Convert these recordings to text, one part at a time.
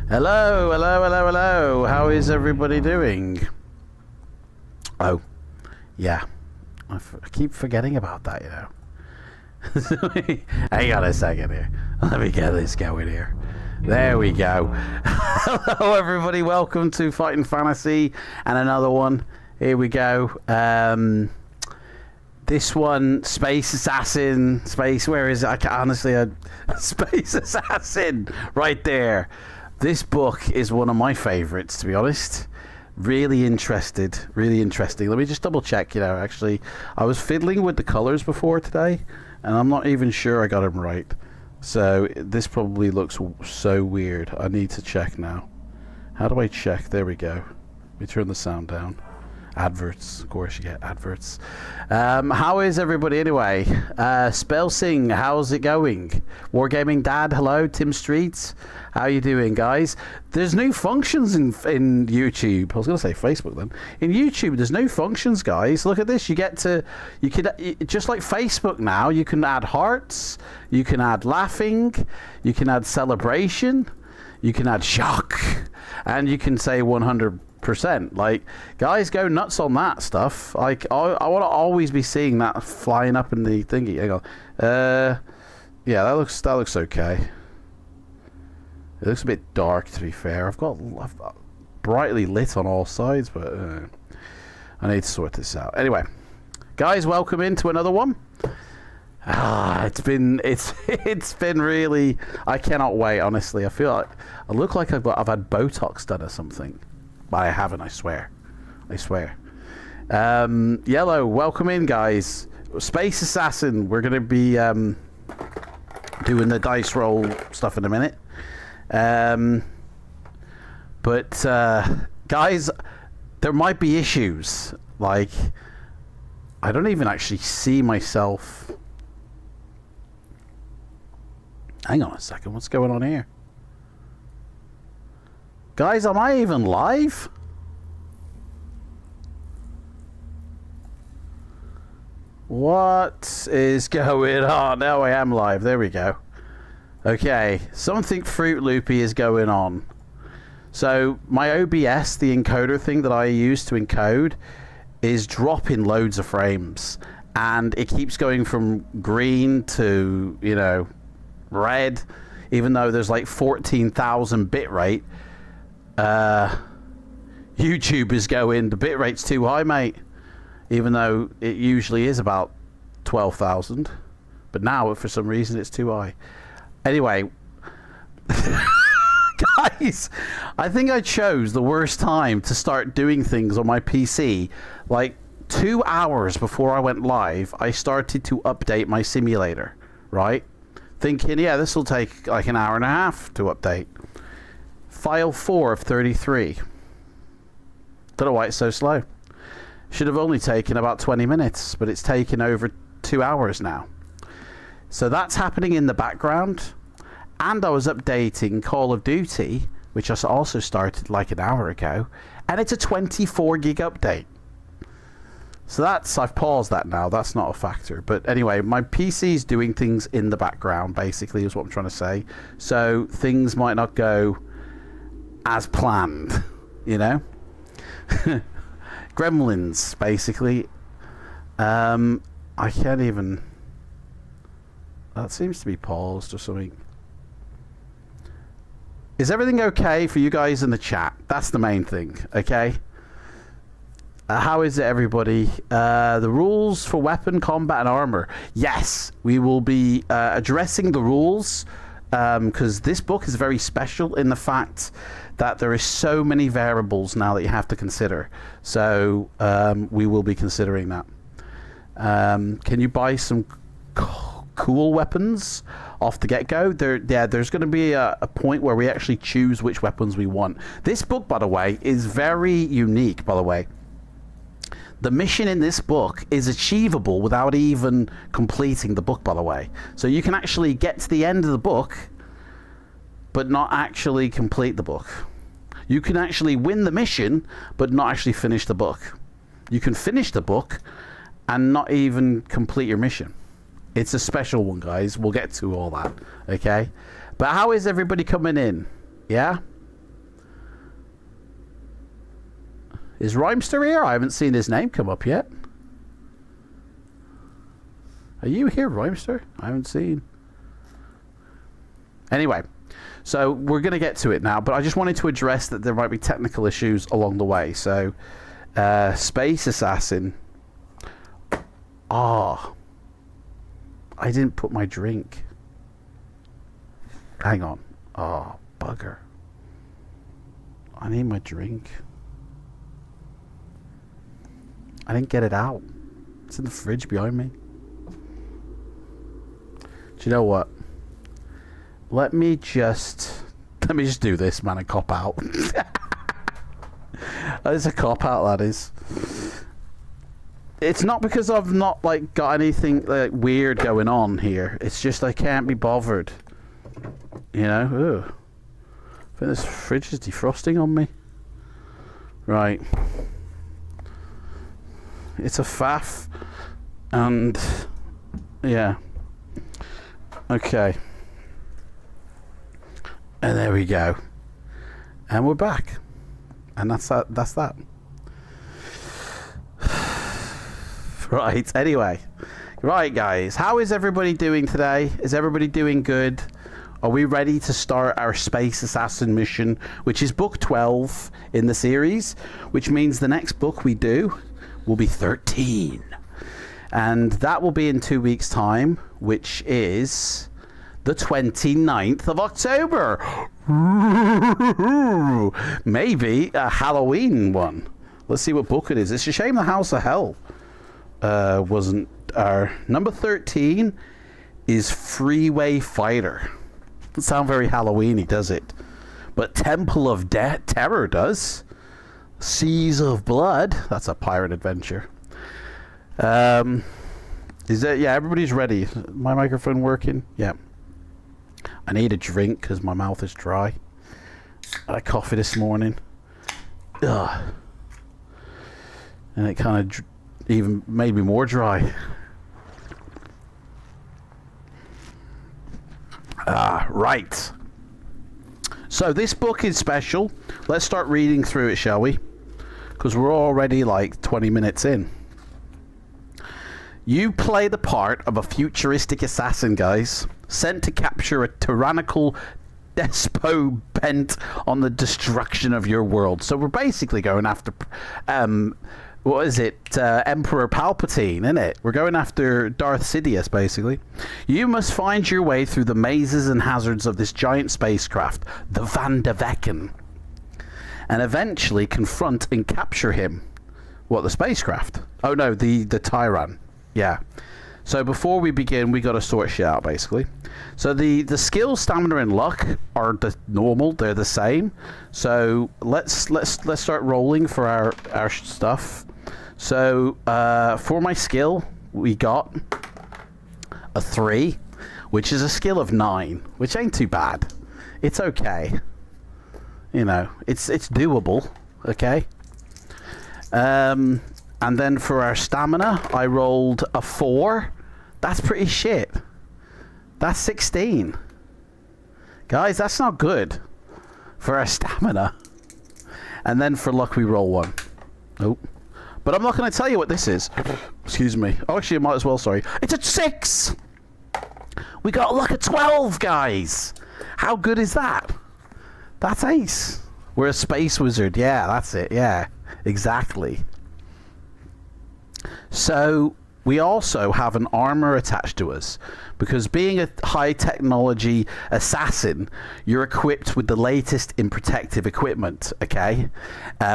Hello, hello, hello, hello. How is everybody doing? Oh, yeah. I keep forgetting about that, you know. Hang on a second here. Let me get this going here. There we go. Hello, everybody. Welcome to Fighting Fantasy and another one. Here we go. This one, Space Assassin. Where is it? I can't, honestly, Space Assassin. Right there. This book is one of my favorites, to be honest. Really interested. Really interesting. Let me just double check, you know, actually. I was fiddling with the colors before today, and I'm not even sure I got them right. So this probably looks so weird. I need to check now. How do I check? There we go. Let me turn the sound down. Adverts, of course you get adverts. How is everybody anyway? Spellsing, how's it going? Wargaming Dad, hello. Tim Streets, how you doing, guys? There's new functions in YouTube. I was going to say Facebook then. In YouTube, there's new functions, guys. Look at this. You could just like Facebook now. You can add hearts. You can add laughing. You can add celebration. You can add shock, and you can say 100%. Like, guys, go nuts on that stuff. Like, I want to always be seeing that flying up in the thingy. Hang on. Yeah, that looks okay. It looks a bit dark, to be fair. I've got brightly lit on all sides, but I need to sort this out. Anyway, guys, welcome into another one. It's been really. I cannot wait. Honestly, I feel like I look like I've had Botox done or something. But I haven't, I swear. Yellow, welcome in, guys. Space Assassin, we're going to be doing the dice roll stuff in a minute. But guys, there might be issues. Like, I don't even actually see myself. Hang on a second, what's going on here? Guys, am I even live? What is going on? Now I am live. There we go. Okay, something Fruit Loopy is going on. So my OBS, the encoder thing that I use to encode, is dropping loads of frames. And it keeps going from green to, you know, red, even though there's like 14,000 bitrate. YouTube is going, the bitrate's too high, mate, even though it usually is about 12,000, but now for some reason it's too high. Anyway, guys, I think I chose the worst time to start doing things on my PC. Like 2 hours before I went live, I started to update my simulator, right? Thinking, yeah, this will take like an hour and a half to update. File 4 of 33. Don't know why it's so slow. Should have only taken about 20 minutes, but it's taken over 2 hours now. So that's happening in the background. And I was updating Call of Duty, which I also started like an hour ago, and it's a 24 gig update. So I've paused that now. That's not a factor. But anyway, my PC's doing things in the background, basically, is what I'm trying to say. So things might not go as planned, you know. Gremlins, basically. I can't even. That seems to be paused or something. Is everything okay for you guys in the chat? That's the main thing, okay? How is it, everybody? The rules for weapon, combat, and armor. Yes, we will be addressing the rules because this book is very special in the fact that there is so many variables now that you have to consider. So we will be considering that. Can you buy some cool weapons off the get-go? There's going to be a point where we actually choose which weapons we want. This book, by the way, is very unique, by the way. The mission in this book is achievable without even completing the book, by the way. So you can actually get to the end of the book, but not actually complete the book. You can actually win the mission, but not actually finish the book. You can finish the book and not even complete your mission. It's a special one, guys. We'll get to all that, okay? But how is everybody coming in? Yeah? Is Rhymester here? I haven't seen his name come up yet. Are you here, Rhymester? I haven't seen. Anyway, so we're going to get to it now, but I just wanted to address that there might be technical issues along the way. So, Space Assassin. Ah. I didn't put my drink. Hang on. Oh, bugger. I need my drink. I didn't get it out. It's in the fridge behind me. Do you know what? Let me just do this, man, and cop out. That is a cop out, that is. It's not because I've not like got anything like weird going on here. It's just I can't be bothered. You know? Ugh. I think this fridge is defrosting on me. Right. It's a faff. And yeah. Okay. And there we go. And we're back. And that's that. Right, anyway. Right, guys. How is everybody doing today? Is everybody doing good? Are we ready to start our Space Assassin mission, which is book 12 in the series, which means the next book we do will be 13. And that will be in 2 weeks' time, which is the 29th of October. Maybe a Halloween one. Let's see what book it is. It's a shame the House of Hell wasn't our number 13 is Freeway Fighter. Doesn't sound very Halloween-y, does it? But Temple of Terror does. Seas of Blood. That's a pirate adventure. Is that, yeah, everybody's ready. My microphone working? Yeah. I need a drink because my mouth is dry. I had coffee this morning. Ugh. And it kind of even made me more dry. Right. So this book is special. Let's start reading through it, shall we? Because we're already like 20 minutes in. You play the part of a futuristic assassin, guys, sent to capture a tyrannical despot bent on the destruction of your world. So we're basically going after, what is it, Emperor Palpatine, isn't it? We're going after Darth Sidious, basically. You must find your way through the mazes and hazards of this giant spacecraft, the Van de Vecken, and eventually confront and capture him. What, the spacecraft? Oh no, the Tyran. Yeah. So before we begin, we got to sort shit out, basically. So the skill, stamina, and luck are the normal. They're the same. So let's start rolling for our stuff. So for my skill, we got a 3, which is a skill of 9, which ain't too bad. It's okay. You know, it's doable. Okay. And then for our stamina, I rolled a 4. That's pretty shit. That's 16. Guys, that's not good for our stamina. And then for luck, we roll 1. Nope. But I'm not going to tell you what this is. Excuse me. Oh, actually, I might as well, sorry. It's a 6! We got luck at 12, guys! How good is that? That's ace. We're a space wizard. Yeah, that's it. Yeah, exactly. So we also have an armor attached to us because being a high technology assassin, you're equipped with the latest in protective equipment, okay,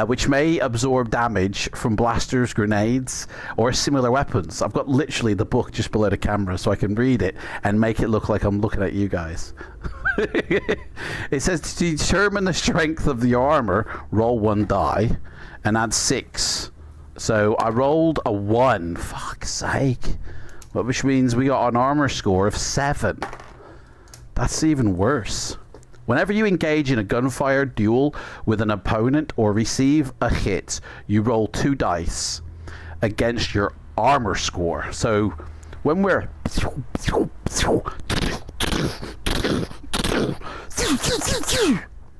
which may absorb damage from blasters, grenades, or similar weapons. I've got literally the book just below the camera so I can read it and make it look like I'm looking at you guys. It says to determine the strength of the armor, roll 1 die and add 6. So I rolled a 1. Fuck's sake. Which means we got an armor score of 7. That's even worse. Whenever you engage in a gunfire duel with an opponent or receive a hit, you roll 2 dice against your armor score. So when we're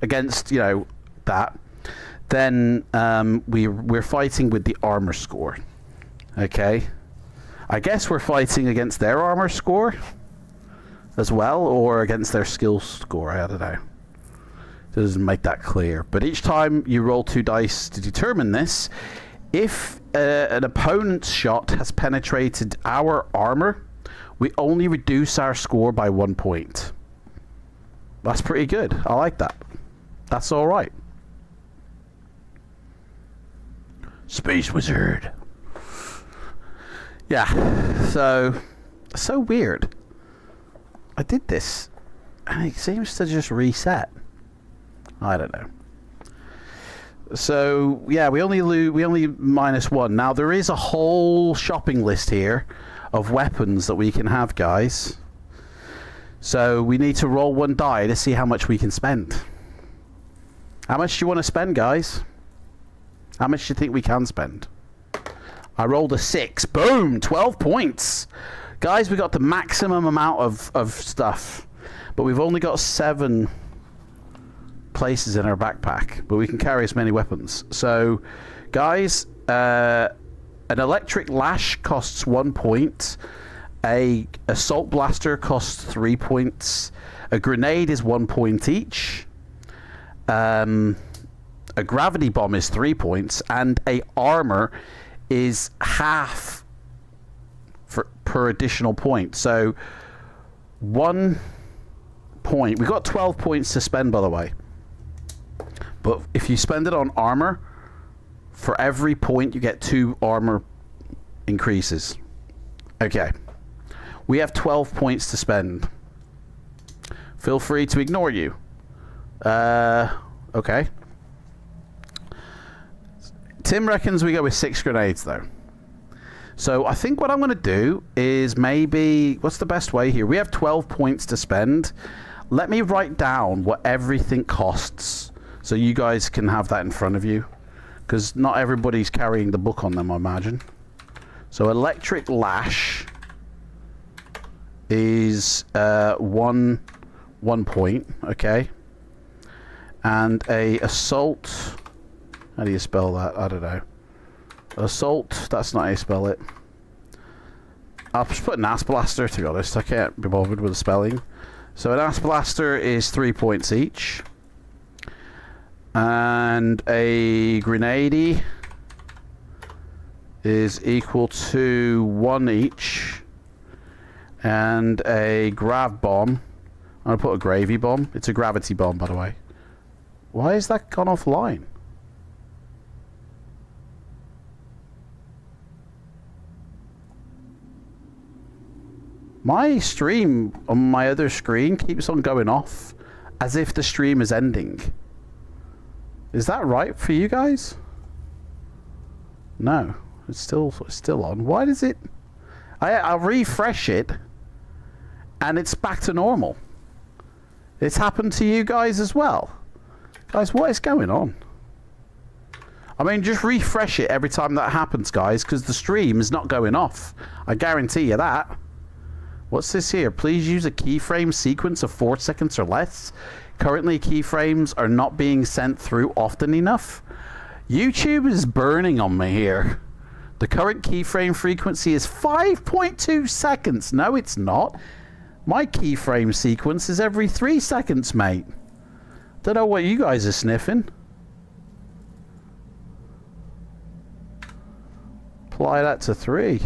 against, you know, that, then we're fighting with the armor score. Okay, I guess we're fighting against their armor score as well, or against their skill score. I don't know. It doesn't make that clear. But each time you roll 2 dice to determine this, if an opponent's shot has penetrated our armor, we only reduce our score by 1 point. That's pretty good. I like that. That's all right. Space Wizard. Yeah. So weird. I did this, and it seems to just reset. I don't know. So yeah, we only -1. Now there is a whole shopping list here of weapons that we can have, guys. So we need to roll 1 die to see how much we can spend. How much do you want to spend, guys? How much do you think we can spend? I rolled a 6. Boom! 12 points. Guys, we got the maximum amount of stuff. But we've only got 7 places in our backpack. But we can carry as many weapons. So, guys, an electric lash costs 1 point. A assault blaster costs 3 points. A grenade is 1 point each. A gravity bomb is 3 points, and a armor is half per additional point. So 1 point. We've got 12 points to spend, by the way. But if you spend it on armor, for every point you get 2 armor increases. Okay. We have 12 points to spend. Feel free to ignore you. Okay. Tim reckons we go with 6 grenades, though. So I think what I'm going to do is maybe... What's the best way here? We have 12 points to spend. Let me write down what everything costs, so you guys can have that in front of you. Because not everybody's carrying the book on them, I imagine. So electric lash is 1 point, okay? And a assault... How do you spell that? I don't know. Assault, that's not how you spell it. I'll just put an ass blaster, to be honest. I can't be bothered with the spelling. So an ass blaster is 3 points each. And a grenade is equal to 1 each. And a grav bomb. I'm going to put a gravy bomb. It's a gravity bomb, by the way. Why has that gone offline? My stream on my other screen keeps on going off as if the stream is ending. Is that right for you guys? No, it's still on. Why does it... I'll refresh it and it's back to normal. It's happened to you guys as well. Guys, what is going on? I mean, just refresh it every time that happens, guys, because the stream is not going off. I guarantee you that. What's this here? Please use a keyframe sequence of 4 seconds or less. Currently, keyframes are not being sent through often enough. YouTube is burning on me here. The current keyframe frequency is 5.2 seconds. No, it's not. My keyframe sequence is every 3 seconds, mate. Don't know what you guys are sniffing. Apply that to 3.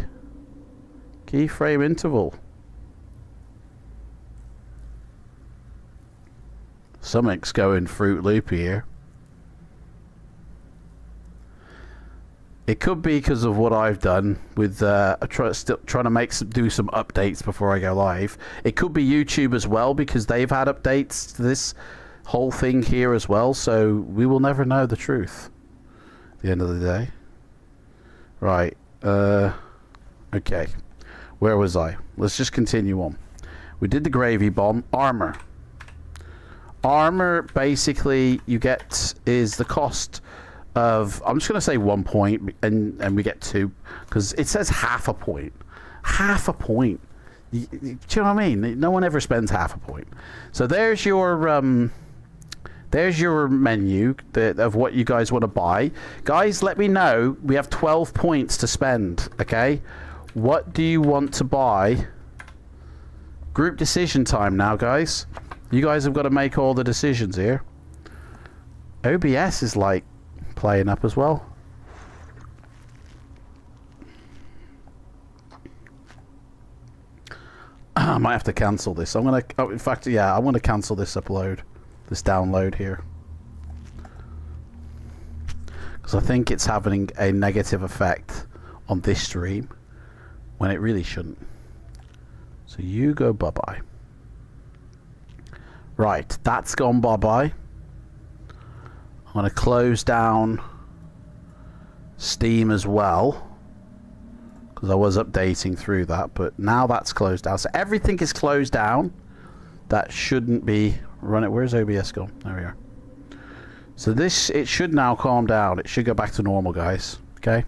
Keyframe interval. Something's going Fruit Loopy here. It could be because of what I've done with trying to do some updates before I go live. It could be YouTube as well, because they've had updates to this whole thing here as well. So we will never know the truth at the end of the day. Right. Okay. Where was I? Let's just continue on. We did the gravy bomb. Armor. Armor, basically, you get is the cost of... I'm just going to say 1 point, and we get 2. Because it says half a point. Half a point. Do you know what I mean? No one ever spends half a point. So there's your There's your menu of what you guys want to buy. Guys, let me know. We have 12 points to spend, okay? What do you want to buy? Group decision time now, guys. You guys have got to make all the decisions here. OBS is, like, playing up as well. I might have to cancel this. I'm going to... Oh, in fact, yeah, I want to cancel this upload. This download here, because I think it's having a negative effect on this stream when it really shouldn't. So you go bye-bye. Right, that's gone bye-bye. I'm going to close down Steam as well, because I was updating through that, but now that's closed down. So everything is closed down. That shouldn't be... Run it. Where's OBS gone? There we are. So this, it should now calm down. It should go back to normal, guys. Okay.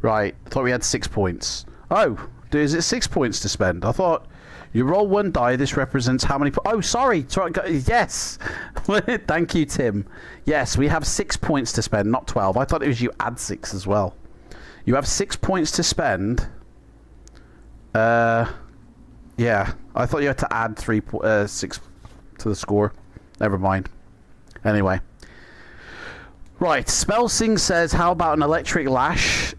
Right. I thought we had 6 points. Oh, is it 6 points to spend? I thought you roll 1 die. This represents how many... Oh, sorry. Yes. Thank you, Tim. Yes, we have 6 points to spend, not 12. I thought it was you add 6 as well. You have 6 points to spend. Yeah. I thought you had to add 6 to the score. Never mind. Anyway. Right. Spelsing says, how about an electric lash,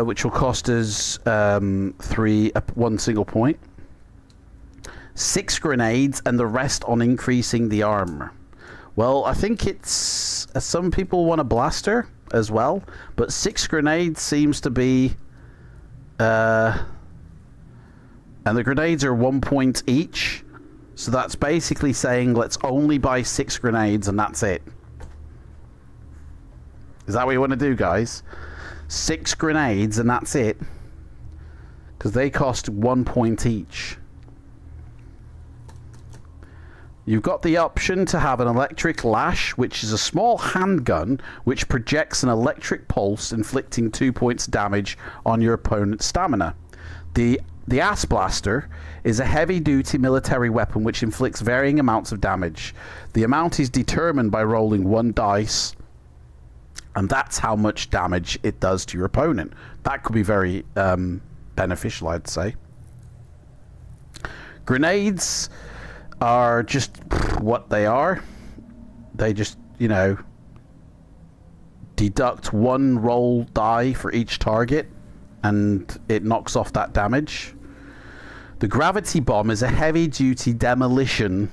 which will cost us 1 single point. 6 grenades and the rest on increasing the armor. Well, I think it's... some people want a blaster as well, but 6 grenades seems to be... and the grenades are 1 point each. So that's basically saying let's only buy 6 grenades and that's it. Is that what you want to do, guys? 6 grenades and that's it. Because they cost 1 point each. You've got the option to have an electric lash, which is a small handgun which projects an electric pulse, inflicting 2 points damage on your opponent's stamina. The Ass Blaster is a heavy-duty military weapon which inflicts varying amounts of damage. The amount is determined by rolling 1 dice, and that's how much damage it does to your opponent. That could be very beneficial, I'd say. Grenades are just what they are. They just, you know, deduct 1 roll die for each target, and it knocks off that damage. The gravity bomb is a heavy-duty demolition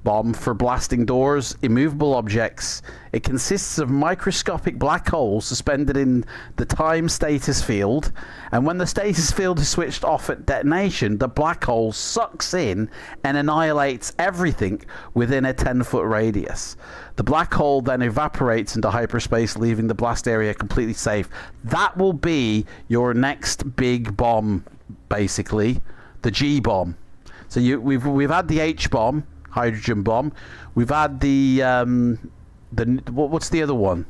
bomb for blasting doors, immovable objects. It consists of microscopic black holes suspended in the time status field, and when the status field is switched off at detonation, the black hole sucks in and annihilates everything within a 10-foot radius. The black hole then evaporates into hyperspace, leaving the blast area completely safe. That will be your next big bomb, basically, the G bomb. So we've had the H bomb, hydrogen bomb. We've had the what's the other one?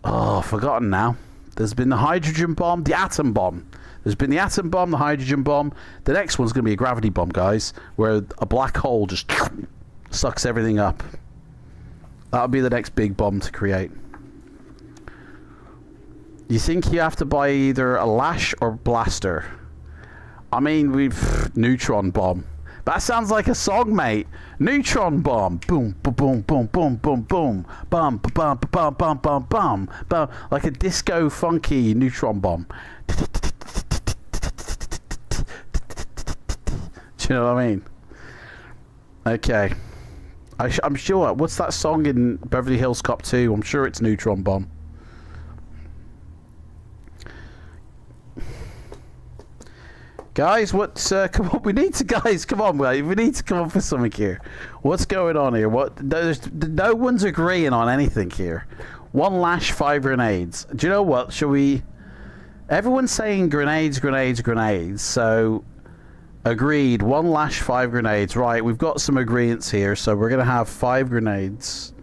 Oh, forgotten now. There's been the hydrogen bomb, the atom bomb. There's been the atom bomb, the hydrogen bomb. The next one's going to be a gravity bomb, guys, where a black hole just sucks everything up. That'll be the next big bomb to create. You think you have to buy either a lash or blaster? I mean, we've neutron bomb. That sounds like a song, mate. Neutron bomb. Boom, boom, boom, boom, boom, boom, boom. Bum, bum, bum, bum, bum, bum, bum. Like a disco funky neutron bomb. Do you know what I mean? Okay. I'm sure. What's that song in Beverly Hills Cop 2? I'm sure it's Neutron Bomb. Guys, what's come on? We need to, guys. Come on, we need to come up with something here. What's going on here? No one's agreeing on anything here. 1 lash, 5 grenades. Do you know what? Shall we? Everyone's saying grenades, grenades, grenades. So, agreed. 1 lash, 5 grenades. Right, we've got some agreements here. So we're gonna have 5 grenades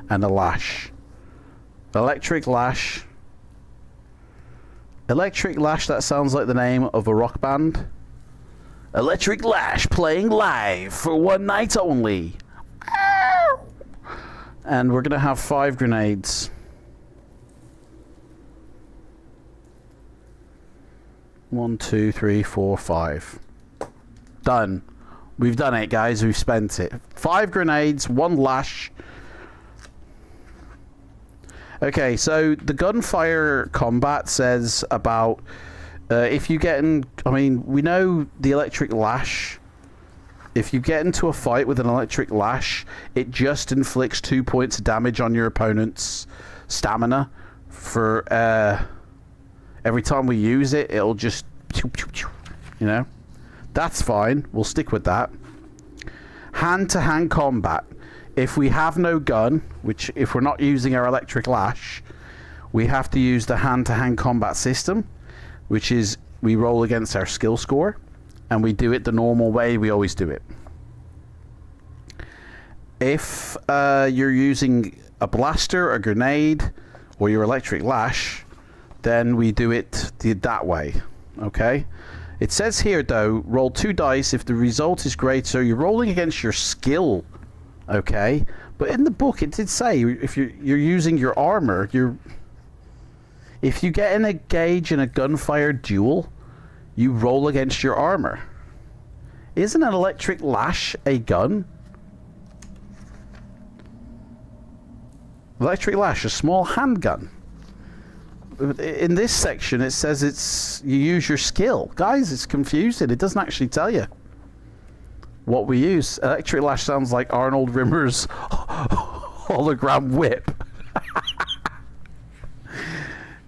and a lash. Electric lash. Electric Lash, that sounds like the name of a rock band. Electric Lash playing live for 1 night only. Ow! And we're going to have 5 grenades. One, two, three, four, 5. Done. We've done it, guys. We've spent it. 5 grenades, 1 lash. Okay, so the gunfire combat says about if you get in... I mean, we know the electric lash. If you get into a fight with an electric lash, it just inflicts 2 points of damage on your opponent's stamina. For every time we use it, it'll just... You know? That's fine. We'll stick with that. Hand-to-hand combat. If we have no gun, which if we're not using our electric lash, we have to use the hand-to-hand combat system, which is we roll against our skill score, and we do it the normal way we always do it. If you're using a blaster, a grenade, or your electric lash, then we do it that way. Okay? It says here, though, roll 2 dice. If the result is greater, you're rolling against your skill. Okay? But in the book, it did say if you're using your armor, if you get engaged in a gunfire duel, you roll against your armor. Isn't an electric lash a gun? Electric lash, a small handgun. In this section, it says you use your skill. Guys, it's confusing. It doesn't actually tell you what we use. Electric lash sounds like Arnold Rimmer's hologram whip.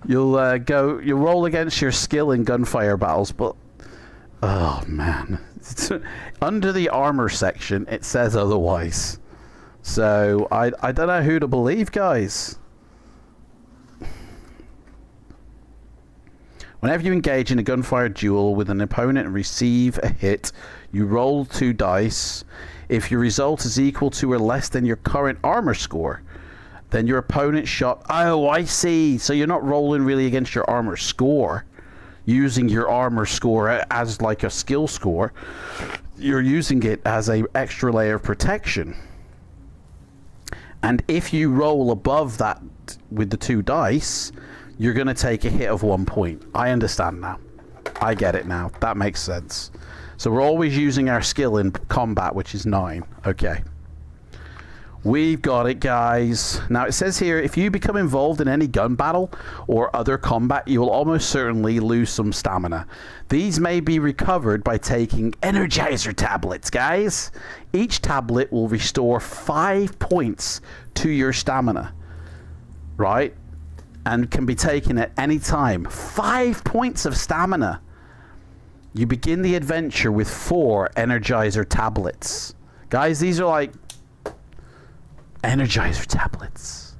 You'll roll against your skill in gunfire battles, but oh man, under the armor section, it says otherwise. So I don't know who to believe, guys. Whenever you engage in a gunfire duel with an opponent and receive a hit, you roll 2 dice. If your result is equal to or less than your current armor score, then your opponent shot... Oh, I see. So you're not rolling really against your armor score, using your armor score as like a skill score. You're using it as an extra layer of protection. And if you roll above that with the 2 dice, you're going to take a hit of 1 point. I understand now. I get it now. That makes sense. So we're always using our skill in combat, which is 9. Okay. We've got it, guys. Now, it says here, if you become involved in any gun battle or other combat, you will almost certainly lose some stamina. These may be recovered by taking Energizer tablets, guys. Each tablet will restore 5 points to your stamina. Right? And can be taken at any time. 5 points of stamina. You begin the adventure with 4 Energizer tablets. Guys, these are like Energizer tablets.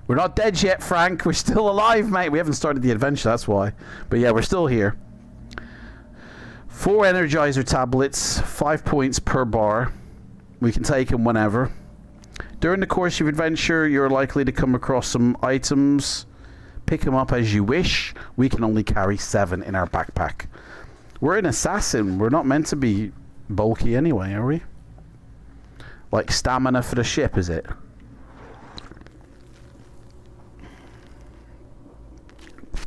We're not dead yet, Frank. We're still alive, mate. We haven't started the adventure, that's why. But yeah, we're still here. 4 Energizer tablets, 5 points per bar. We can take them whenever. During the course of your adventure, you're likely to come across some items. Pick them up as you wish. We can only carry 7 in our backpack. We're an assassin. We're not meant to be bulky anyway, are we? Like stamina for the ship, is it?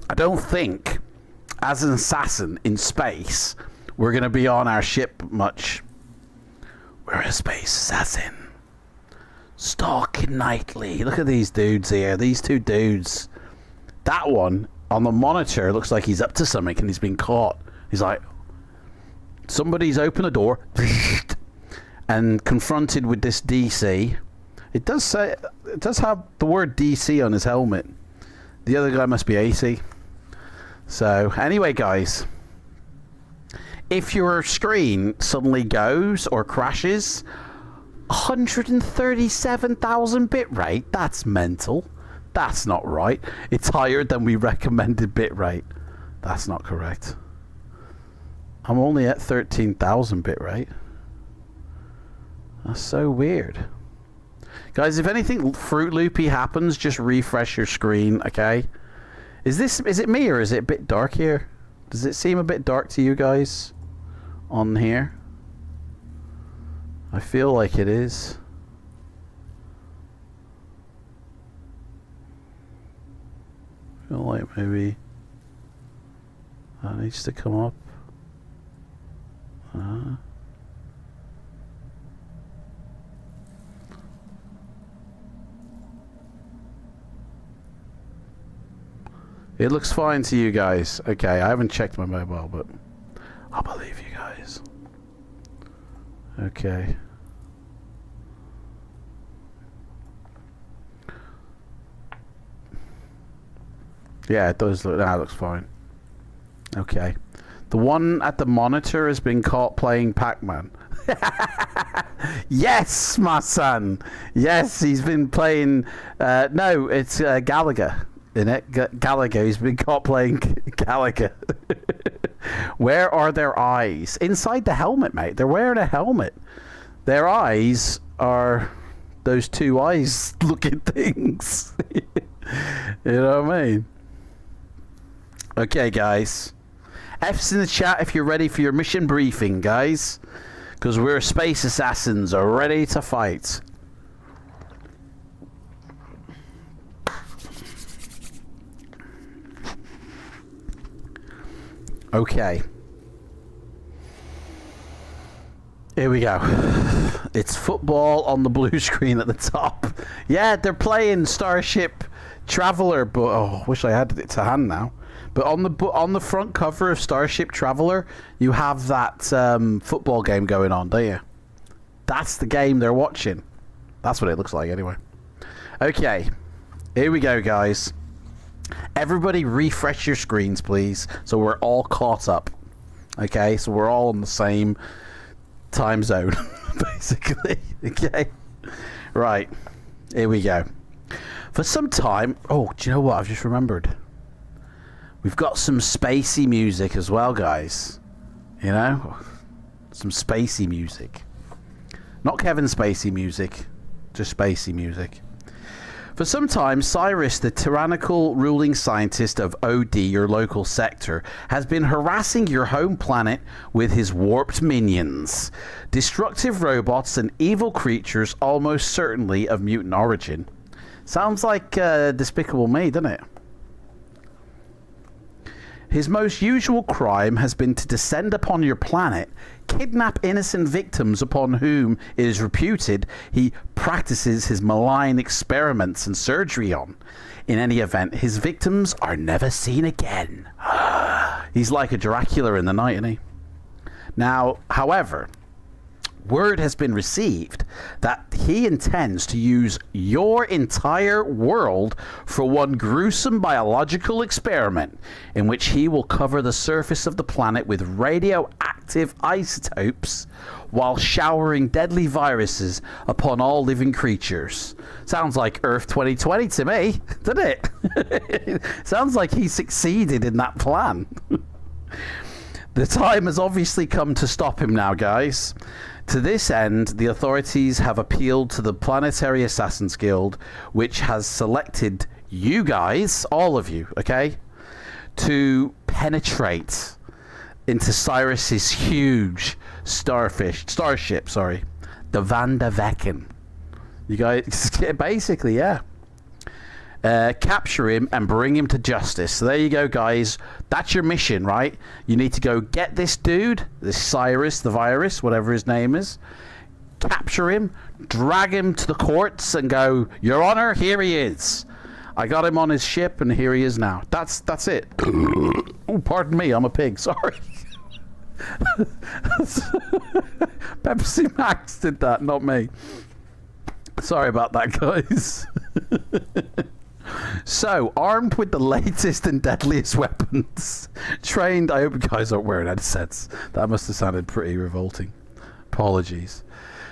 I don't think, as an assassin in space, we're going to be on our ship much. We're a space assassin. Stalking nightly. Look at these dudes here. These 2 dudes. That one on the monitor looks like he's up to something and he's been caught. He's like, somebody's opened a door and confronted with this DC. It does have the word DC on his helmet. The other guy must be AC. So anyway, guys, if your screen suddenly goes or crashes, 137,000 bitrate? That's mental. That's not right. It's higher than we recommended bitrate. That's not correct. I'm only at 13,000 bitrate. That's so weird. Guys, if anything Fruit Loopy happens, just refresh your screen, okay? Is it me or is it a bit dark here? Does it seem a bit dark to you guys on here? I feel like it is. feel like maybe that needs to come up. It looks fine to you guys. Okay, I haven't checked my mobile, but I'll believe you guys. Okay. Yeah, it does look. That looks fine. Okay. The one at the monitor has been caught playing Pac-Man. Yes, my son. Yes, he's been playing. No, it's Gallagher. In it, Gallagher. He's been caught playing Gallagher. Where are their eyes? Inside the helmet, mate. They're wearing a helmet. Their eyes are those two eyes looking things. You know what I mean? Okay, guys. F's in the chat if you're ready for your mission briefing, guys. Because we're space assassins are ready to fight. Okay. Here we go. It's football on the blue screen at the top. Yeah, they're playing Starship Traveler, but oh, wish I had it to hand now. But on the front cover of Starship Traveler, you have that football game going on, don't you? That's the game they're watching. That's what it looks like, anyway. Okay, here we go, guys. Everybody refresh your screens, please, so we're all caught up. Okay, so we're all on the same time zone, basically. Okay, right. Here we go. For some time... Oh, do you know what? I've just remembered. We've got some spacey music as well, guys. You know? Some spacey music. Not Kevin Spacey music. Just spacey music. For some time, Cyrus, the tyrannical ruling scientist of OD, your local sector, has been harassing your home planet with his warped minions. Destructive robots and evil creatures almost certainly of mutant origin. Sounds like Despicable Me, doesn't it? His most usual crime has been to descend upon your planet, kidnap innocent victims upon whom it is reputed he practices his malign experiments and surgery on. In any event, his victims are never seen again. He's like a Dracula in the night, isn't he? Now, however, word has been received that he intends to use your entire world for one gruesome biological experiment in which he will cover the surface of the planet with radioactive isotopes while showering deadly viruses upon all living creatures. Sounds like Earth 2020 to me, doesn't it? Sounds like he succeeded in that plan. The time has obviously come to stop him now, guys. To this end, the authorities have appealed to the Planetary Assassins Guild, which has selected you guys, all of you, okay, to penetrate into Cyrus's huge starship, the Van der Vecken. You guys, basically, yeah. Capture him and bring him to justice. So there you go, guys. That's your mission, right? You need to go get this dude, this Cyrus, the virus, whatever his name is. Capture him, drag him to the courts and go, Your Honor, here he is. I got him on his ship and here he is now. That's it. Oh, pardon me, I'm a pig. Sorry. Pepsi Max did that, not me. Sorry about that, guys. So, armed with the latest and deadliest weapons, trained... I hope you guys aren't wearing headsets. That must have sounded pretty revolting. Apologies.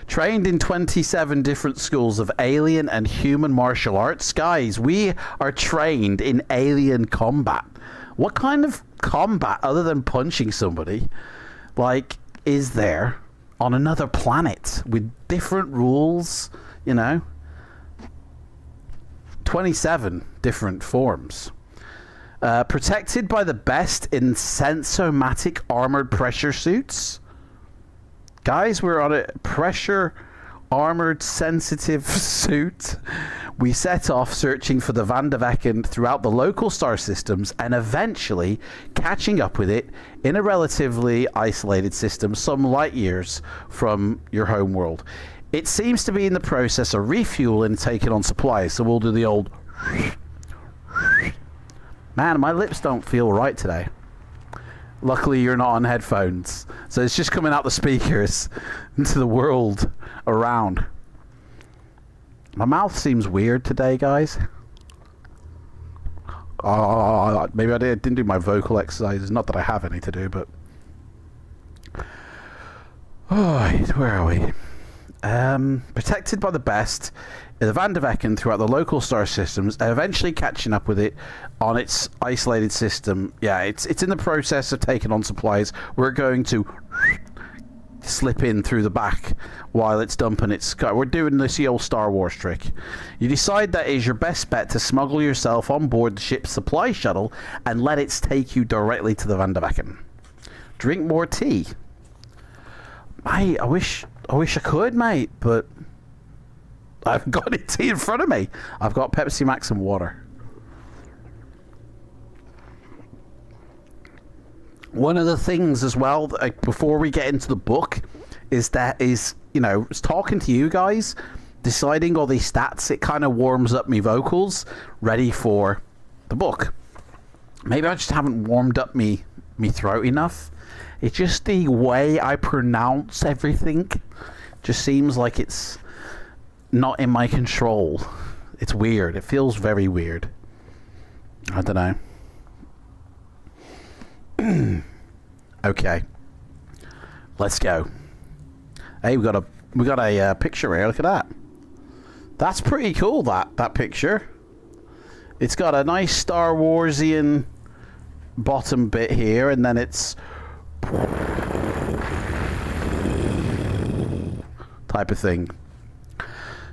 Trained in 27 different schools of alien and human martial arts. Guys, we are trained in alien combat. What kind of combat, other than punching somebody, like, is there on another planet with different rules, you know? 27 different forms. Protected by the best in sensomatic armored pressure suits. Guys, we're on a pressure armored sensitive suit We set off searching for the Van de Vecken throughout the local star systems and eventually catching up with it in a relatively isolated system some light years from your home world. It seems to be in the process of refueling and taking on supplies, so we'll do the old... Man, my lips don't feel right today. Luckily, you're not on headphones, so it's just coming out the speakers into the world around. My mouth seems weird today, guys. Maybe I didn't do my vocal exercises. Not that I have any to do, but... Oh, where are we? Protected by the best, the Van de Vecken throughout the local star systems, and eventually catching up with it on its isolated system. Yeah, it's in the process of taking on supplies. We're going to slip in through the back while it's dumping its... We're doing this old Star Wars trick. You decide that it is your best bet to smuggle yourself on board the ship's supply shuttle and let it take you directly to the Van de Vecken. Drink more tea. Mate, I wish I could, mate, but I haven't got any tea in front of me. I've got Pepsi Max and water. One of the things as well, like, before we get into the book, is talking to you guys, deciding all these stats, it kind of warms up me vocals, ready for the book. Maybe I just haven't warmed up me throat enough. It's just the way I pronounce everything just seems like it's not in my control. It's weird. It feels very weird. I don't know. Okay, let's go. Hey, we got a picture here. Look at that. That's pretty cool. That picture. It's got a nice Star Warsian bottom bit here, and then it's type of thing.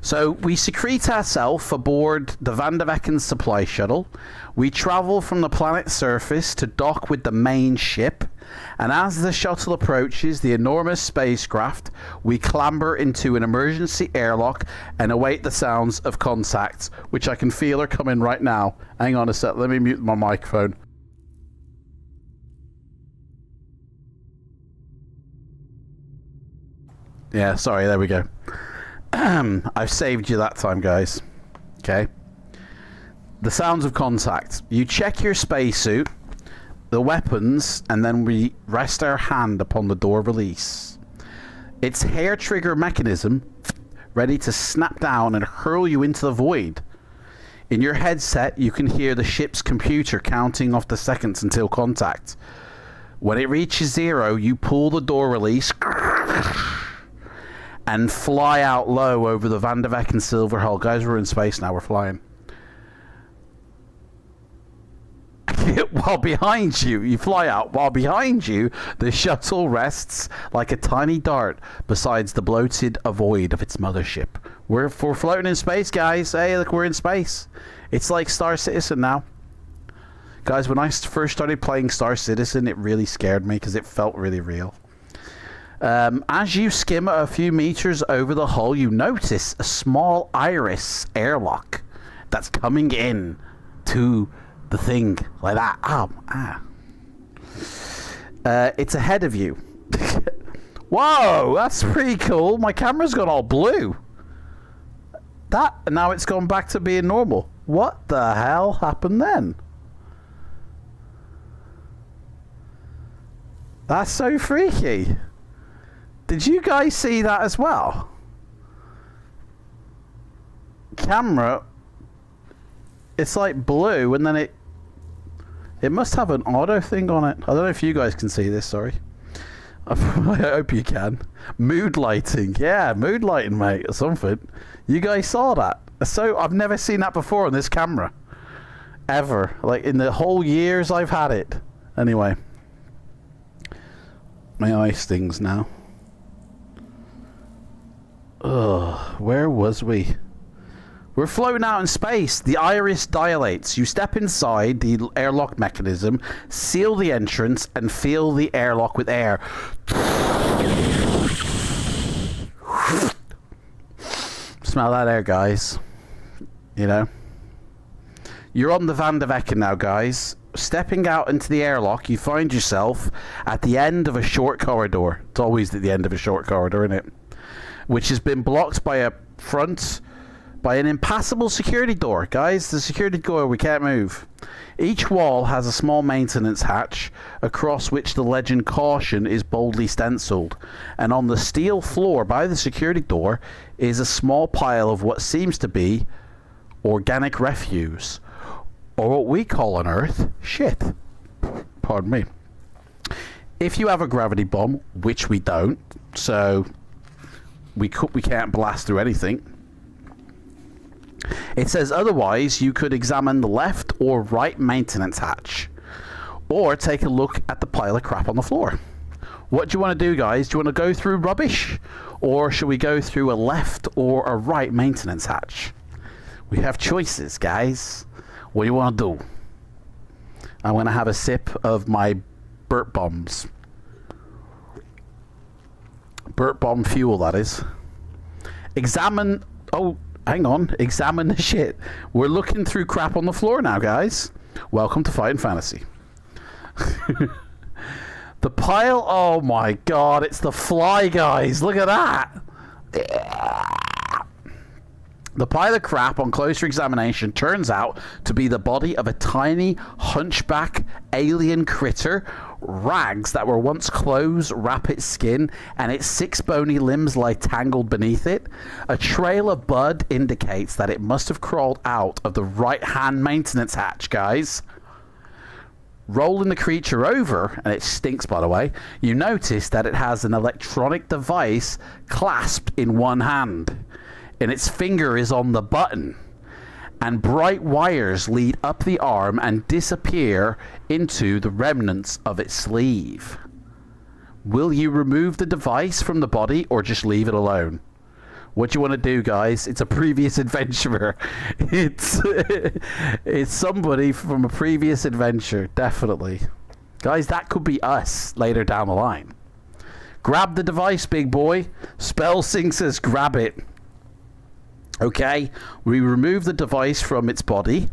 So we secrete ourselves aboard the Van de Vecken's supply shuttle. We travel from the planet's surface to dock with the main ship, and as the shuttle approaches the enormous spacecraft, we clamber into an emergency airlock and await the sounds of contact, which I can feel are coming right now. Hang on a sec, let me mute my microphone. Yeah, sorry, there we go. I've saved you that time, guys. Okay. The sounds of contact. You check your spacesuit, the weapons, and then we rest our hand upon the door release. Its hair trigger mechanism ready to snap down and hurl you into the void. In your headset, you can hear the ship's computer counting off the seconds until contact. When it reaches 0, you pull the door release and fly out low over the Van de Vecken silver hull. Guys, we're in space now. We're flying. While behind you, you fly out. While behind you, the shuttle rests like a tiny dart beside the bloated void of its mothership. We're floating in space, guys. Hey, look, we're in space. It's like Star Citizen now. Guys, when I first started playing Star Citizen, it really scared me because it felt really real. As you skim a few meters over the hull, you notice a small iris airlock that's coming in to the thing like that. It's ahead of you. Whoa, that's pretty cool. My camera's gone all blue. Now it's gone back to being normal. What the hell happened then? That's so freaky. Did you guys see that as well? Camera, it's like blue, and then it must have an auto thing on it. I don't know if you guys can see this, sorry. I hope you can. Mood lighting. Yeah, mood lighting, mate, or something. You guys saw that? So I've never seen that before on this camera. Ever. Like, in the whole years I've had it. Anyway. My eye stings now. Ugh, where was we? We're floating out in space. The iris dilates. You step inside the airlock mechanism, seal the entrance, and fill the airlock with air. Smell that air, guys. You know? You're on the Van der Vecken now, guys. Stepping out into the airlock, you find yourself at the end of a short corridor. It's always at the end of a short corridor, isn't it? Which has been blocked by an impassable security door. Guys, the security door, we can't move. Each wall has a small maintenance hatch across which the legend "Caution" is boldly stenciled. And on the steel floor by the security door is a small pile of what seems to be organic refuse. Or what we call on Earth, shit. Pardon me. If you have a gravity bomb, which we don't, so we can't blast through anything. It says otherwise you could examine the left or right maintenance hatch, or take a look at the pile of crap on the floor. What do you want to do, guys? Do you want to go through rubbish, or should we go through a left or a right maintenance hatch? We have choices, guys. What do you want to do? I'm going to have a sip of my burp bombs. Burp bomb fuel, that is. Examine... Oh, hang on. Examine the shit. We're looking through crap on the floor now, guys. Welcome to Fighting Fantasy. The pile... Oh, my God. It's the fly, guys. Look at that. The pile of crap on closer examination turns out to be the body of a tiny hunchback alien critter. Rags that were once clothes wrap its skin, and its 6 bony limbs lie tangled beneath it. A trail of blood indicates that it must have crawled out of the right-hand maintenance hatch, guys. Rolling the creature over, and it stinks, by the way, you notice that it has an electronic device clasped in one hand, and its finger is on the button, and bright wires lead up the arm and disappear into the remnants of its sleeve. Will you remove the device from the body or just leave it alone? What do you want to do, guys? It's a previous adventurer. It's somebody from a previous adventure, definitely. Guys, that could be us later down the line. Grab the device, big boy. Spell Sing says grab it. Okay, we remove the device from its body,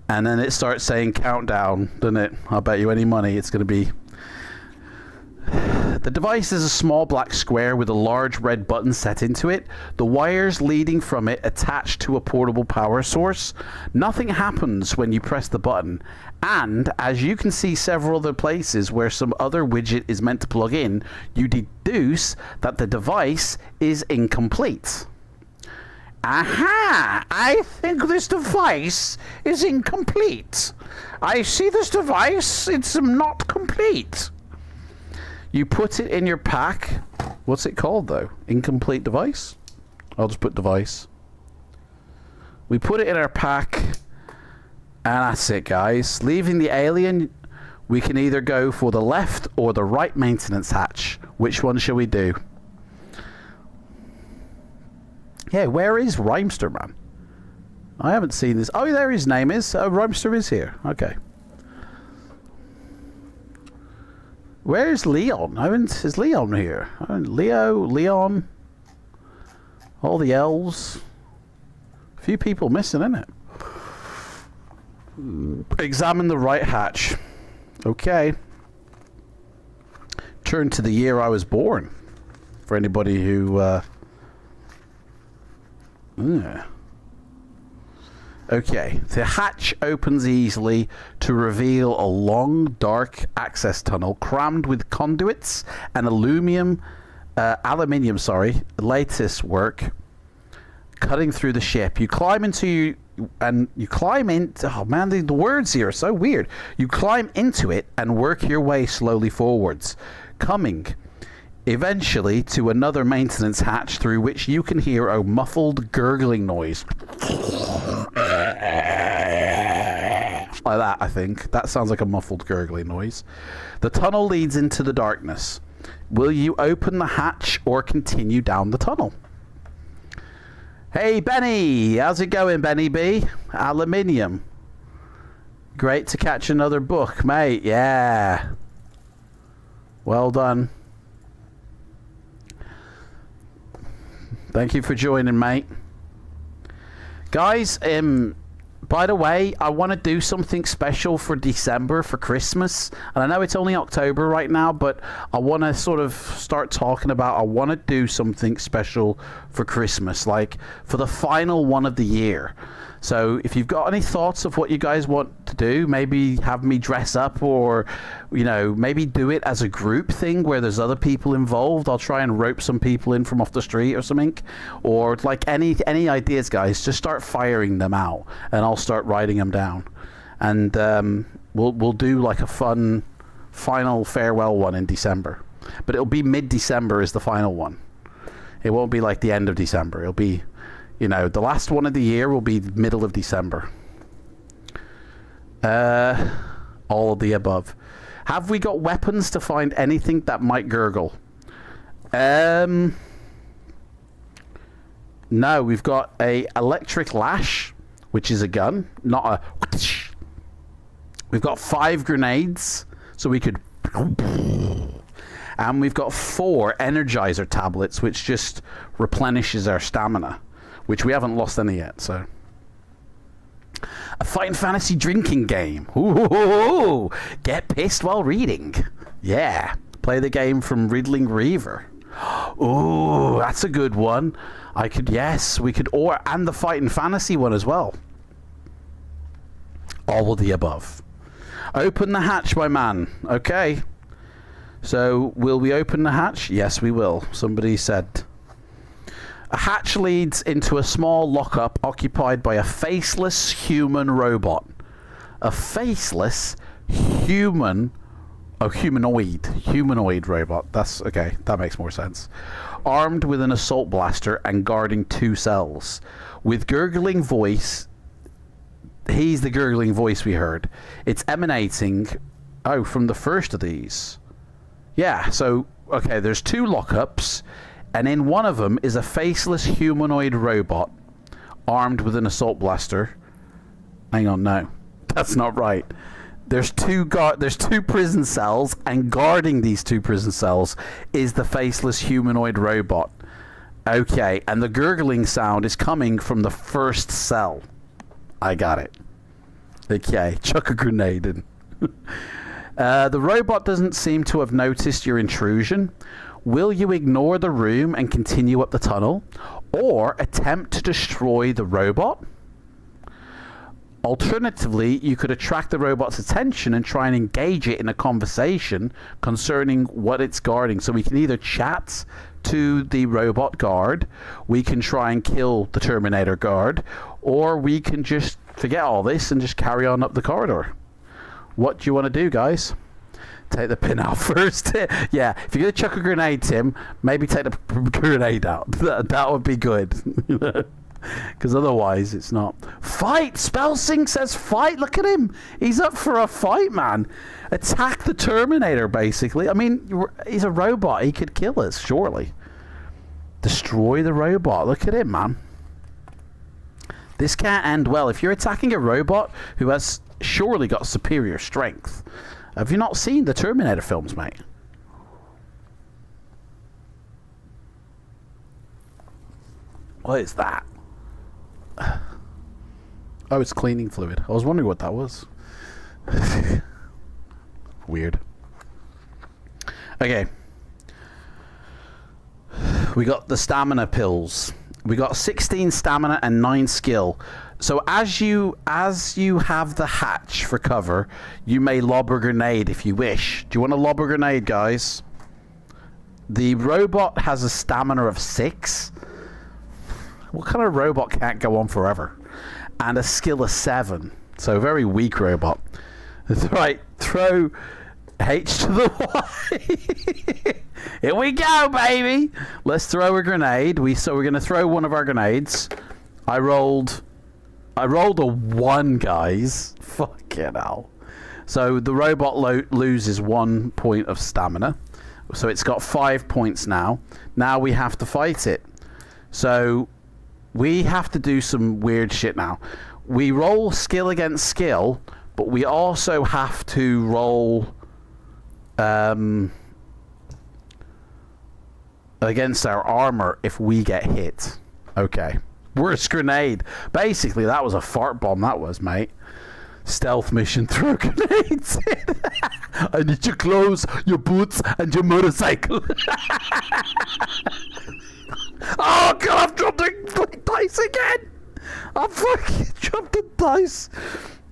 and then it starts saying countdown, doesn't it? I'll bet you any money it's going to be. The device is a small black square with a large red button set into it. The wires leading from it attached to a portable power source. Nothing happens when you press the button, and as you can see several other places where some other widget is meant to plug in, you deduce that the device is incomplete. Aha! I think this device is incomplete. I see this device, it's not complete. You put it in your pack. What's it called, though? Incomplete device? I'll just put device. We put it in our pack, and that's it, guys. Leaving the alien, we can either go for the left or the right maintenance hatch. Which one shall we do? Yeah, where is Rhymester, man? I haven't seen this. Oh, there his name is. Rhymester is here. Okay. Where's Leon? Is Leon here? Leon. All the elves. A few people missing, isn't it? Examine the right hatch. Okay. Turn to the year I was born. For anybody who... Okay, the hatch opens easily to reveal a long, dark access tunnel crammed with conduits and aluminium lattice work cutting through the ship. You climb into oh man, the words here are so weird. You climb into it and work your way slowly forwards, coming eventually to another maintenance hatch through which you can hear a muffled gurgling noise. Like that, I think. That sounds like a muffled gurgling noise. The tunnel leads into the darkness. Will you open the hatch or continue down the tunnel? Hey, Benny! How's it going, Benny B? Aluminium. Great to catch another book, mate. Yeah. Well done. Thank you for joining, mate. Guys, by the way, I want to do something special for December, for Christmas. And I know it's only October right now, but I want to sort of start talking about, I want to do something special for Christmas, like for the final one of the year. So if you've got any thoughts of what you guys want to do, maybe have me dress up, or, you know, maybe do it as a group thing where there's other people involved. I'll try and rope some people in from off the street or something. Or like any ideas, guys, just start firing them out and I'll start writing them down. And we'll do like a fun final farewell one in December. But it'll be mid-December is the final one. It won't be like the end of December. It'll be, you know, the last one of the year will be middle of December. All of the above. Have we got weapons to find anything that might gurgle? No, we've got a electric lash, which is a gun, not a... We've got 5 grenades, so we could... And we've got 4 energizer tablets, which just replenishes our stamina, which we haven't lost any yet, so... A fighting fantasy drinking game. Ooh, get pissed while reading. Yeah. Play the game from Riddling Reaver. Ooh, that's a good one. I could, yes, we could, or, and the fighting fantasy one as well. All of the above. Open the hatch, my man. Okay. So, will we open the hatch? Yes, we will. Somebody said... A hatch leads into a small lockup occupied by a faceless human robot. A faceless humanoid robot. That's okay. That makes more sense. Armed with an assault blaster and guarding 2 cells. With gurgling voice. He's the gurgling voice we heard. It's emanating, from the first of these. Yeah, so, okay, there's 2 lockups. And in one of them is a faceless humanoid robot armed with an assault blaster. Hang on, no. That's not right. There's 2 prison cells, and guarding these 2 prison cells is the faceless humanoid robot. Okay, and the gurgling sound is coming from the first cell. I got it. Okay, chuck a grenade in. The robot doesn't seem to have noticed your intrusion. Will you ignore the room and continue up the tunnel, or attempt to destroy the robot? Alternatively, you could attract the robot's attention and try and engage it in a conversation concerning what it's guarding. So we can either chat to the robot guard, we can try and kill the Terminator guard, or we can just forget all this and just carry on up the corridor. What do you want to do, guys? Take the pin out first. Yeah, if you're going to chuck a grenade, Tim, maybe take the grenade out. That would be good. Because otherwise, it's not. Fight! Spelsing says fight. Look at him. He's up for a fight, man. Attack the Terminator, basically. I mean, he's a robot. He could kill us, surely. Destroy the robot. Look at him, man. This can't end well. If you're attacking a robot who has surely got superior strength... Have you not seen the Terminator films, mate? What is that? Oh, it's cleaning fluid. I was wondering what that was. Weird. Okay. We got the stamina pills. We got 16 stamina and 9 skill. So as you have the hatch for cover, you may lob a grenade if you wish. Do you want to lob a grenade, guys? The robot has a stamina of 6. What kind of robot can't go on forever? And a skill of 7. So very weak robot. Right, throw H to the Y. Here we go, baby. Let's throw a grenade. So we're going to throw one of our grenades. I rolled a 1, guys. Fucking hell. So the robot loses 1 point of stamina. So it's got 5 points now. Now we have to fight it. So we have to do some weird shit now. We roll skill against skill, but we also have to roll against our armor if we get hit. Okay. Worst grenade. Basically, that was a fart bomb, that was, mate. Stealth mission, throw grenades in. I need your clothes, your boots, and your motorcycle. Oh, God, I've dropped the dice again. I've fucking dropped the dice.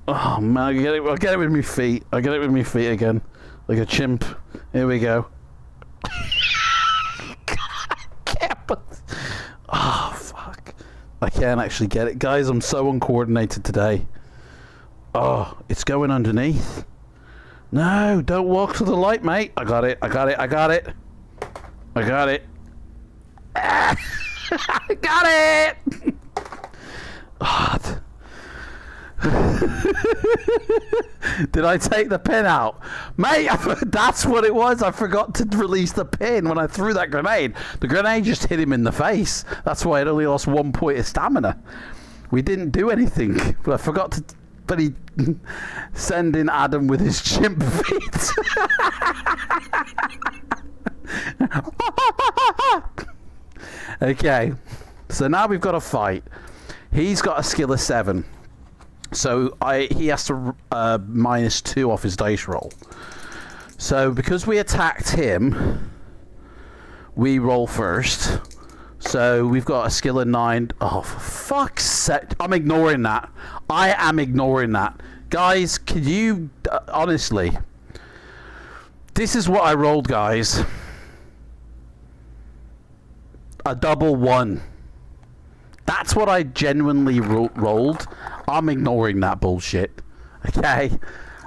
Oh, man, I'll get it with my feet. I'll get it with my feet again. Like a chimp. Here we go. Oh, fuck. I can't actually get it. Guys, I'm so uncoordinated today. Oh, it's going underneath. No, don't walk to the light, mate. I got it. I got it. I got it. I got it. I got it. Oh, did I take the pin out? Mate, that's what it was. I forgot to release the pin when I threw that grenade. The grenade just hit him in the face. That's why it only lost 1 point of stamina. We didn't do anything. But I forgot to... But he send in Adam with his chimp feet. Okay. So now we've got a fight. He's got a skill of 7. So he has to -2 off his dice roll. So because we attacked him, we roll first. So we've got a skill of 9. Oh, for fuck's sake. I'm ignoring that. I am ignoring that. Guys, could you... honestly. This is what I rolled, guys. A double 1. That's what I genuinely rolled. I'm ignoring that bullshit. Okay?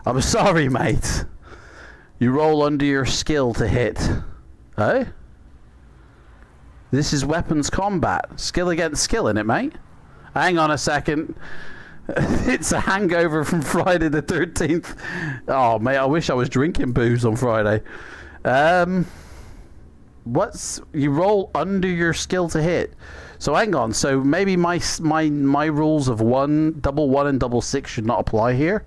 I'm sorry, mate. You roll under your skill to hit. Oh? This is weapons combat. Skill against skill, innit, mate? Hang on a second. It's a hangover from Friday the 13th. Oh, mate, I wish I was drinking booze on Friday. You roll under your skill to hit. So hang on. So maybe my rules of double 1 and double 6 should not apply here.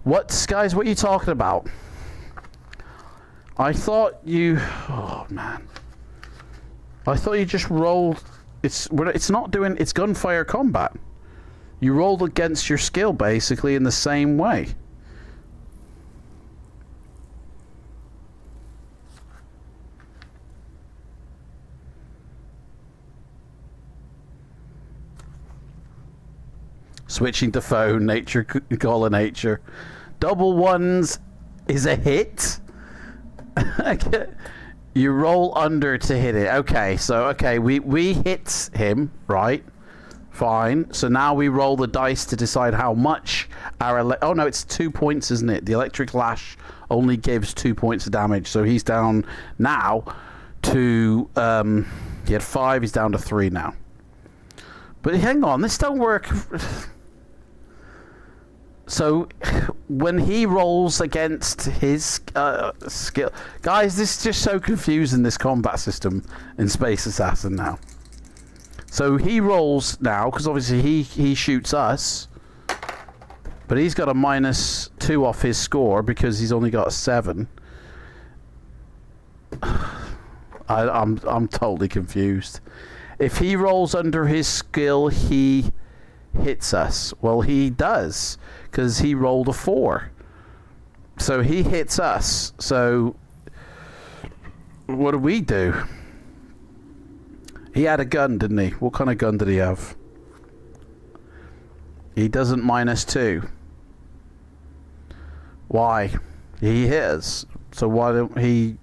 Guys, what are you talking about? I thought you... Oh, man. I thought you just rolled... It's not doing... It's gunfire combat. You rolled against your skill, basically, in the same way. Switching to phone, nature, call of nature. Double 1s is a hit. Okay. You roll under to hit it. Okay, so we hit him, right? Fine. So now we roll the dice to decide how much our... oh no, it's 2 points, isn't it? The electric lash only gives 2 points of damage. So he's down now to... he had 5, he's down to 3 now. But hang on, this don't work... So, when he rolls against his skill... Guys, this is just so confusing, this combat system in Space Assassin now. So, he rolls now, because obviously he shoots us. But he's got a -2 off his score, because he's only got a 7. I'm totally confused. If he rolls under his skill, he hits us. Well, he does, because he rolled a 4. So he hits us. So what do we do? He had a gun, didn't he? What kind of gun did he have? He doesn't -2. Why? He hit us. So why don't he...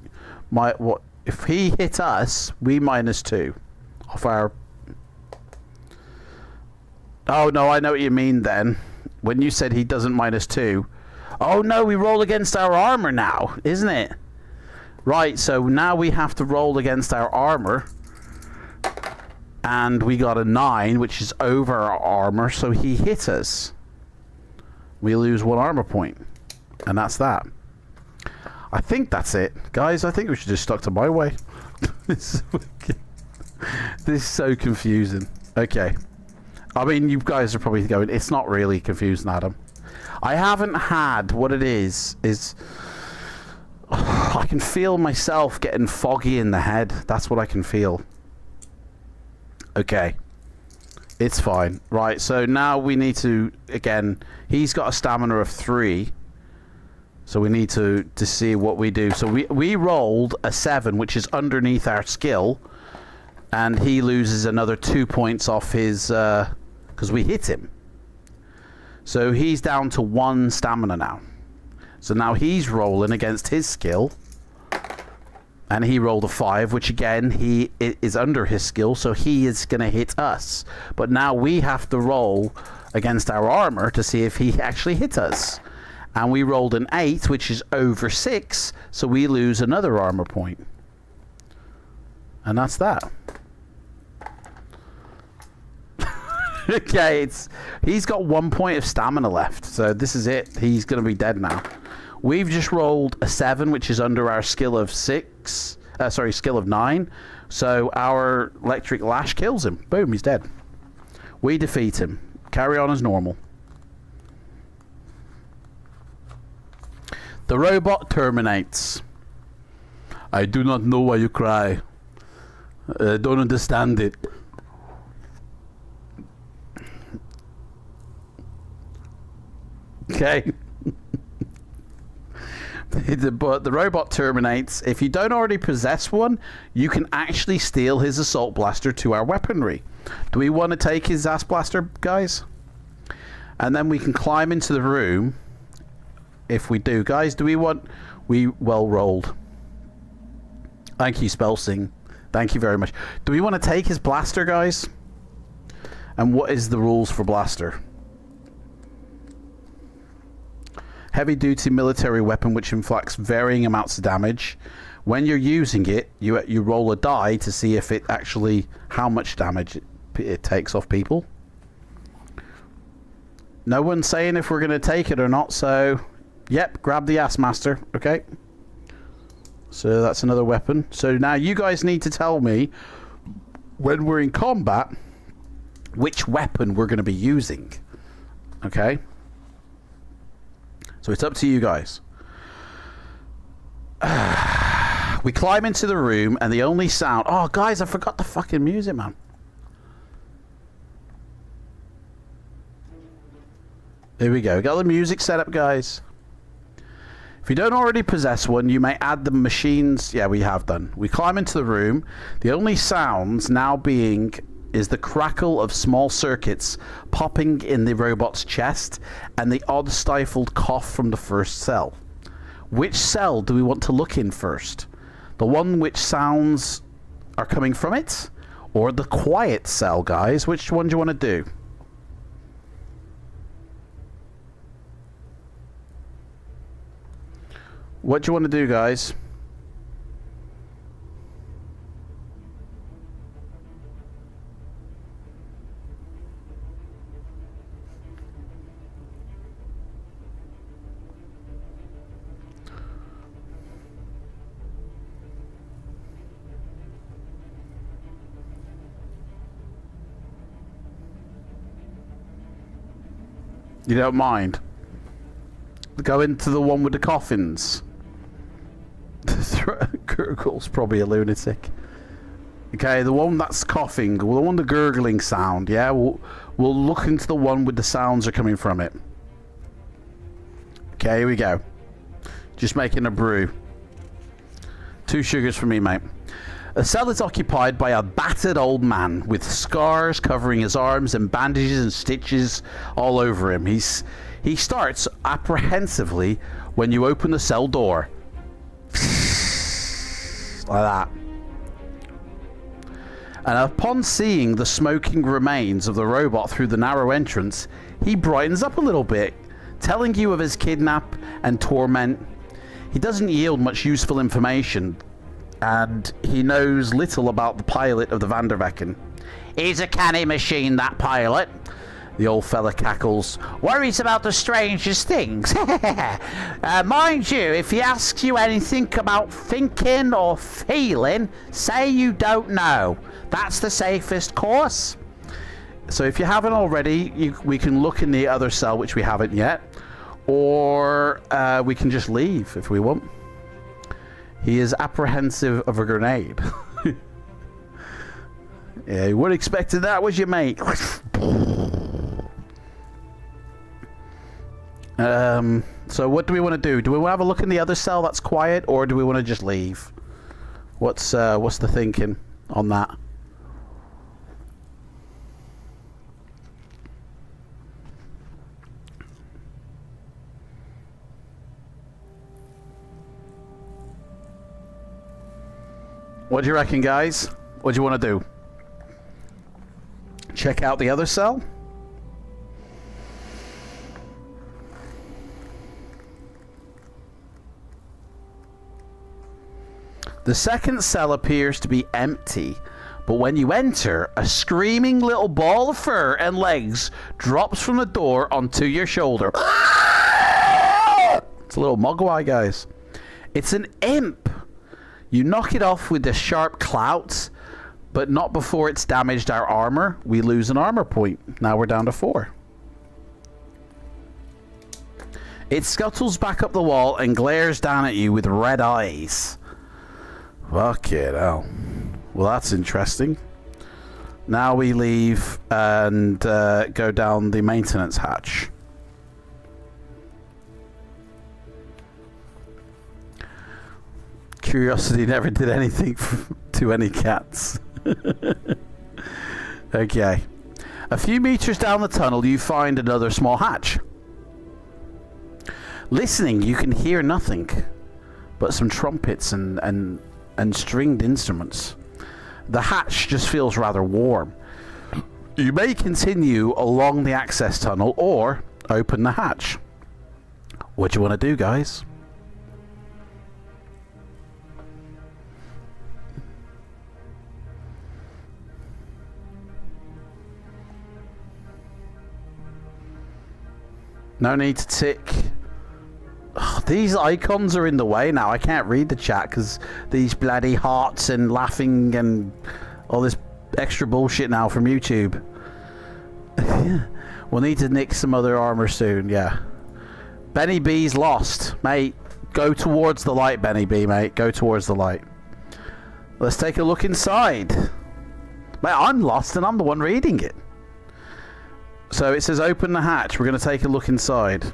what if he hit us, we -2 off our... Oh, no, I know what you mean then. When you said he doesn't -2. Oh, no, we roll against our armor now, isn't it? Right, so now we have to roll against our armor. And we got a 9, which is over our armor, so he hit us. We lose 1 armor point. And that's that. I think that's it. Guys, I think we should just stuck to my way. This is so confusing. Okay. I mean, you guys are probably going, it's not really confusing, Adam. I haven't had... What it is... I can feel myself getting foggy in the head. That's what I can feel. Okay. It's fine. Right, so now we need to, again, he's got a stamina of 3. So we need to see what we do. So we rolled a 7, which is underneath our skill. And he loses another 2 points off his, because we hit him. So he's down to 1 stamina now. So now he's rolling against his skill. And he rolled a 5, which again, he is under his skill, so he is going to hit us. But now we have to roll against our armor to see if he actually hit us. And we rolled an 8, which is over 6, so we lose another armor point. And that's that. Okay, he's got 1 point of stamina left, so this is it. He's going to be dead now. We've just rolled a 7, which is under our skill of 6. Skill of 9. So our electric lash kills him. Boom, he's dead. We defeat him. Carry on as normal. The robot terminates. I do not know why you cry. I don't understand it. Okay. But the robot terminates. If you don't already possess one, you can actually steal his assault blaster to our weaponry. Do we want to take his ass blaster, guys? And then we can climb into the room. If we do, guys, do we want... We well rolled. Thank you, Spelsing. Thank you very much. Do we want to take his blaster, guys? And what is the rules for blaster? Heavy-duty military weapon which inflicts varying amounts of damage. When you're using it, you roll a die to see if it actually... how much damage it takes off people. No one's saying if we're going to take it or not, so... Yep, grab the ass master. Okay. So that's another weapon. So now you guys need to tell me, when we're in combat, which weapon we're going to be using. Okay? So it's up to you guys. We climb into the room and the only sound... Oh, guys, I forgot the fucking music, man. There we go. Got the music set up, guys. If you don't already possess one, you may add the machines... Yeah, we have done. We climb into the room. The only sounds now being... is the crackle of small circuits popping in the robot's chest and the odd stifled cough from the first cell. Which cell do we want to look in first? The one which sounds are coming from it? Or the quiet cell, guys? Which one do you want to do? What do you want to do, guys? You don't mind? Go into the one with the coffins. Gurgle's probably a lunatic. Okay, the one that's coughing, the one with the gurgling sound, yeah? We'll look into the one with the sounds are coming from it. Okay, here we go. Just making a brew. 2 sugars for me, mate. A cell is occupied by a battered old man with scars covering his arms and bandages and stitches all over him. He starts apprehensively when you open the cell door. Like that. And upon seeing the smoking remains of the robot through the narrow entrance, he brightens up a little bit, telling you of his kidnap and torment. He doesn't yield much useful information, and he knows little about the pilot of the Vandervecken. He's a canny machine, that pilot. The old fella cackles. Worries about the strangest things. Mind you, if he asks you anything about thinking or feeling, say you don't know. That's the safest course. So if you haven't already, we can look in the other cell, which we haven't yet. Or we can just leave if we want. He is apprehensive of a grenade. Yeah, you weren't expecting that, was you, mate? So what do we want to do? Do we want to have a look in the other cell that's quiet, or do we want to just leave? What's the thinking on that? What do you reckon, guys? What do you want to do? Check out the other cell? The second cell appears to be empty, but when you enter, a screaming little ball of fur and legs drops from the door onto your shoulder. It's a little mogwai, guys. It's an imp. You knock it off with the sharp clouts, but not before it's damaged our armor. We lose an armor point. Now we're down to 4. It scuttles back up the wall and glares down at you with red eyes. Fuck it hell. Well, that's interesting. Now we leave and go down the maintenance hatch. Curiosity never did anything to any cats. Okay. A few meters down the tunnel, you find another small hatch. Listening, you can hear nothing but some trumpets and stringed instruments. The hatch just feels rather warm. You may continue along the access tunnel or open the hatch. What do you want to do, guys? No need to tick. Oh, these icons are in the way now. I can't read the chat because these bloody hearts and laughing and all this extra bullshit now from YouTube. We'll need to nick some other armor soon, yeah. Benny B's lost. Mate, go towards the light, Benny B, mate. Go towards the light. Let's take a look inside. Mate, I'm lost and I'm the one reading it. So it says open the hatch. We're going to take a look inside.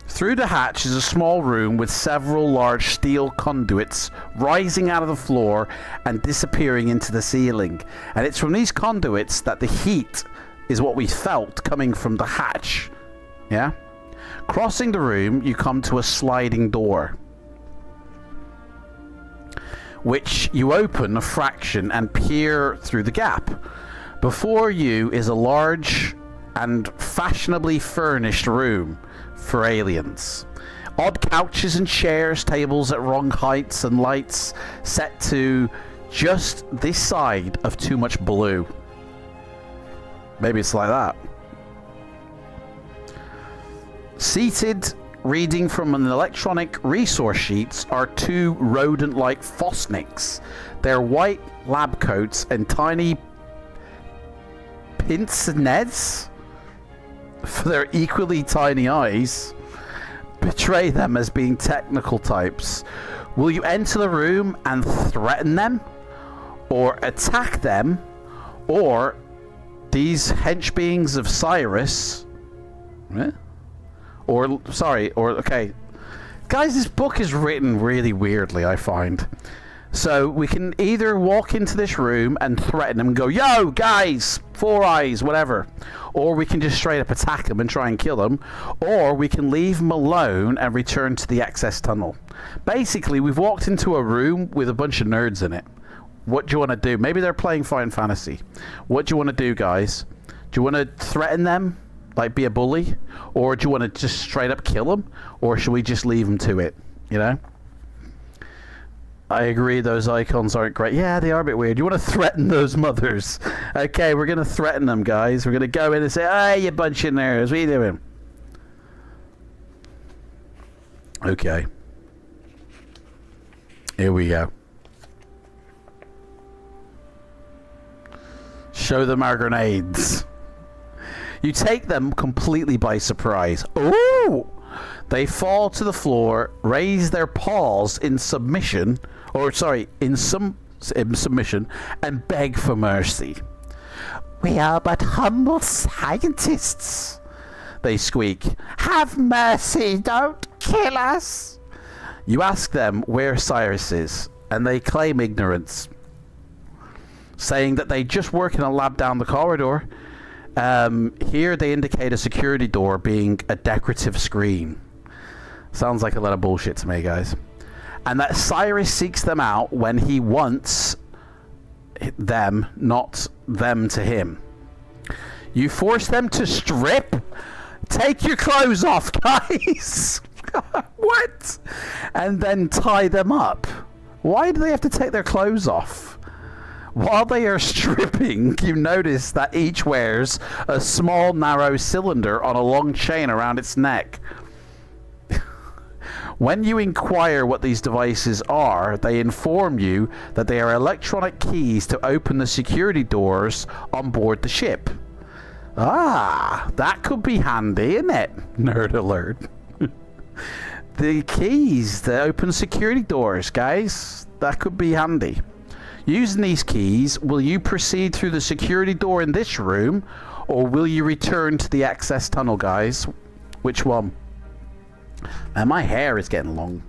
Through the hatch is a small room with several large steel conduits rising out of the floor and disappearing into the ceiling. And it's from these conduits that the heat is what we felt coming from the hatch. Yeah? Crossing the room, you come to a sliding door, which you open a fraction and peer through the gap. Before you is a large and fashionably furnished room for aliens. Odd couches and chairs, tables at wrong heights, and lights set to just this side of too much blue. Maybe it's like that. Seated, reading from an electronic resource sheets, are 2 rodent-like Fosnicks. Their white lab coats and tiny pince-nez for their equally tiny eyes betray them as being technical types. Will you enter the room and threaten them, or attack them, or these hench beings of Cyrus? Okay, guys, this book is written really weirdly, I find. So we can either walk into this room and threaten them and go, yo, guys, 4 eyes, whatever. Or we can just straight up attack them and try and kill them. Or we can leave them alone and return to the access tunnel. Basically, we've walked into a room with a bunch of nerds in it. What do you want to do? Maybe they're playing Final Fantasy. What do you want to do, guys? Do you want to threaten them? Like, be a bully? Or do you want to just straight up kill them? Or should we just leave them to it? You know? I agree, those icons aren't great. Yeah, they are a bit weird. You want to threaten those mothers? Okay, we're going to threaten them, guys. We're going to go in and say, hey, you bunch of nerds, what are you doing? Okay. Here we go. Show them our grenades. You take them completely by surprise. Ooh! They fall to the floor, raise their paws in submission, and beg for mercy. We are but humble scientists, they squeak. Have mercy, don't kill us. You ask them where Cyrus is, and they claim ignorance, saying that they just work in a lab down the corridor. Here they indicate a security door being a decorative screen. Sounds like a lot of bullshit to me, guys. And that Cyrus seeks them out when he wants them, not them to him. You force them to strip? Take your clothes off, guys! What? And then tie them up. Why do they have to take their clothes off? While they are stripping, you notice that each wears a small, narrow cylinder on a long chain around its neck. When you inquire what these devices are, they inform you that they are electronic keys to open the security doors on board the ship. Ah, that could be handy, isn't it? Nerd alert. The keys to open security doors, guys. That could be handy. Using these keys, will you proceed through the security door in this room, or will you return to the access tunnel, guys? Which one? And my hair is getting long.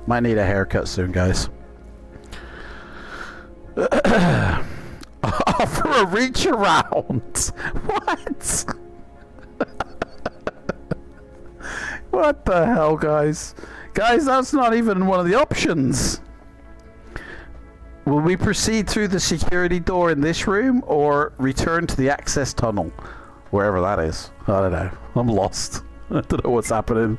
Might need a haircut soon, guys. For a reach around. What? What the hell, guys? Guys, that's not even one of the options. Will we proceed through the security door in this room or return to the access tunnel? Wherever that is. I don't know. I'm lost. I don't know what's happening.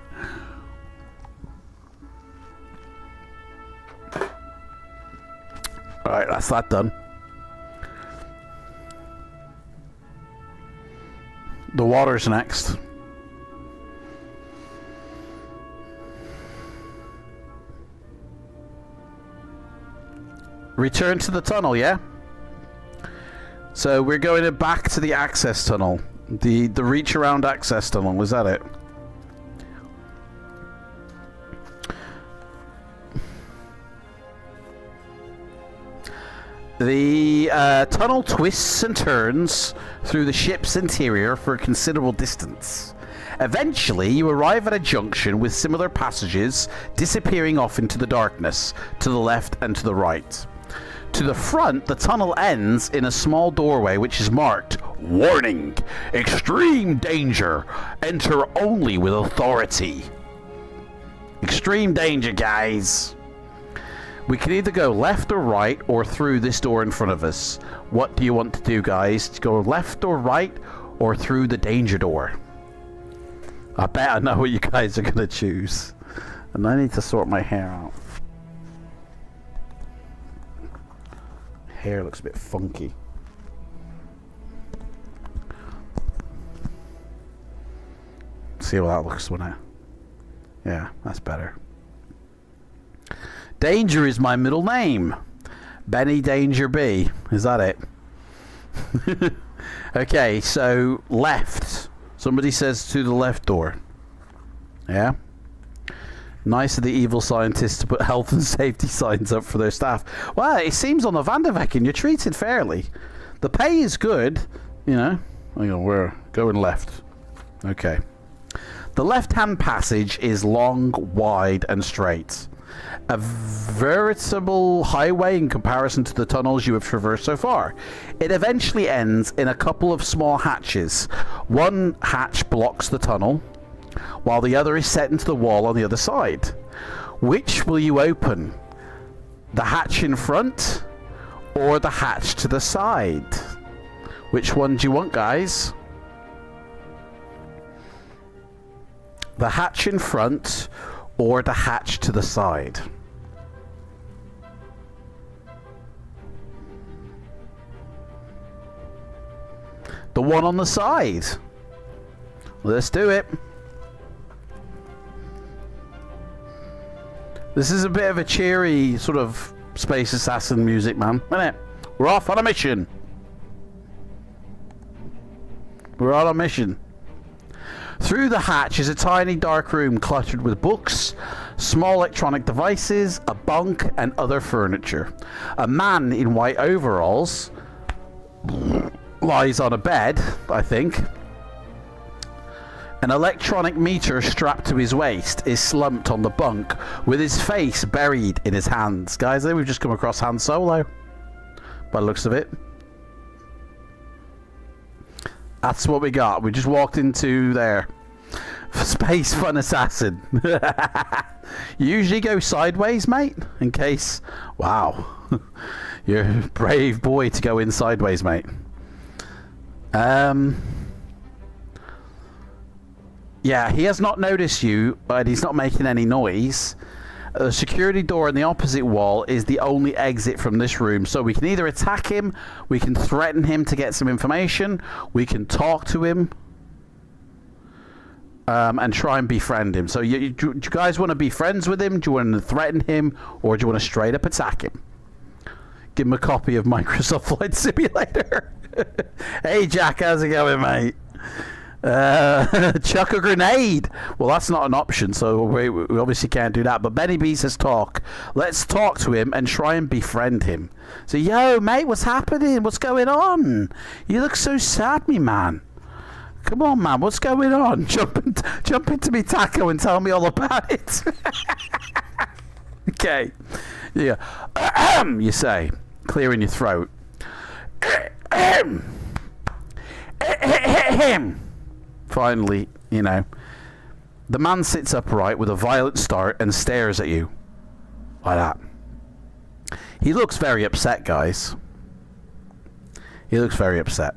Alright, that's that done. The water's next. Return to the tunnel, yeah? So we're going back to the access tunnel. The reach around access tunnel, was that it? The tunnel twists and turns through the ship's interior for a considerable distance. Eventually, you arrive at a junction with similar passages disappearing off into the darkness, to the left and to the right. To the front, the tunnel ends in a small doorway which is marked, "Warning! Extreme danger! Enter only with authority." Extreme danger, guys! We can either go left or right, or through this door in front of us. What do you want to do, guys? To go left or right, or through the danger door? I bet I know what you guys are going to choose. And I need to sort my hair out. Hair looks a bit funky. See how that looks when I... Yeah, that's better. Danger is my middle name. Benny Danger B. Is that it? Okay, so left. Somebody says to the left door. Yeah? Nice of the evil scientists to put health and safety signs up for their staff. Well, it seems on the Vandervecken you're treated fairly. The pay is good, you know. Hang on, we're going left. Okay. The left-hand passage is long, wide, and straight. A veritable highway in comparison to the tunnels you have traversed so far. It eventually ends in a couple of small hatches. One hatch blocks the tunnel, while the other is set into the wall on the other side. Which will you open? The hatch in front, or the hatch to the side? Which one do you want, guys? The hatch in front, or the hatch to the side? The one on the side. Let's do it. This is a bit of a cheery sort of space assassin music, man, isn't it? We're off on a mission. We're on a mission. Through the hatch is a tiny dark room cluttered with books, small electronic devices, a bunk, and other furniture. A man in white overalls lies on a bed, I think. An electronic meter strapped to his waist is slumped on the bunk with his face buried in his hands. Guys, I think we've just come across Han Solo by the looks of it. That's what we got. We just walked into there. Space Fun Assassin. You usually go sideways, mate, in case... Wow. You're a brave boy to go in sideways, mate. Yeah, he has not noticed you, but he's not making any noise. The security door in the opposite wall is the only exit from this room, so we can either attack him, we can threaten him to get some information, we can talk to him, and try and befriend him. So do you guys want to be friends with him? Do you want to threaten him, or do you want to straight up attack him? Give him a copy of Microsoft Flight Simulator. Hey Jack, how's it going, mate? Chuck a grenade. Well, that's not an option, so we obviously can't do that. But Benny B says talk. Let's talk to him and try and befriend him. So, yo, mate, what's happening? What's going on? You look so sad, me man. Come on, man, what's going on? Jump into me taco and tell me all about it. Okay. Yeah. You say, clearing your throat. Finally, you know, the man sits upright with a violent start and stares at you like that. He looks very upset, guys. He looks very upset.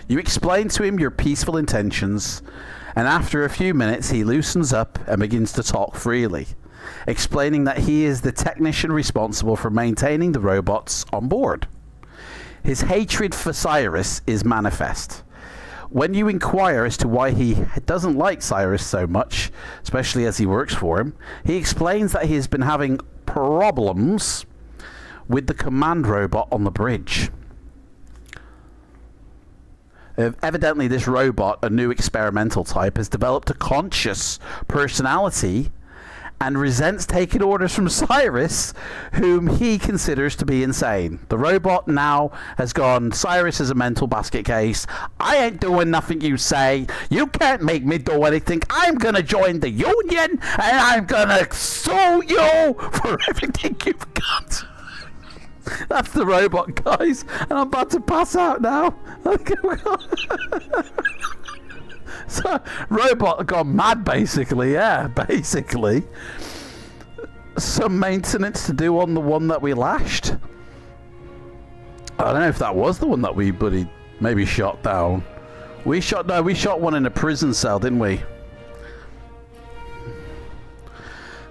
You explain to him your peaceful intentions, and after a few minutes he loosens up and begins to talk freely, explaining that he is the technician responsible for maintaining the robots on board. His hatred for Cyrus is manifest. When you inquire as to why he doesn't like Cyrus so much, especially as he works for him, he explains that he has been having problems with the command robot on the bridge. Evidently, this robot, a new experimental type, has developed a conscious personality and resents taking orders from Cyrus, whom he considers to be insane. The robot now has gone, Cyrus is a mental basket case. I ain't doing nothing you say. You can't make me do anything. I'm going to join the union, and I'm going to sue you for everything you've got. That's the robot, guys. And I'm about to pass out now. So, robot gone mad, basically. Yeah, basically. Some maintenance to do on the one that we lashed. I don't know if that was the one that we maybe shot down. We shot one in a prison cell, didn't we?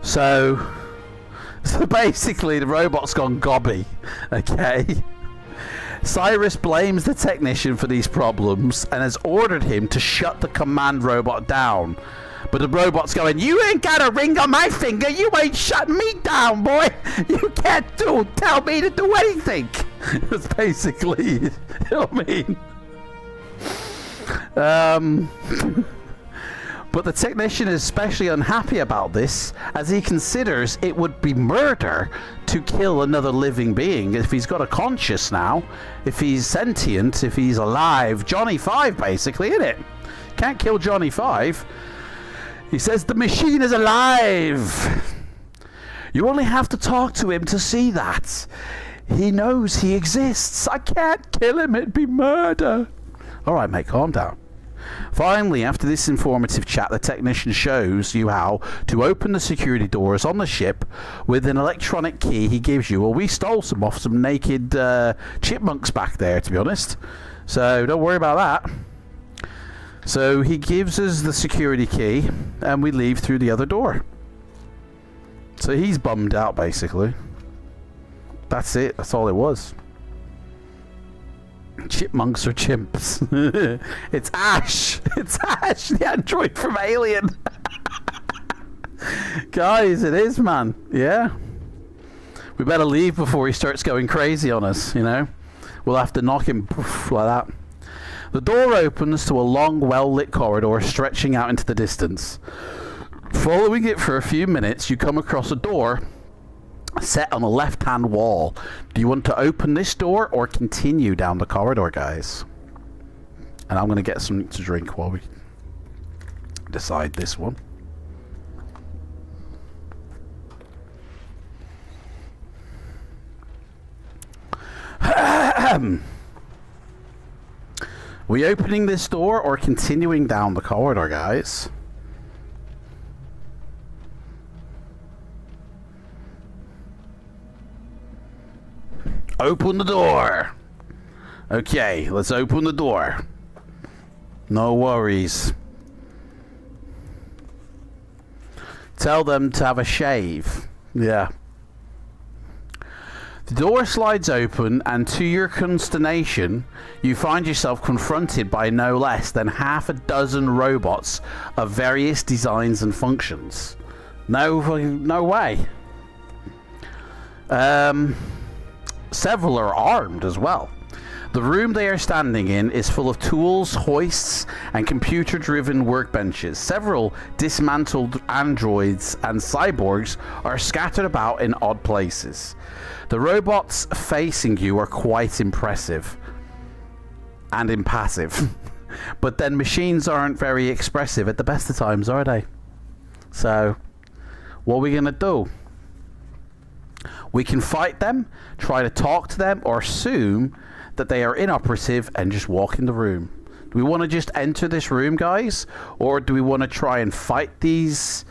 So basically the robot's gone gobby. Okay. Cyrus blames the technician for these problems and has ordered him to shut the command robot down. But the robot's going, you ain't got a ring on my finger, you ain't shutting me down, boy. You can't tell me to do anything. That's basically, you know what I mean? But the technician is especially unhappy about this, as he considers it would be murder to kill another living being if he's got a conscience now, if he's sentient, if he's alive. Johnny 5, basically, isn't it? Can't kill Johnny 5. He says the machine is alive. You only have to talk to him to see that. He knows he exists. I can't kill him. It'd be murder. All right, mate, calm down. Finally, after this informative chat, the technician shows you how to open the security doors on the ship with an electronic key he gives you. Well, we stole some off some naked chipmunks back there, to be honest. So don't worry about that. So he gives us the security key and we leave through the other door. So he's bummed out, basically. That's it. That's all it was. Chipmunks or chimps. It's Ash. It's Ash, the android from Alien. Guys, it is, man. Yeah. We better leave before he starts going crazy on us, you know. We'll have to knock him like that. The door opens to a long, well-lit corridor stretching out into the distance. Following it for a few minutes, you come across a door set on the left-hand wall. Do you want to open this door or continue down the corridor, guys? And I'm going to get something to drink while we decide this one. We opening this door or continuing down the corridor, guys? Open the door. Okay, let's open the door. No worries. Tell them to have a shave. Yeah. The door slides open, and to your consternation, you find yourself confronted by no less than half a dozen robots of various designs and functions. No way. Several are armed as well. The room they are standing in is full of tools, hoists, and computer-driven workbenches. Several dismantled androids and cyborgs are scattered about in odd places. The robots facing you are quite impressive and impassive. But then machines aren't very expressive at the best of times, are they? So, what are we going to do? We can fight them, try to talk to them, or assume that they are inoperative and just walk in the room. Do we want to just enter this room, guys? Or do we want to try and fight these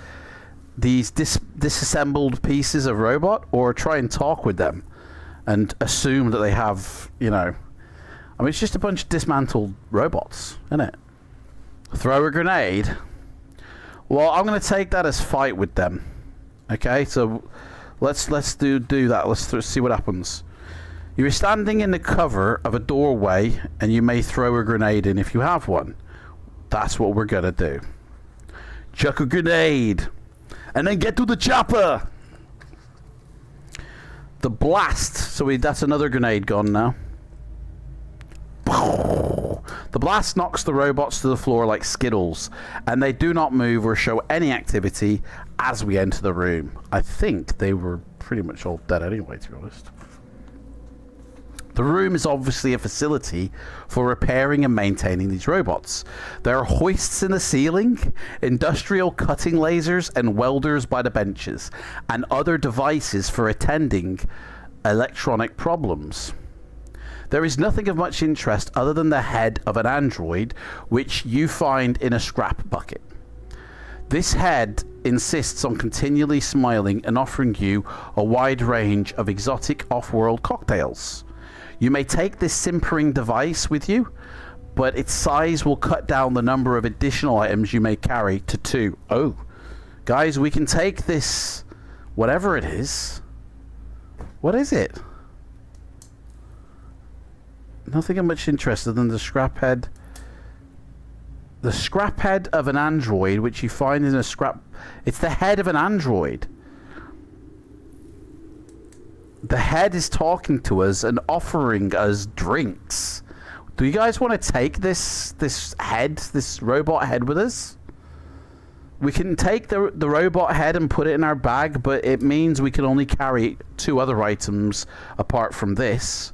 disassembled pieces of robot? Or try and talk with them and assume that they have, you know... I mean, it's just a bunch of dismantled robots, isn't it? Throw a grenade. Well, I'm going to take that as fight with them. Okay, so let's do that. Let's see what happens. You're standing in the cover of a doorway, and you may throw a grenade in if you have one. That's what we're going to do. Chuck a grenade, and then get to the chopper. The blast. So that's another grenade gone now. The blast knocks the robots to the floor like Skittles, and they do not move or show any activity as we enter the room. I think they were pretty much all dead anyway, to be honest. The room is obviously a facility for repairing and maintaining these robots. There are hoists in the ceiling, industrial cutting lasers and welders by the benches, and other devices for attending electronic problems. There is nothing of much interest other than the head of an android, which you find in a scrap bucket. This head insists on continually smiling and offering you a wide range of exotic off-world cocktails. You may take this simpering device with you, but its size will cut down the number of additional items you may carry to 2. Oh, guys, we can take this, whatever it is. What is it? Nothing of much interest other than the scrap head. The scrap head of an android, which you find in a scrap... It's the head of an android. The head is talking to us and offering us drinks. Do you guys want to take this robot head with us? We can take the robot head and put it in our bag, but it means we can only carry 2 other items apart from this.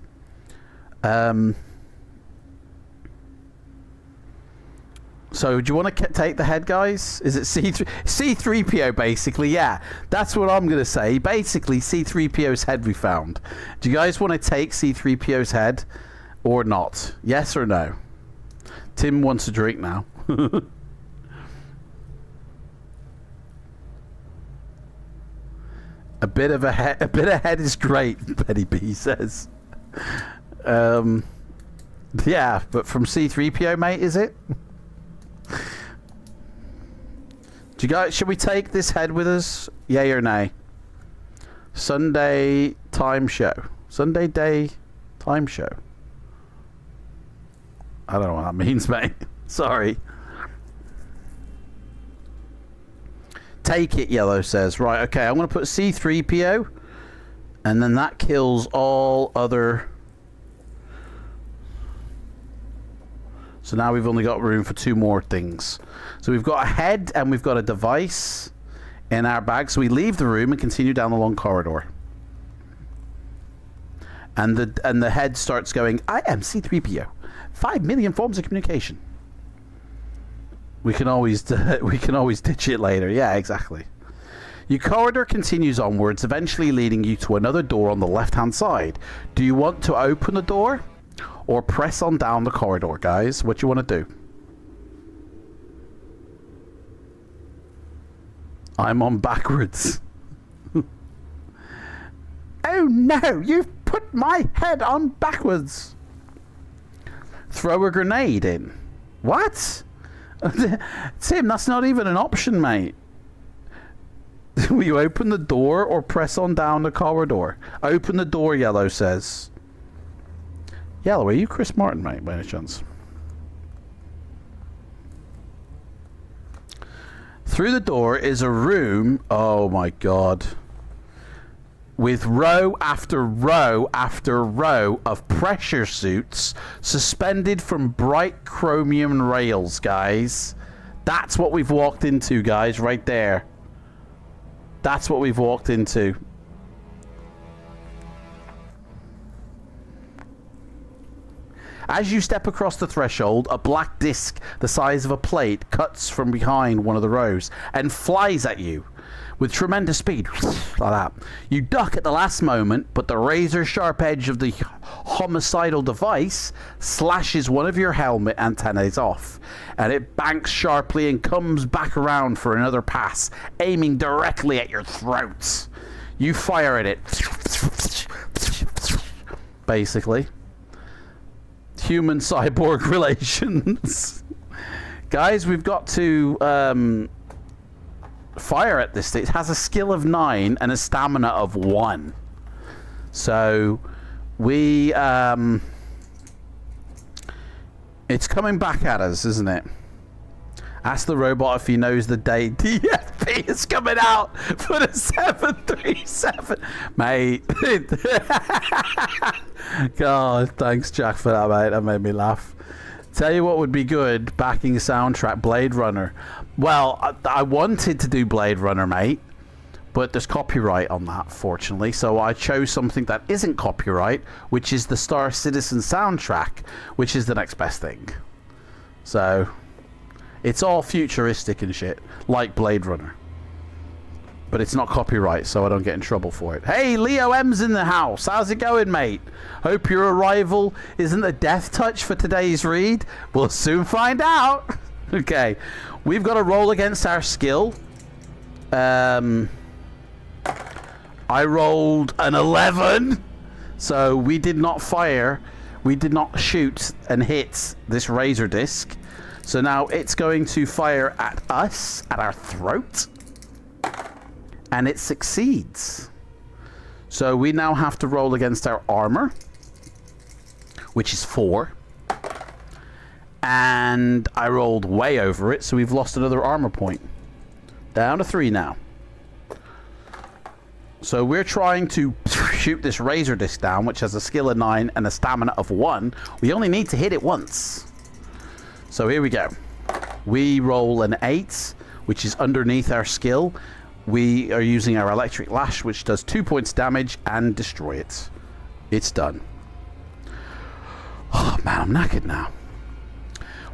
So do you want to take the head, guys? Is it C3PO basically? Yeah, that's what I'm going to say. Basically, C3PO's head we found. Do you guys want to take C3PO's head or not? Yes or no? Tim wants a drink now. A bit of head is great, Betty B says. Yeah, but from C3PO, mate, is it? Do you guys, should we take this head with us? Yay or nay? Sunday time show. Sunday day time show. I don't know what that means, mate. Sorry. Take it, Yellow says. Right, okay, I'm going to put C3PO, and then that kills all other... So now we've only got room for 2 more things. So we've got a head and we've got a device in our bag. So we leave the room and continue down the long corridor. And the head starts going, I am C-3PO. 5 million forms of communication. We can always ditch it later. Yeah, exactly. Your corridor continues onwards, eventually leading you to another door on the left-hand side. Do you want to open the door or press on down the corridor, guys? What do you want to do? I'm on backwards. Oh no, you've put my head on backwards. Throw a grenade in. What? Tim, that's not even an option, mate. Will you open the door or press on down the corridor? Open the door, Yellow says. Yellow, are you Chris Martin, mate, by any chance? Through the door is a room, oh my god, with row after row after row of pressure suits suspended from bright chromium rails, guys. That's what we've walked into, guys, right there. That's what we've walked into. As you step across the threshold, a black disc the size of a plate cuts from behind one of the rows and flies at you with tremendous speed, like that. You duck at the last moment, but the razor-sharp edge of the homicidal device slashes one of your helmet antennae off, and it banks sharply and comes back around for another pass, aiming directly at your throat. You fire at it. Basically. Human-cyborg relations. Guys, we've got to fire at this thing. It has a skill of 9 and a stamina of 1. So we it's coming back at us, isn't it? Ask the robot if he knows the date. DFP is coming out for the 737. Mate. God, thanks, Jack, for that, mate. That made me laugh. Tell you what would be good, backing soundtrack, Blade Runner. Well, I wanted to do Blade Runner, mate, but there's copyright on that, fortunately. So I chose something that isn't copyright, which is the Star Citizen soundtrack, which is the next best thing. So it's all futuristic and shit, like Blade Runner. But it's not copyright, so I don't get in trouble for it. Hey, Leo M's in the house. How's it going, mate? Hope your arrival isn't a death touch for today's read. We'll soon find out. Okay, we've got to roll against our skill. I rolled an 11, so we did not fire. We did not shoot and hit this razor disc. So now it's going to fire at us, at our throat. And it succeeds. So we now have to roll against our armor, which is 4. And I rolled way over it, so we've lost another armor point. Down to 3 now. So we're trying to shoot this razor disc down, which has a skill of 9 and a stamina of 1. We only need to hit it once. So here we go. We roll an 8, which is underneath our skill. We are using our electric lash, which does 2 points damage, and destroy it. It's done. Oh man, I'm knackered now.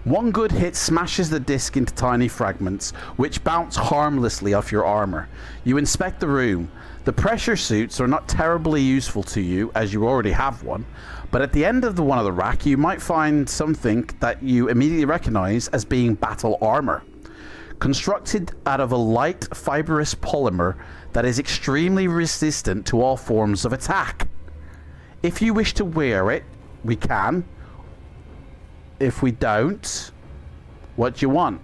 One good hit smashes the disc into tiny fragments, which bounce harmlessly off your armor. You inspect the room. The pressure suits are not terribly useful to you, as you already have one, but at the end of one of the rack, you might find something that you immediately recognize as being battle armor. Constructed out of a light, fibrous polymer that is extremely resistant to all forms of attack. If you wish to wear it, we can. If we don't, what do you want?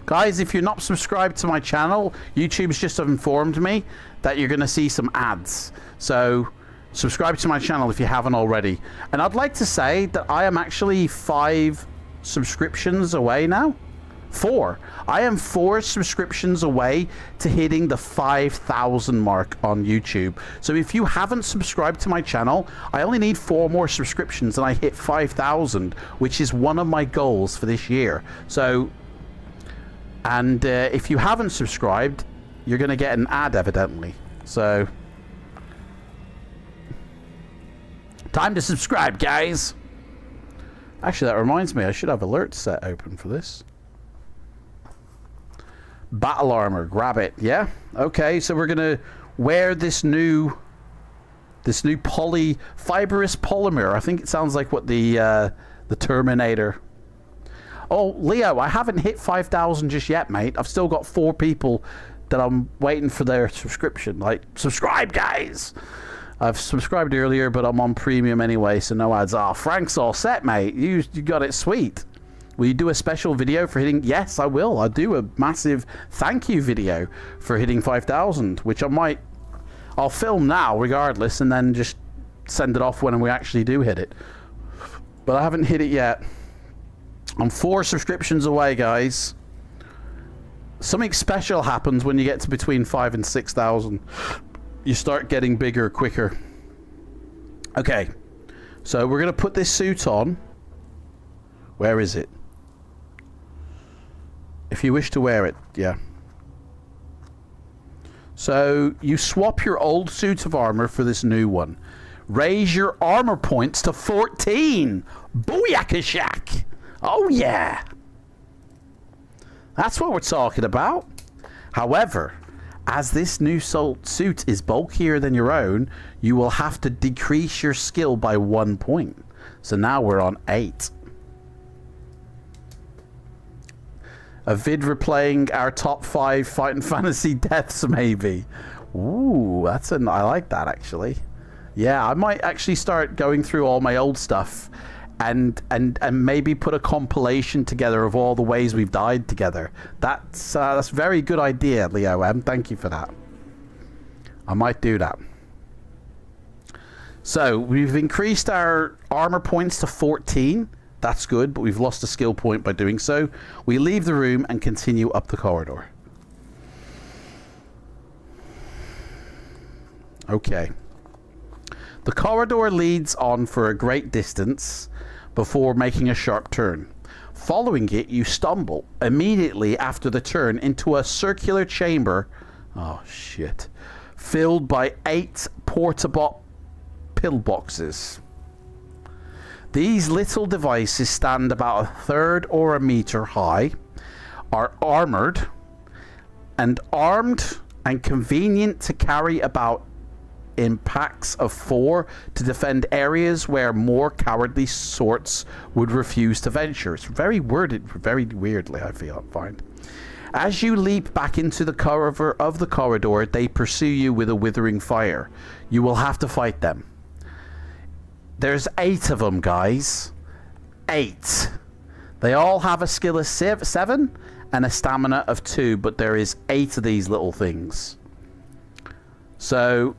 Guys, if you're not subscribed to my channel, YouTube's just informed me that you're going to see some ads. So subscribe to my channel if you haven't already. And I'd like to say that I am actually 5 subscriptions away now 4. I am 4 subscriptions away to hitting the 5,000 mark on YouTube. So if you haven't subscribed to my channel, I only need 4 more subscriptions and I hit 5,000, which is one of my goals for this year. So, and if you haven't subscribed, you're going to get an ad evidently. So, time to subscribe, guys. Actually, that reminds me, I should have alerts set open for this. Battle armor, grab it. Yeah. Okay, so we're gonna wear this new fibrous polymer. I think it sounds like what the Terminator. Oh, Leo, I haven't hit 5,000 just yet, mate. I've still got 4 people that I'm waiting for their subscription. Like, subscribe, guys. I've subscribed earlier, but I'm on premium anyway, so no ads. Oh, Frank's all set, mate. You got it sweet. Will you do a special video for hitting? Yes, I will. I'll do a massive thank you video for hitting 5,000, which I'll film now regardless, and then just send it off when we actually do hit it. But I haven't hit it yet. I'm 4 subscriptions away, guys. Something special happens when you get to between 5,000 and 6,000. You start getting bigger quicker. Okay, so we're gonna put this suit on. Where is it? If you wish to wear it, yeah. So you swap your old suit of armor for this new one. Raise your armor points to 14. Booyakashak. Oh yeah. That's what we're talking about. However, as this new suit is bulkier than your own, you will have to decrease your skill by 1 point. So now we're on 8. A vid replaying our top 5 Fighting Fantasy deaths, maybe. Ooh, I like that actually. Yeah, I might actually start going through all my old stuff and maybe put a compilation together of all the ways we've died together. That's a very good idea, Leo M. Thank you for that. I might do that. So we've increased our armor points to 14. That's good, but we've lost a skill point by doing so. We leave the room and continue up the corridor. Okay. The corridor leads on for a great distance before making a sharp turn. Following it, you stumble immediately after the turn into a circular chamber. Oh shit. Filled by 8 portable pillboxes. These little devices stand about 1/3 or 1 meter high, are armored and convenient to carry about in packs of 4 to defend areas where more cowardly sorts would refuse to venture. It's very worded, very weirdly, I find. As you leap back into the cover of the corridor, they pursue you with a withering fire. You will have to fight them. There's 8 of them, guys. 8. They all have a skill of 7 and a stamina of 2, but there is 8 of these little things. So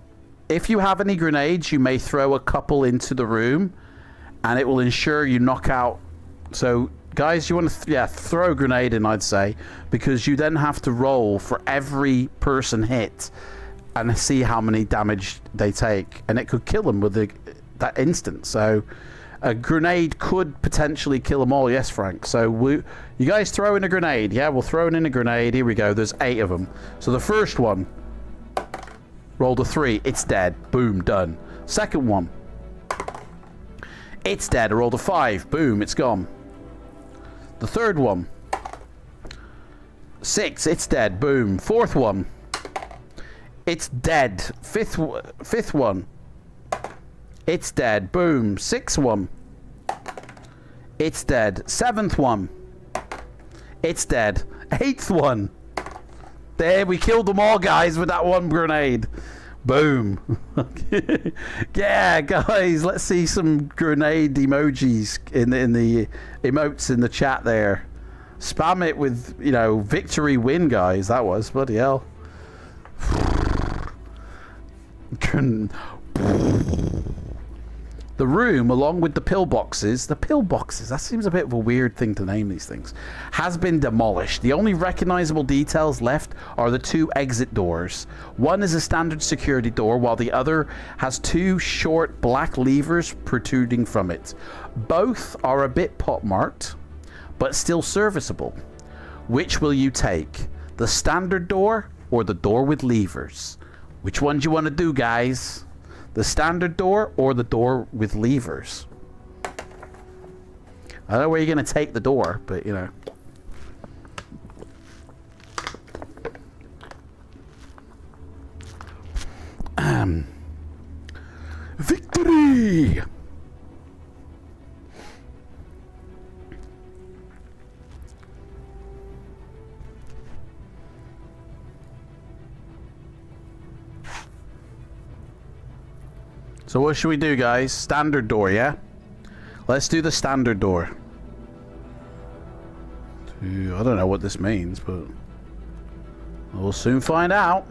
if you have any grenades, you may throw a couple into the room and it will ensure you knock out. So guys, you want to throw a grenade in, I'd say, because you then have to roll for every person hit and see how many damage they take, and it could kill them with that instant. So a grenade could potentially kill them all. Yes, Frank. So you guys throw in a grenade. Yeah, we'll throw in a grenade. Here we go. There's 8 of them. So the first one, rolled a 3. It's dead. Boom, done. Second one, it's dead. I rolled a 5. Boom, it's gone. The third one, 6. It's dead. Boom. Fourth one, it's dead. Fifth one, it's dead. Boom. Sixth one, it's dead. Seventh one, it's dead. Eighth one, there, we killed them all, guys, with that one grenade. Boom. Yeah, guys, let's see some grenade emojis in the emotes in the chat there. Spam it with, you know, victory win, guys. That was, bloody hell. The room, along with the pillboxes, that seems a bit of a weird thing to name these things, has been demolished. The only recognizable details left are the 2 exit doors. One is a standard security door, while the other has 2 short black levers protruding from it. Both are a bit pot-marked, but still serviceable. Which will you take? The standard door or the door with levers? Which one do you want to do, guys? The standard door or the door with levers? I don't know where you're going to take the door, but you know. Victory! So what should we do, guys? Standard door, yeah? Let's do the standard door. I don't know what this means, but we'll soon find out.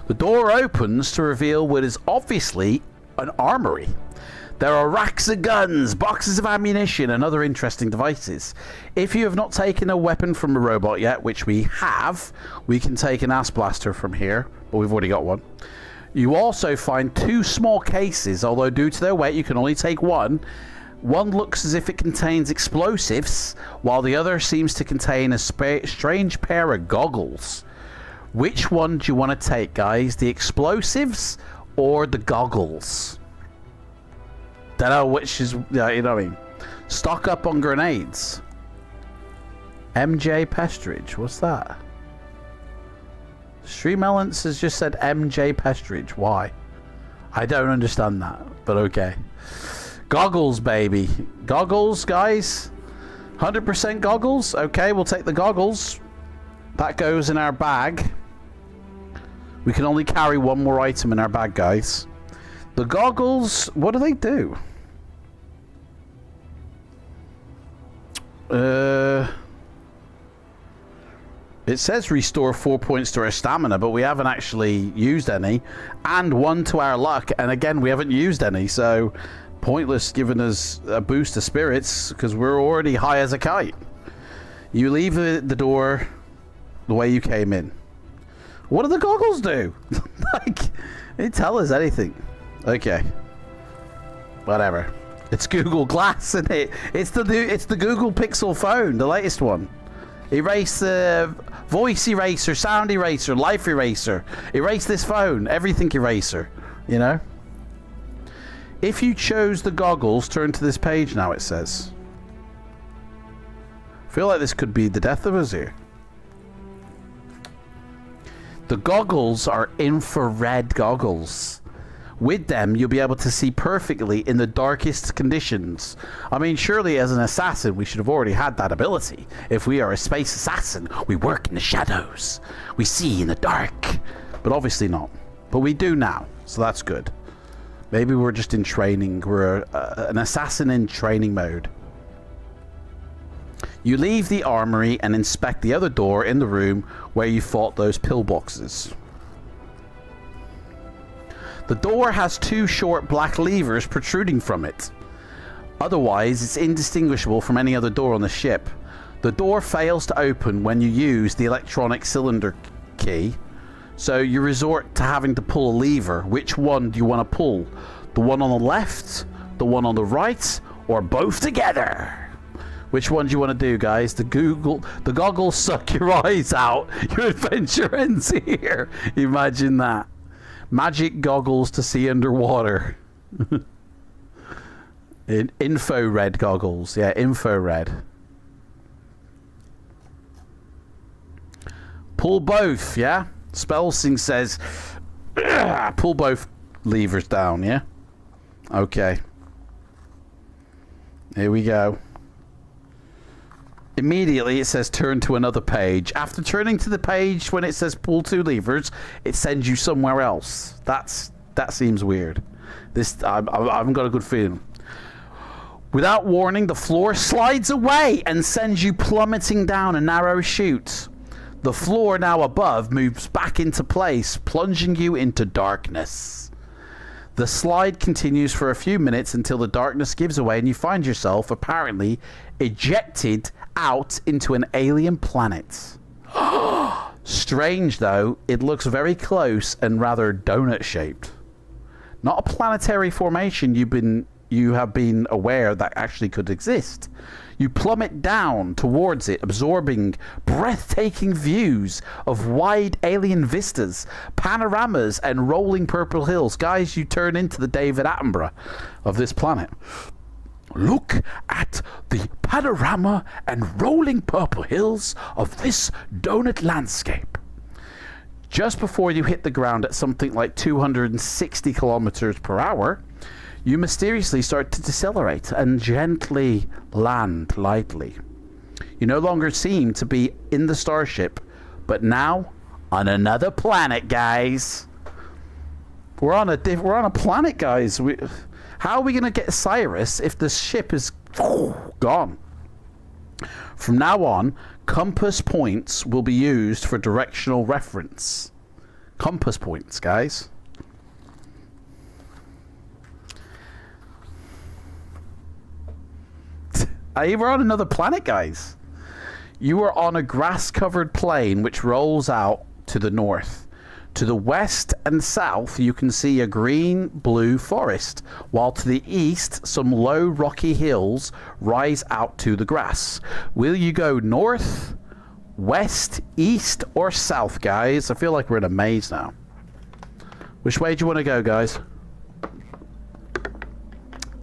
The door opens to reveal what is obviously an armory. There are racks of guns, boxes of ammunition, and other interesting devices. If you have not taken a weapon from a robot yet, which we have, we can take an ass blaster from here, but we've already got one. You also find 2 small cases, although due to their weight you can only take one. One looks as if it contains explosives, while the other seems to contain a strange pair of goggles. Which one do you want to take, guys? The explosives or the goggles? Don't know which is, you know what I mean. Stock up on grenades. MJ Pestridge, what's that? Stream Elements has just said MJ Pestridge. Why? I don't understand that, but okay. Goggles, baby. Goggles, guys. 100% goggles. Okay, we'll take the goggles. That goes in our bag. We can only carry one more item in our bag, guys. The goggles, what do they do? It says restore 4 points to our stamina, but we haven't actually used any. And 1 to our luck, and again, we haven't used any, so pointless giving us a boost of spirits, because we're already high as a kite. You leave the door the way you came in. What do the goggles do? Like, they tell us anything. Okay. Whatever. It's Google Glass, isn't it? It's the Google Pixel phone, the latest one. Erase the voice eraser, sound eraser, life eraser. Erase this phone, everything eraser. You know? If you chose the goggles, turn to this page now, it says. I feel like this could be the death of us here. The goggles are infrared goggles. With them, you'll be able to see perfectly in the darkest conditions. I mean, surely as an assassin, we should have already had that ability. If we are a space assassin, we work in the shadows. We see in the dark. But obviously not. But we do now, so that's good. Maybe we're just in training. We're an assassin in training mode. You leave the armory and inspect the other door in the room where you fought those pillboxes. The door has 2 short black levers protruding from it. Otherwise, it's indistinguishable from any other door on the ship. The door fails to open when you use the electronic cylinder key, so you resort to having to pull a lever. Which one do you want to pull? The one on the left, the one on the right, or both together? Which one do you want to do, guys? The goggles suck your eyes out. Your adventure ends here. Imagine that. Magic goggles to see underwater. Infrared goggles. Yeah, infrared. Pull both, yeah? Spelsing says, pull both levers down, yeah? Okay. Here we go. Immediately it says turn to another page. After turning to the page when it says pull 2 levers, it sends you somewhere else. That seems weird. I haven't got a good feeling. Without warning, the floor slides away and sends you plummeting down a narrow chute. The floor now above moves back into place, plunging you into darkness. The slide continues for a few minutes until the darkness gives away and you find yourself apparently ejected out into an alien planet. Strange though, it looks very close and rather donut-shaped. Not a planetary formation you have been aware that actually could exist. You plummet down towards it, absorbing breathtaking views of wide alien vistas, panoramas, and rolling purple hills. Guys, you turn into the David Attenborough of this planet. Look at the panorama and rolling purple hills of this donut landscape. Just before you hit the ground at something like 260 kilometers per hour, you mysteriously start to decelerate and gently land lightly. You no longer seem to be in the starship, but now on another planet, guys. We're on a planet, guys. How are we going to get Cyrus if the ship is gone? From now on, compass points will be used for directional reference. Compass points, guys. We're on another planet, guys. You are on a grass-covered plain which rolls out to the north. To the west and south, you can see a green-blue forest, while to the east, some low rocky hills rise out to the grass. Will you go north, west, east, or south, guys? I feel like we're in a maze now. Which way do you want to go, guys?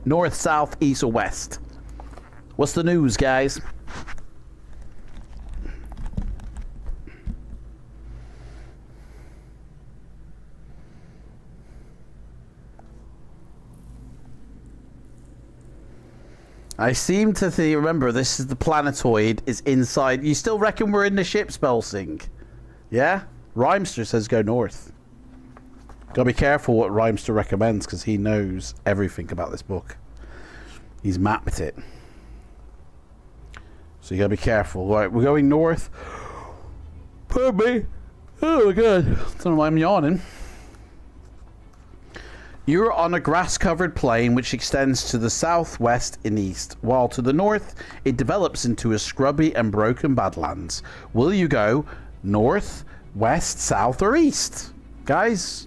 North, south, east, or west? What's the news, guys? I seem to remember this is the planetoid is inside. You still reckon we're in the ship, Spellsing? Yeah? Rhymester says go north. Gotta be careful what Rhymester recommends because he knows everything about this book. He's mapped it. So you gotta be careful. Right, we're going north. Pardon me. Oh my god. I don't know why I'm yawning. You're on a grass-covered plain which extends to the southwest and east, while to the north it develops into a scrubby and broken badlands. Will you go north, west, south, or east? Guys?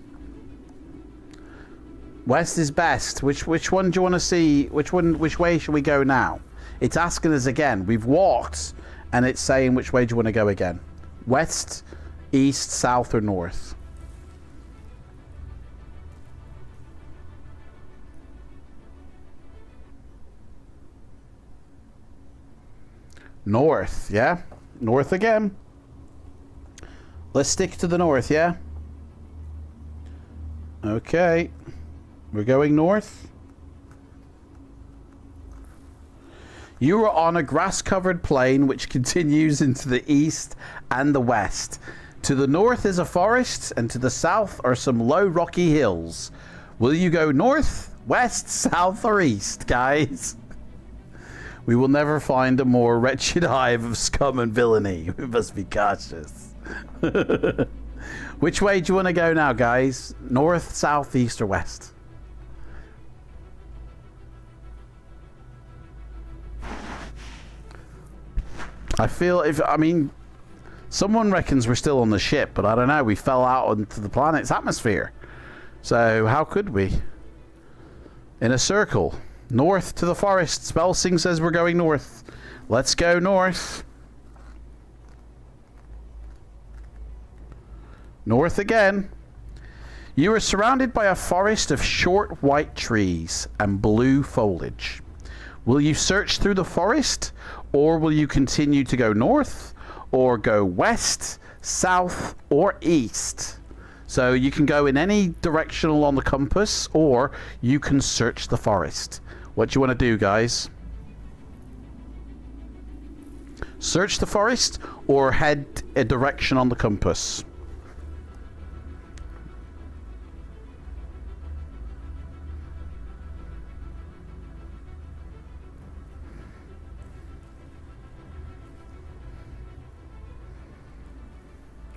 West is best. Which one do you want to see? Which way should we go now? It's asking us again. We've walked, and it's saying which way do you want to go again? West, east, south, or north? North, yeah? North again. Let's stick to the north, yeah? Okay. We're going north. You are on a grass-covered plain which continues into the east and the west. To the north is a forest, and to the south are some low rocky hills. Will you go north, west, south, or east, guys? We will never find a more wretched hive of scum and villainy. We must be cautious. Which way do you want to go now, guys? North, south, east, or west? Someone reckons we're still on the ship, but I don't know. We fell out into the planet's atmosphere. So how could we? In a circle. North to the forest. Spellsing says we're going north. Let's go north. North again. You are surrounded by a forest of short white trees and blue foliage. Will you search through the forest, or will you continue to go north, or go west, south, or east? So you can go in any directional on the compass, or you can search the forest. What do you want to do, guys? Search the forest, or head a direction on the compass?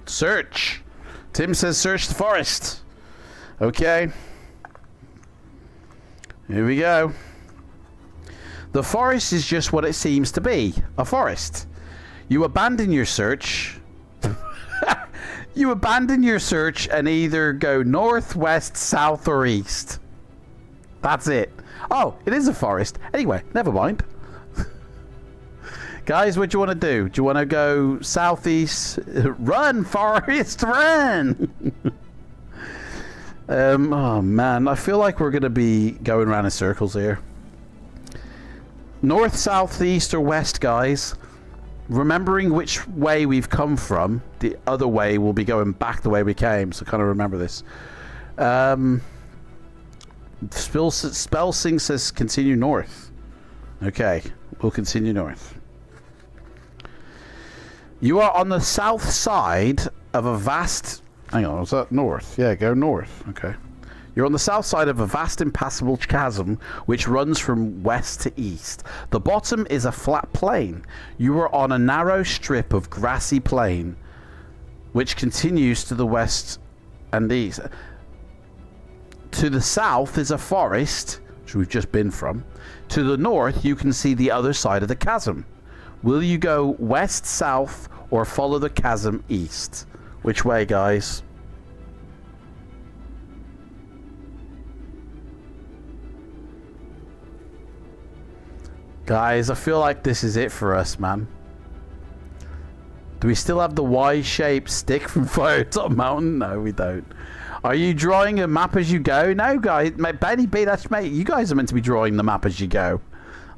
Search. Tim says search the forest. Okay. Here we go. The forest is just what it seems to be. A forest. You abandon your search. You abandon your search and either go north, west, south, or east. That's it. Oh, it is a forest. Anyway, never mind. Guys, what do you want to do? Do you want to go southeast? Run, forest, run! Oh, man. I feel like we're going to be going around in circles here. North, south, east, or west, guys. Remembering which way we've come from, the other way will be going back the way we came, so kind of remember this. Spellsing says continue north. Okay, we'll continue north. You are on the south side of a vast... Hang on, was that north? Yeah, go north. Okay. You're on the south side of a vast impassable chasm which runs from west to east. The bottom is a flat plain. You are on a narrow strip of grassy plain which continues to the west and east. To the south is a forest, which we've just been from. To the north, you can see the other side of the chasm. Will you go west, south, or follow the chasm east? Which way, guys? Guys, I feel like this is it for us, man. Do we still have the Y-shaped stick from Firetop Mountain? No, we don't. Are you drawing a map as you go? No, guys. Benny B, that's mate. You guys are meant to be drawing the map as you go.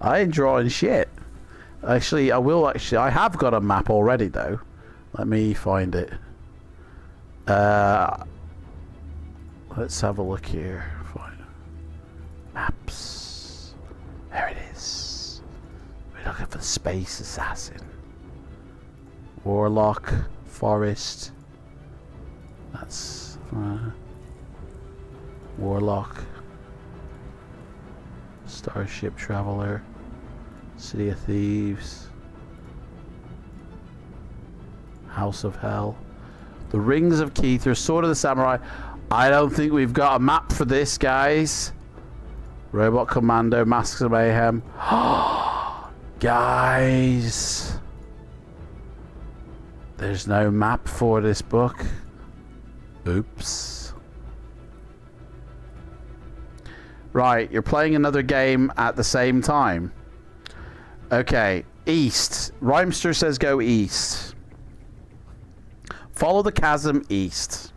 I ain't drawing shit. Actually, I have got a map already, though. Let me find it. Let's have a look here. Find maps. There it is. We're looking for the Space Assassin. Warlock, Forest. That's Warlock. Starship Traveler. City of Thieves. House of Hell. The Rings of Keither. Sword of the Samurai. I don't think we've got a map for this, guys. Robot Commando. Masks of Mayhem. Guys. There's no map for this book. Oops. Right, you're playing another game at the same time. Okay, east. Rhymester says go east. Follow the chasm east.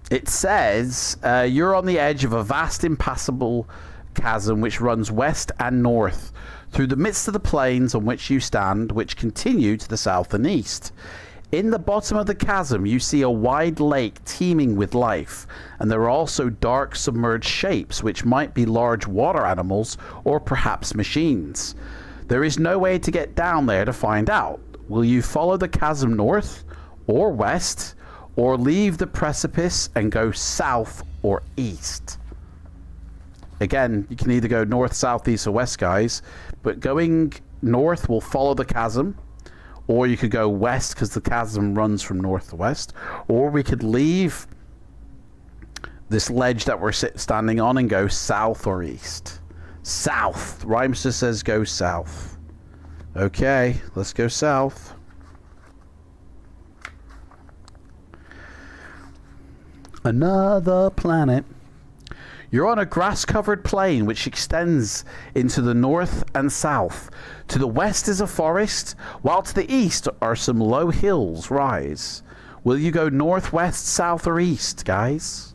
It says you're on the edge of a vast impassable chasm which runs west and north through the midst of the plains on which you stand, which continue to the south and east. In the bottom of the chasm, you see a wide lake teeming with life, and there are also dark submerged shapes, which might be large water animals or perhaps machines. There is no way to get down there to find out. Will you follow the chasm north or west, or leave the precipice and go south or east? Again, you can either go north, south, east, or west, guys, but going north will follow the chasm. Or you could go west because the chasm runs from north to west. Or we could leave this ledge that we're standing on and go south or east. South. Rhymester says go south. Okay, let's go south. Another planet. You're on a grass-covered plain which extends into the north and south. To the west is a forest, while to the east are some low hills rise. Will you go northwest, south, or east, guys?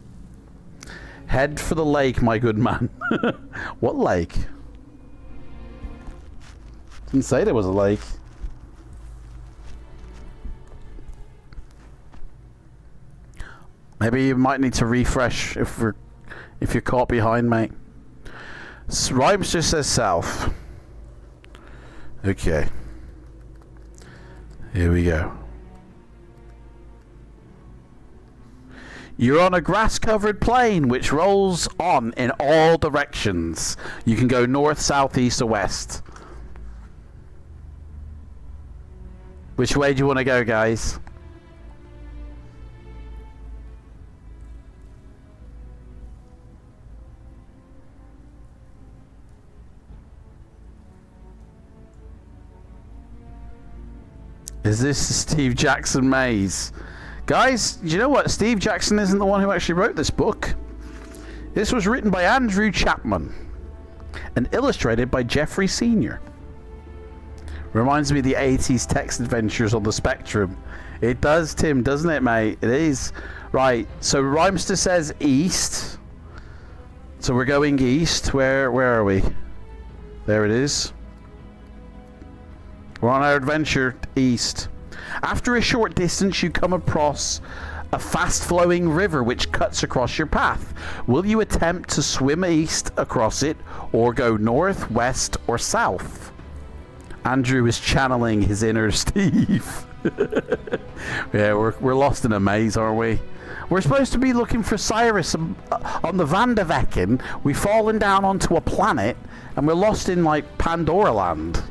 Head for the lake, my good man. What lake? Didn't say there was a lake. Maybe you might need to refresh if you're caught behind, mate. Rhymester says south. Okay. Here we go. You're on a grass-covered plain which rolls on in all directions. You can go north, south, east, or west. Which way do you want to go, guys? Is this the Steve Jackson maze? Guys, do you know what? Steve Jackson isn't the one who actually wrote this book. This was written by Andrew Chapman and illustrated by Jeffrey Sr. Reminds me of the 80s text adventures on the Spectrum. It does, Tim, doesn't it, mate? It is. Right, so Rhymester says east. So we're going east. Where are we? There it is. We're on our adventure east. After a short distance, you come across a fast-flowing river which cuts across your path. Will you attempt to swim east across it, or go north, west, or south? Andrew is channeling his inner Steve. Yeah, we're lost in a maze, aren't we? We're supposed to be looking for Cyrus on the Vandervecken. We've fallen down onto a planet, and we're lost in, like, Pandora Land.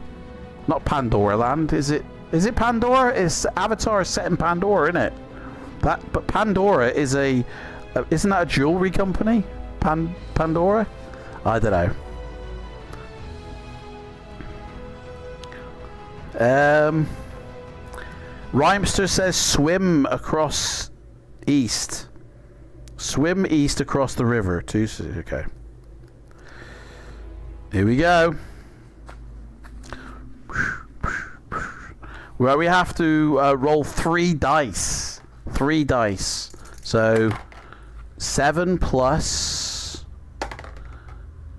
Not Pandora Land, is it? Is it Pandora? It's Avatar is set in Pandora, isn't it? But Pandora is isn't that a jewelry company? Pandora? I don't know. Rhymester says swim across east. Swim east across the river. Tues, okay. Here we go. Well, we have to roll 3 dice. 3 dice. So 7 plus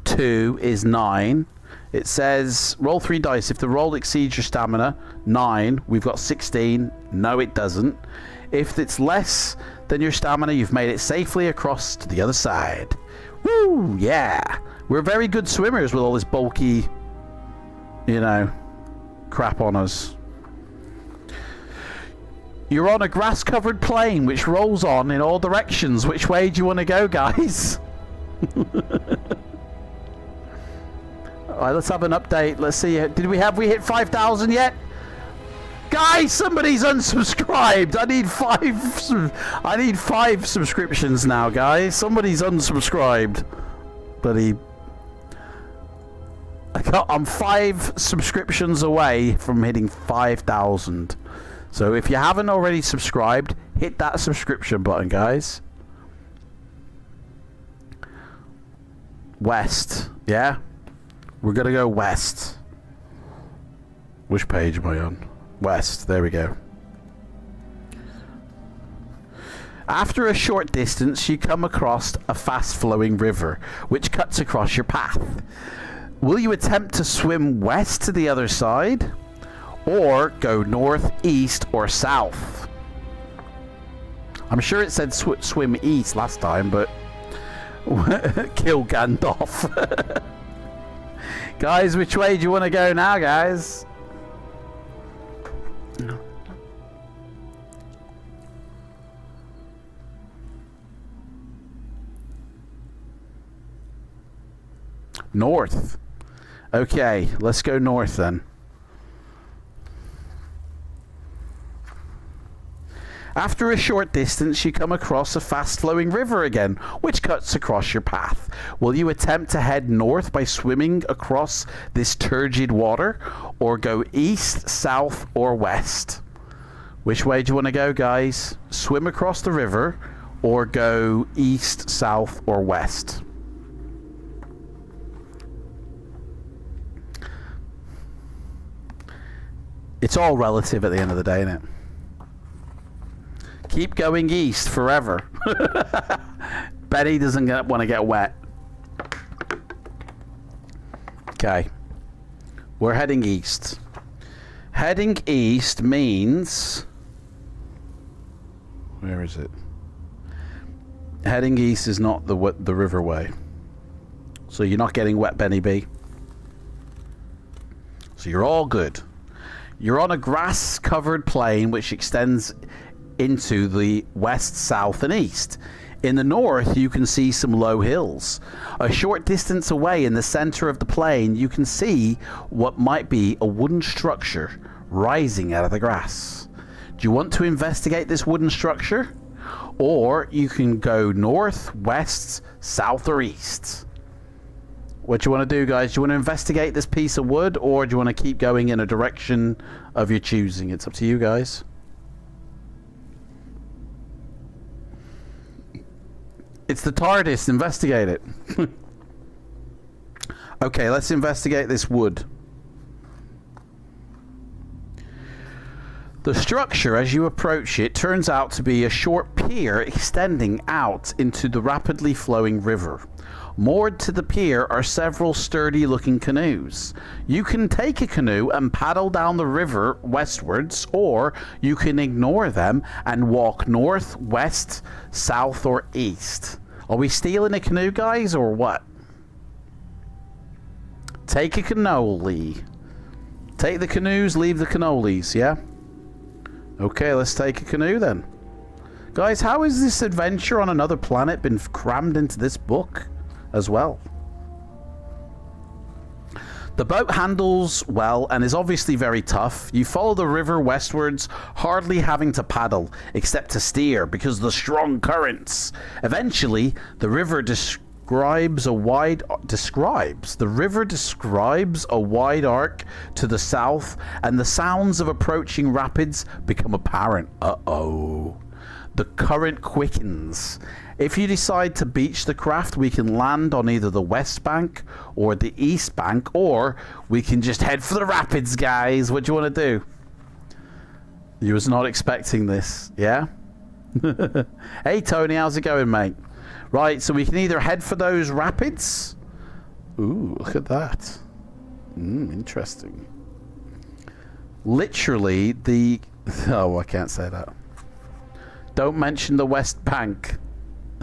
2 is 9. It says roll 3 dice. If the roll exceeds your stamina, 9. We've got 16. No, it doesn't. If it's less than your stamina, you've made it safely across to the other side. Woo! Yeah. We're very good swimmers with all this bulky, you know, crap on us. You're on a grass-covered plain which rolls on in all directions. Which way do you want to go, guys? Alright, let's have an update. Let's see. Did we hit 5,000 yet? Guys, somebody's unsubscribed. I need 5 subscriptions now, guys. Somebody's unsubscribed. I'm 5 subscriptions away from hitting 5,000. So if you haven't already subscribed, hit that subscription button, guys. West. Yeah? We're going to go west. Which page am I on? West. There we go. After a short distance, you come across a fast-flowing river, which cuts across your path. Will you attempt to swim west to the other side, or go north, east, or south? I'm sure it said swim east last time, but kill Gandalf. Guys, which way do you want to go now, guys? North. Okay, let's go north then. After a short distance, you come across a fast-flowing river again, which cuts across your path. Will you attempt to head north by swimming across this turgid water, or go east, south, or west? Which way do you want to go, guys? Swim across the river, or go east, south, or west? It's all relative at the end of the day, isn't it? Keep going east forever. Betty doesn't want to get wet. Okay. We're heading east. Heading east means... Where is it? Heading east is not the riverway. So you're not getting wet, Benny B. So you're all good. You're on a grass-covered plain which extends into the west, south, and east. In the north, you can see some low hills. A short distance away in the center of the plain, you can see what might be a wooden structure rising out of the grass. Do you want to investigate this wooden structure? Or you can go north, west, south, or east. What do you want to do, guys? Do you want to investigate this piece of wood, or do you want to keep going in a direction of your choosing? It's up to you, guys. It's the TARDIS. Investigate it. Okay, let's investigate this wood. The structure, as you approach it, turns out to be a short pier extending out into the rapidly flowing river. Moored to the pier are several sturdy-looking canoes. You can take a canoe and paddle down the river westwards, or you can ignore them and walk north, west, south, or east. Are we stealing a canoe, guys, or what? Take a cannoli. Take the canoes, leave the cannolis, yeah? Okay, let's take a canoe then. Guys, how has this adventure on another planet been crammed into this book as well? The boat handles well and is obviously very tough. You follow the river westwards, hardly having to paddle, except to steer because of the strong currents. Eventually, the river describes a wide arc to the south, and the sounds of approaching rapids become apparent. Uh-oh. The current quickens. If you decide to beach the craft, we can land on either the west bank or the east bank, or we can just head for the rapids, guys. What do you want to do? You was not expecting this, yeah? Hey, Tony, how's it going, mate? Right, so we can either head for those rapids. Ooh, look at that. Interesting. Literally, the... Oh, I can't say that. Don't mention the West Bank.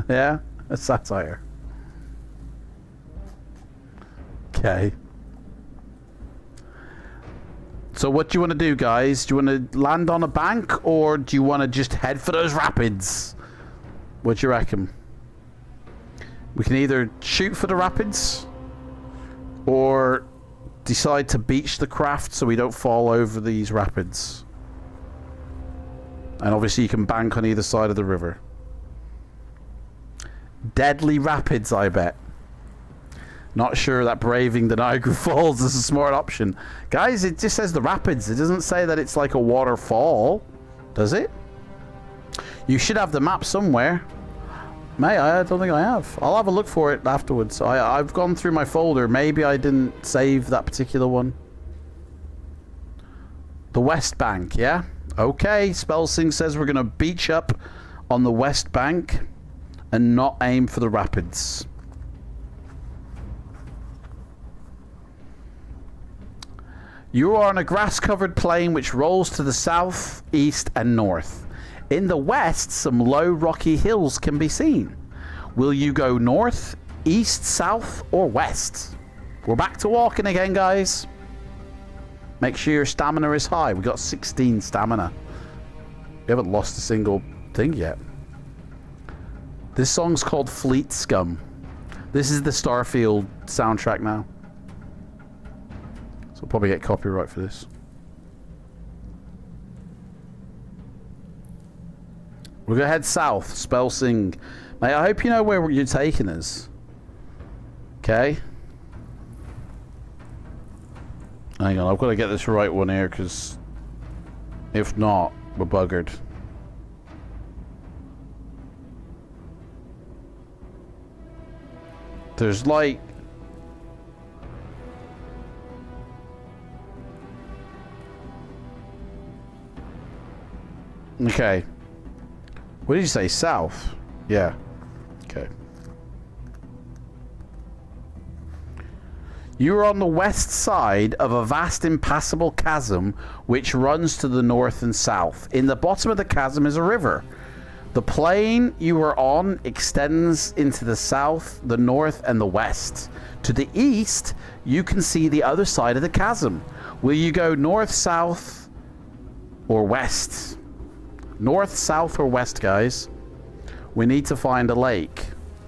Yeah? A satire. Okay. So what do you want to do, guys? Do you want to land on a bank, or do you want to just head for those rapids? What do you reckon? We can either shoot for the rapids, or decide to beach the craft so we don't fall over these rapids. And obviously you can bank on either side of the river. Deadly rapids, I bet. Not sure that braving the Niagara Falls is a smart option. Guys, it just says the rapids. It doesn't say that it's like a waterfall. Does it? You should have the map somewhere. Mate, I don't think I have. I'll have a look for it afterwards. I've gone through my folder. Maybe I didn't save that particular one. The West Bank, yeah? Okay, Spellsing says we're going to beach up on the West Bank and not aim for the rapids. You are on a grass-covered plain which rolls to the south, east, and north. In the west, some low rocky hills can be seen. Will you go north, east, south, or west? We're back to walking again, guys. Make sure your stamina is high. We got 16 stamina. We haven't lost a single thing yet. This song's called Fleet Scum. This is the Starfield soundtrack now. So we'll probably get copyright for this. We're going to head south. Spellsing. Mate, I hope you know where you're taking us. Okay? Hang on, I've got to get this right one here, because if not, we're buggered. There's like... Okay. What did you say? South? Yeah. Okay. You are on the west side of a vast impassable chasm which runs to the north and south. In the bottom of the chasm is a river. The plain you are on extends into the south, the north, and the west. To the east, you can see the other side of the chasm. Will you go north, south, or west? North, south, or west, guys? We need to find a lake.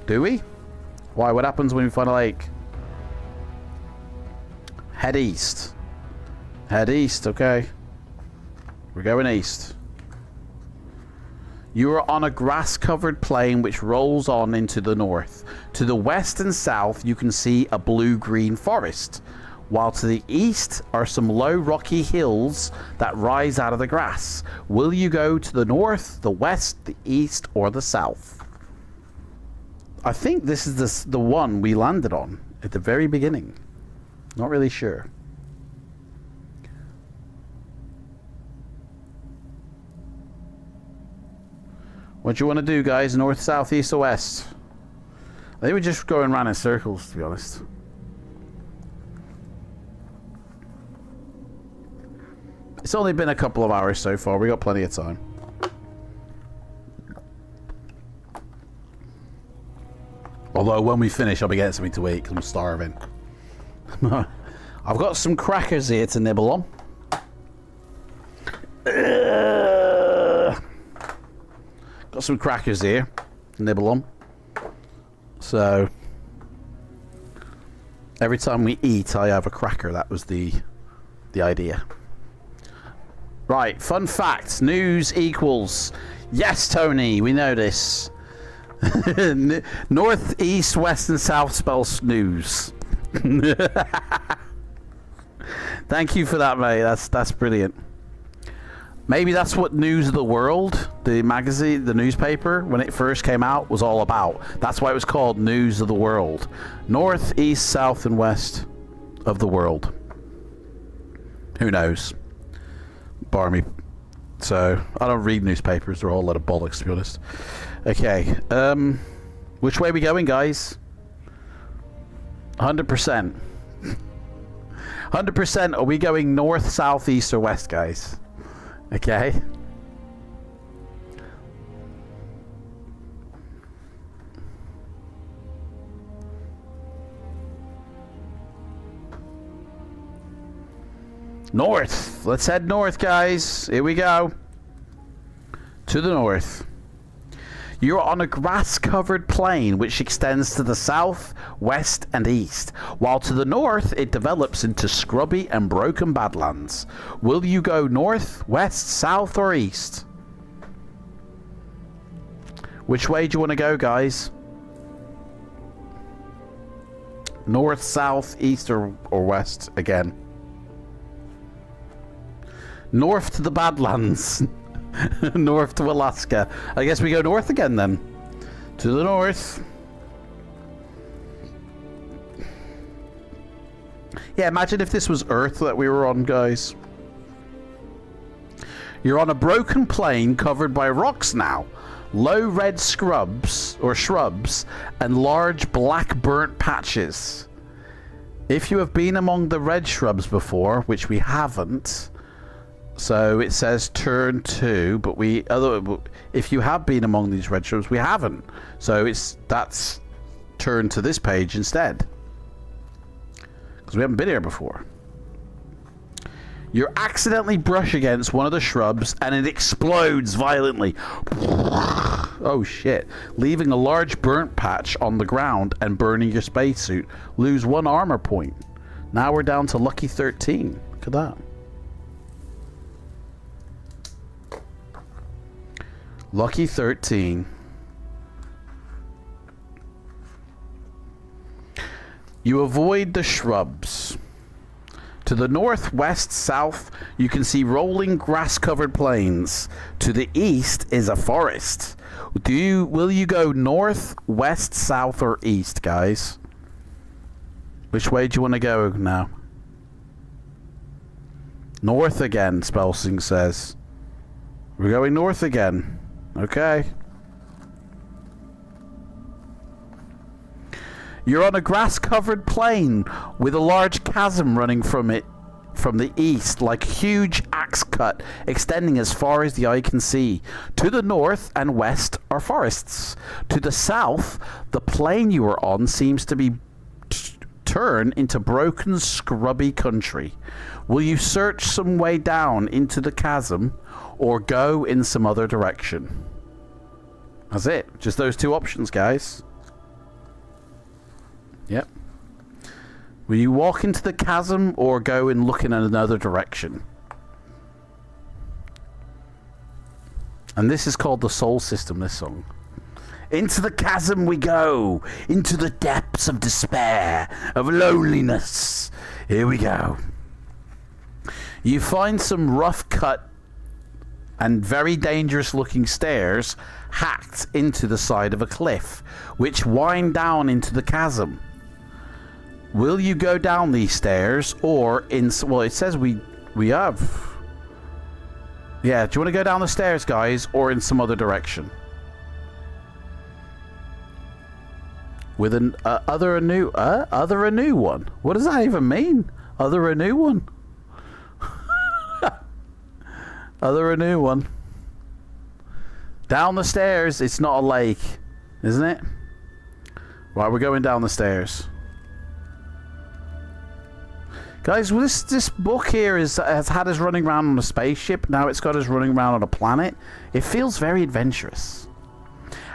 Do we? Why? What happens when we find a lake? Head east. Head east, okay. We're going east. You are on a grass-covered plain which rolls on into the north. To the west and south, you can see a blue-green forest, while to the east are some low rocky hills that rise out of the grass. Will you go to the north, the west, the east, or the south? I think this is the one we landed on at the very beginning. Not really sure. What do you want to do, guys? North, south, east, or west? I think we're just going around in circles, to be honest. It's only been a couple of hours so far. We got plenty of time. Although when we finish, I'll be getting something to eat because I'm starving. I've got some crackers here to nibble on. Got some crackers here to nibble on. So every time we eat, I have a cracker. That was the idea. Right, fun fact. News equals. Yes, Tony, we know this. North, east, west, and south spells news. Thank you for that, mate. That's brilliant. Maybe that's what News of the World, the magazine, the newspaper, when it first came out, was all about. That's why it was called News of the World. North, east, south, and west of the world. Who knows? Barmy. So, I don't read newspapers. They're all a lot of bollocks, to be honest. Okay. Which way are we going, guys? 100%. 100%. Are we going north, south, east, or west, guys? Okay. North. Let's head north, guys. Here we go. To the north. You're on a grass-covered plain which extends to the south, west, and east, while to the north it develops into scrubby and broken badlands. Will you go north, west, south, or east? Which way do you want to go, guys? North, south, east, or west again? North to the Badlands. North to Alaska. I guess we go north again then. To the north. Yeah, imagine if this was Earth that we were on, guys. You're on a broken plain covered by rocks now. Low red shrubs, and large black burnt patches. If you have been among the red shrubs before, which we haven't, so it says turn to, but if you have been among these red shrubs, we haven't. So that's turn to this page instead, because we haven't been here before. You accidentally brush against one of the shrubs and it explodes violently. Oh shit. Leaving a large burnt patch on the ground and burning your spacesuit. Lose 1 armor point. Now we're down to lucky 13. Look at that. Lucky 13. You avoid the shrubs. To the north, west, south, you can see rolling grass-covered plains. To the east is a forest. Will you go north, west, south, or east, guys? Which way do you want to go now? North again, Spelsing says. We're going north again. Okay. You're on a grass-covered plain with a large chasm running from it from the east, like a huge axe cut extending as far as the eye can see. To the north and west are forests. To the south, the plain you are on seems to be turned into broken, scrubby country. Will you search some way down into the chasm or go in some other direction? That's it. Just those two options, guys. Yep. Will you walk into the chasm or go and look in another direction? And this is called the Soul System, this song. Into the chasm we go, into the depths of despair, of loneliness. Here we go. You find some rough cut and very dangerous looking stairs hacked into the side of a cliff, which wind down into the chasm. Will you go down these stairs or in... Well, it says we have... Yeah, do you want to go down the stairs, guys, or in some other direction? With an other a new one. What does that even mean? Other a new one. Other a new one. Down the stairs. It's not a lake, isn't it? Right, we're going down the stairs. Guys, this book here has had us running around on a spaceship. Now it's got us running around on a planet. It feels very adventurous.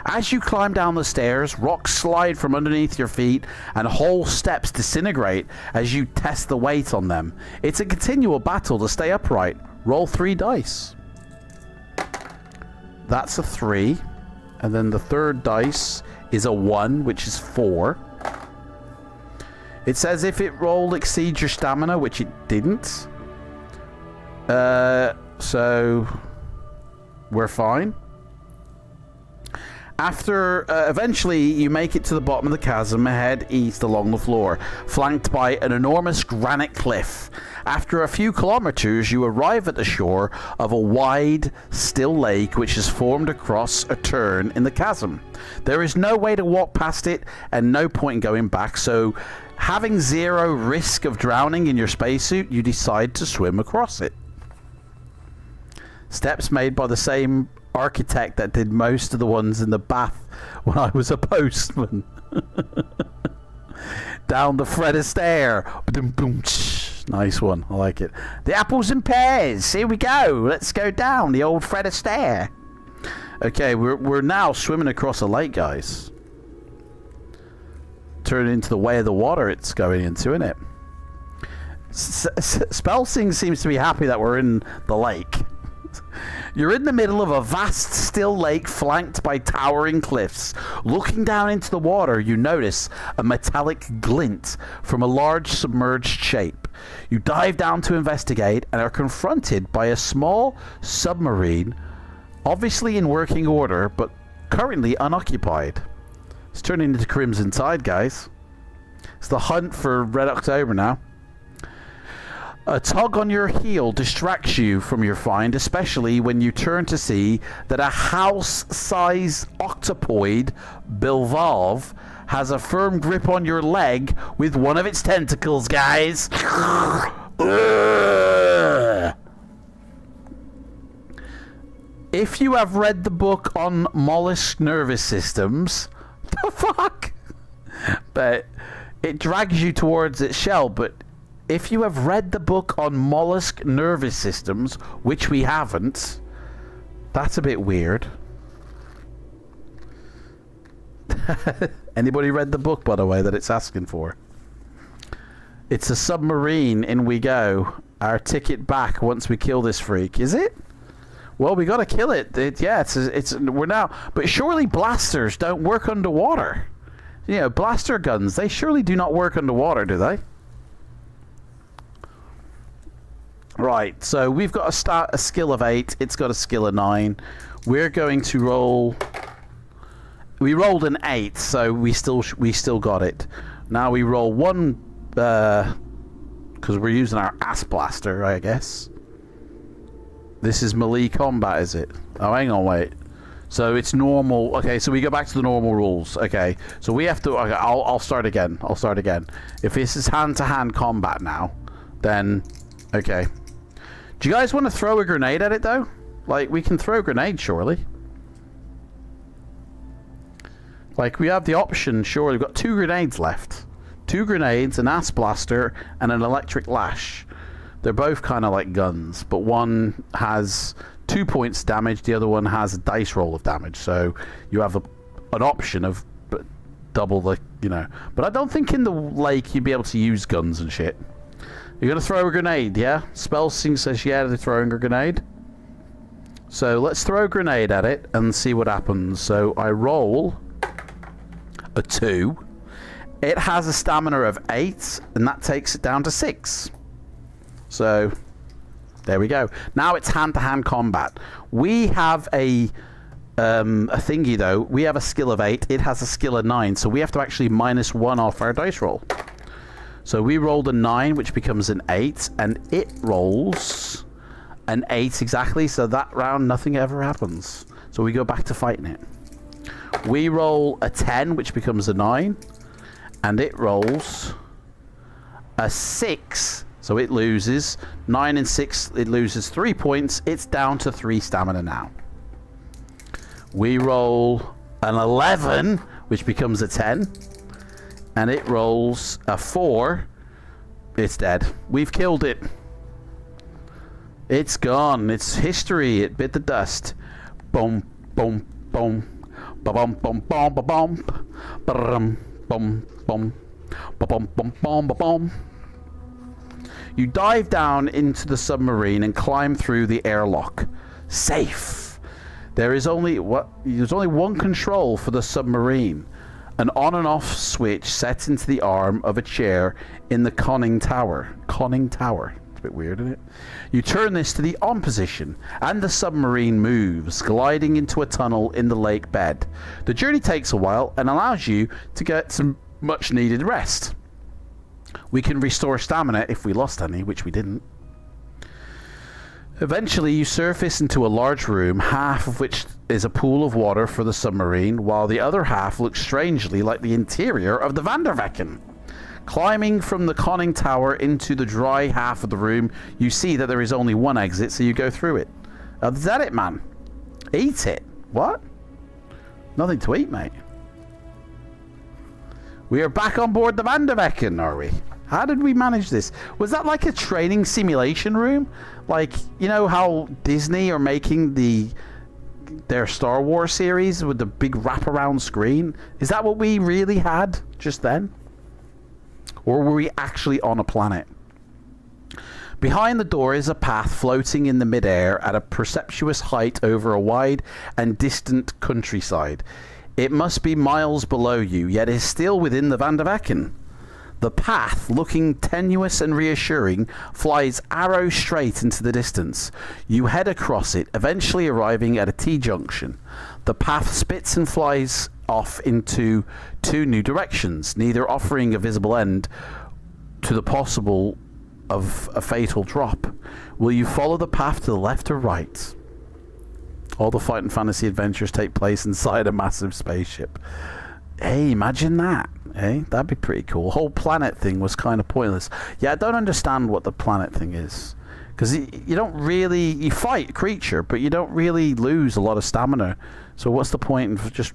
As you climb down the stairs, rocks slide from underneath your feet and whole steps disintegrate as you test the weight on them. It's a continual battle to stay upright. Roll 3 dice. That's a 3. And then the third dice is a 1, which is 4. It says if it rolled exceeds your stamina, which it didn't. So we're fine. After eventually you make it to the bottom of the chasm, head east along the floor, flanked by an enormous granite cliff. After a few kilometers, you arrive at the shore of a wide, still lake which is formed across a turn in the chasm. There is no way to walk past it and no point in going back, so having zero risk of drowning in your spacesuit, you decide to swim across it. Steps made by the same architect that did most of the ones in the bath when I was a postman. Down the Fred Astaire. Nice one. I like it. The apples and pears. Here we go. Let's go down the old Fred Astaire. Okay, we're now swimming across a lake, guys. Turning into the way of the water it's going into, isn't it? Spelsing seems to be happy that we're in the lake. You're in the middle of a vast still lake flanked by towering cliffs. Looking down into the water, you notice a metallic glint from a large submerged shape. You dive down to investigate and are confronted by a small submarine, obviously in working order, but currently unoccupied. It's turning into Crimson Tide, guys. It's the hunt for Red October now. A tug on your heel distracts you from your find, especially when you turn to see that a house-size octopoid bivalve has a firm grip on your leg with one of its tentacles, guys. If you have read the book on mollusk nervous systems, the fuck? But it drags you towards its shell, but if you have read the book on mollusk nervous systems, which we haven't, that's a bit weird. Anybody read the book, by the way, that it's asking for? It's a submarine, in we go. Our ticket back once we kill this freak. Is it? Well, we gotta kill it. We're now... But surely blasters don't work underwater. You know, blaster guns, they surely do not work underwater, do they? Right, so we've got a skill of 8. It's got a skill of 9. We're going to roll... We rolled an 8, so we still got it. Now we roll 1, because we're using our ass blaster, I guess. This is melee combat, is it? Oh, hang on, wait. So it's normal. Okay, so we go back to the normal rules. Okay, so we have to... Okay, I'll start again. If this is hand-to-hand combat now, then... Okay. Do you guys want to throw a grenade at it, though? Like, we can throw grenades, surely. Like, we have the option, surely. We've got 2 grenades left. 2 grenades, an ass blaster, and an electric lash. They're both kind of like guns, but one has 2 points damage, the other one has a dice roll of damage. So you have an option of double the, you know. But I don't think in the lake you'd be able to use guns and shit. You're going to throw a grenade, yeah? Spelsing says, yeah, they're throwing a grenade. So let's throw a grenade at it and see what happens. So I roll a 2. It has a stamina of 8, and that takes it down to 6. So there we go. Now it's hand-to-hand combat. We have a thingy though. We have a skill of 8. It has a skill of 9, so we have to actually -1 off our dice roll. So we rolled a 9, which becomes an 8, and it rolls an 8 exactly. So that round, nothing ever happens. So we go back to fighting it. We roll a 10, which becomes a 9, and it rolls a 6. So it loses 9 and 6. It loses 3 points. It's down to 3 stamina now. We roll an 11, which becomes a 10, and it rolls a 4. It's dead. We've killed it. It's gone. It's history. It bit the dust. Boom, boom, boom. Ba-bum, bum, bum, ba-bum. Ba-rum, bum, bum. Ba-bum, bum, bum, ba-bum. You dive down into the submarine and climb through the airlock. Safe. There's only one control for the submarine. An on and off switch set into the arm of a chair in the conning tower. Conning tower. It's a bit weird, isn't it? You turn this to the on position, and the submarine moves, gliding into a tunnel in the lake bed. The journey takes a while and allows you to get some much needed rest. We can restore stamina if we lost any, which we didn't. Eventually, you surface into a large room, half of which is a pool of water for the submarine, while the other half looks strangely like the interior of the Van der Vecken. Climbing from the conning tower into the dry half of the room, you see that there is only one exit, so you go through it. Is that it, man? Eat it. What? Nothing to eat, mate. We are back on board the Van der Vecken, are we? How did we manage this? Was that like a training simulation room? Like, you know how Disney are making their Star Wars series with the big wraparound screen? Is that what we really had just then? Or were we actually on a planet? Behind the door is a path floating in the midair at a perceptuous height over a wide and distant countryside. It must be miles below you, yet is still within the Van der Vecken. The path, looking tenuous and reassuring, flies arrow straight into the distance. You head across it, eventually arriving at a T-junction. The path spits and flies off into 2 new directions, neither offering a visible end to the possible of a fatal drop. Will you follow the path to the left or right? All the fight and fantasy adventures take place inside a massive spaceship. Hey, imagine that. Hey, that'd be pretty cool. The whole planet thing was kind of pointless. Yeah, I don't understand what the planet thing is. Because you don't really... You fight a creature, but you don't really lose a lot of stamina. So what's the point of just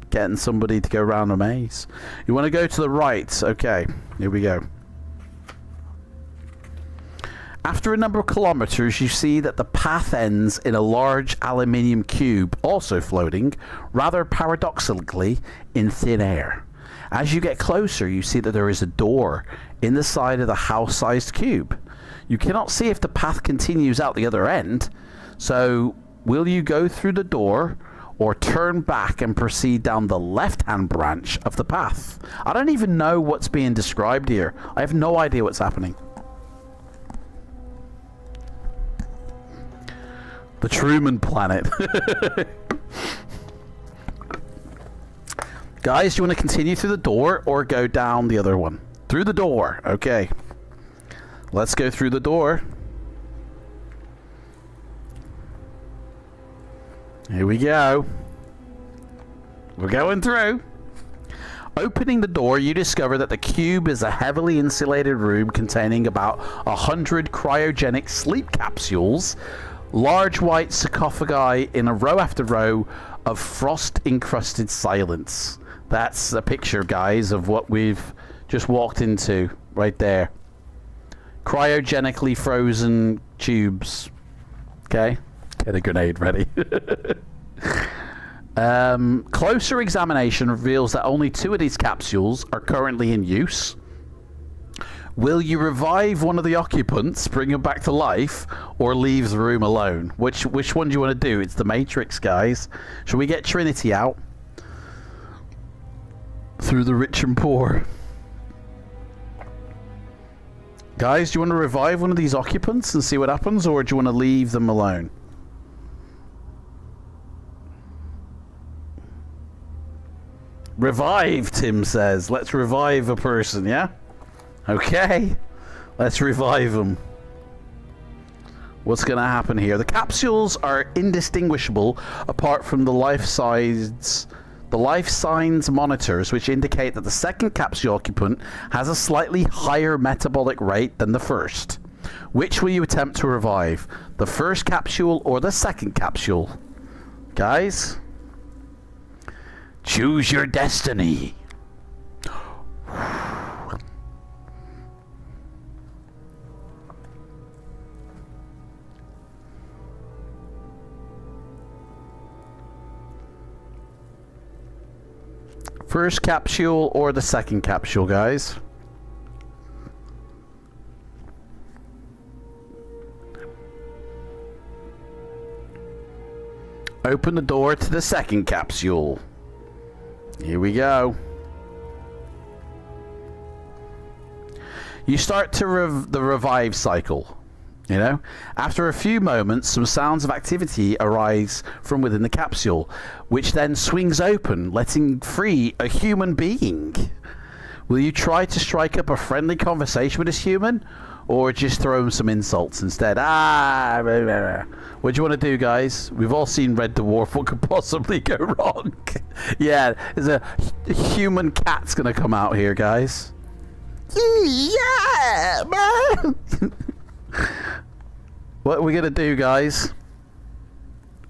getting somebody to go around a maze? You want to go to the right. Okay, here we go. After a number of kilometers, you see that the path ends in a large aluminium cube, also floating, rather paradoxically, in thin air. As you get closer, you see that there is a door in the side of the house-sized cube. You cannot see if the path continues out the other end, so will you go through the door or turn back and proceed down the left-hand branch of the path? I don't even know what's being described here. I have no idea what's happening. The Truman Planet. Guys, do you want to continue through the door or go down the other one? Through the door. Okay. Let's go through the door. Here we go. We're going through. Opening the door, you discover that the cube is a heavily insulated room containing about 100 cryogenic sleep capsules. Large white sarcophagi in a row after row of frost-encrusted silence. That's a picture, guys, of what we've just walked into right there. Cryogenically frozen tubes. Okay? Get a grenade ready. Closer examination reveals that only 2 of these capsules are currently in use. Will you revive one of the occupants, bring him back to life, or leave the room alone? Which one do you want to do? It's the Matrix, guys. Shall we get Trinity out? Through the rich and poor. Guys, do you want to revive one of these occupants and see what happens, or do you want to leave them alone? Revive, Tim says. Let's revive a person, yeah? Okay. Let's revive them. What's going to happen here? The capsules are indistinguishable apart from the life signs monitors, which indicate that the second capsule occupant has a slightly higher metabolic rate than the first. Which will you attempt to revive? The first capsule or the second capsule? Guys? Choose your destiny. First capsule or the second capsule, guys? Open the door to the second capsule. Here we go. You start to the revive cycle. You know, after a few moments, some sounds of activity arise from within the capsule, which then swings open, letting free a human being. Will you try to strike up a friendly conversation with this human, or just throw him some insults instead? Blah, blah, blah. What do you want to do, guys? We've all seen Red Dwarf. What could possibly go wrong? Yeah, there's a human cat's gonna come out here, guys. Yeah, man. What are we gonna do, guys?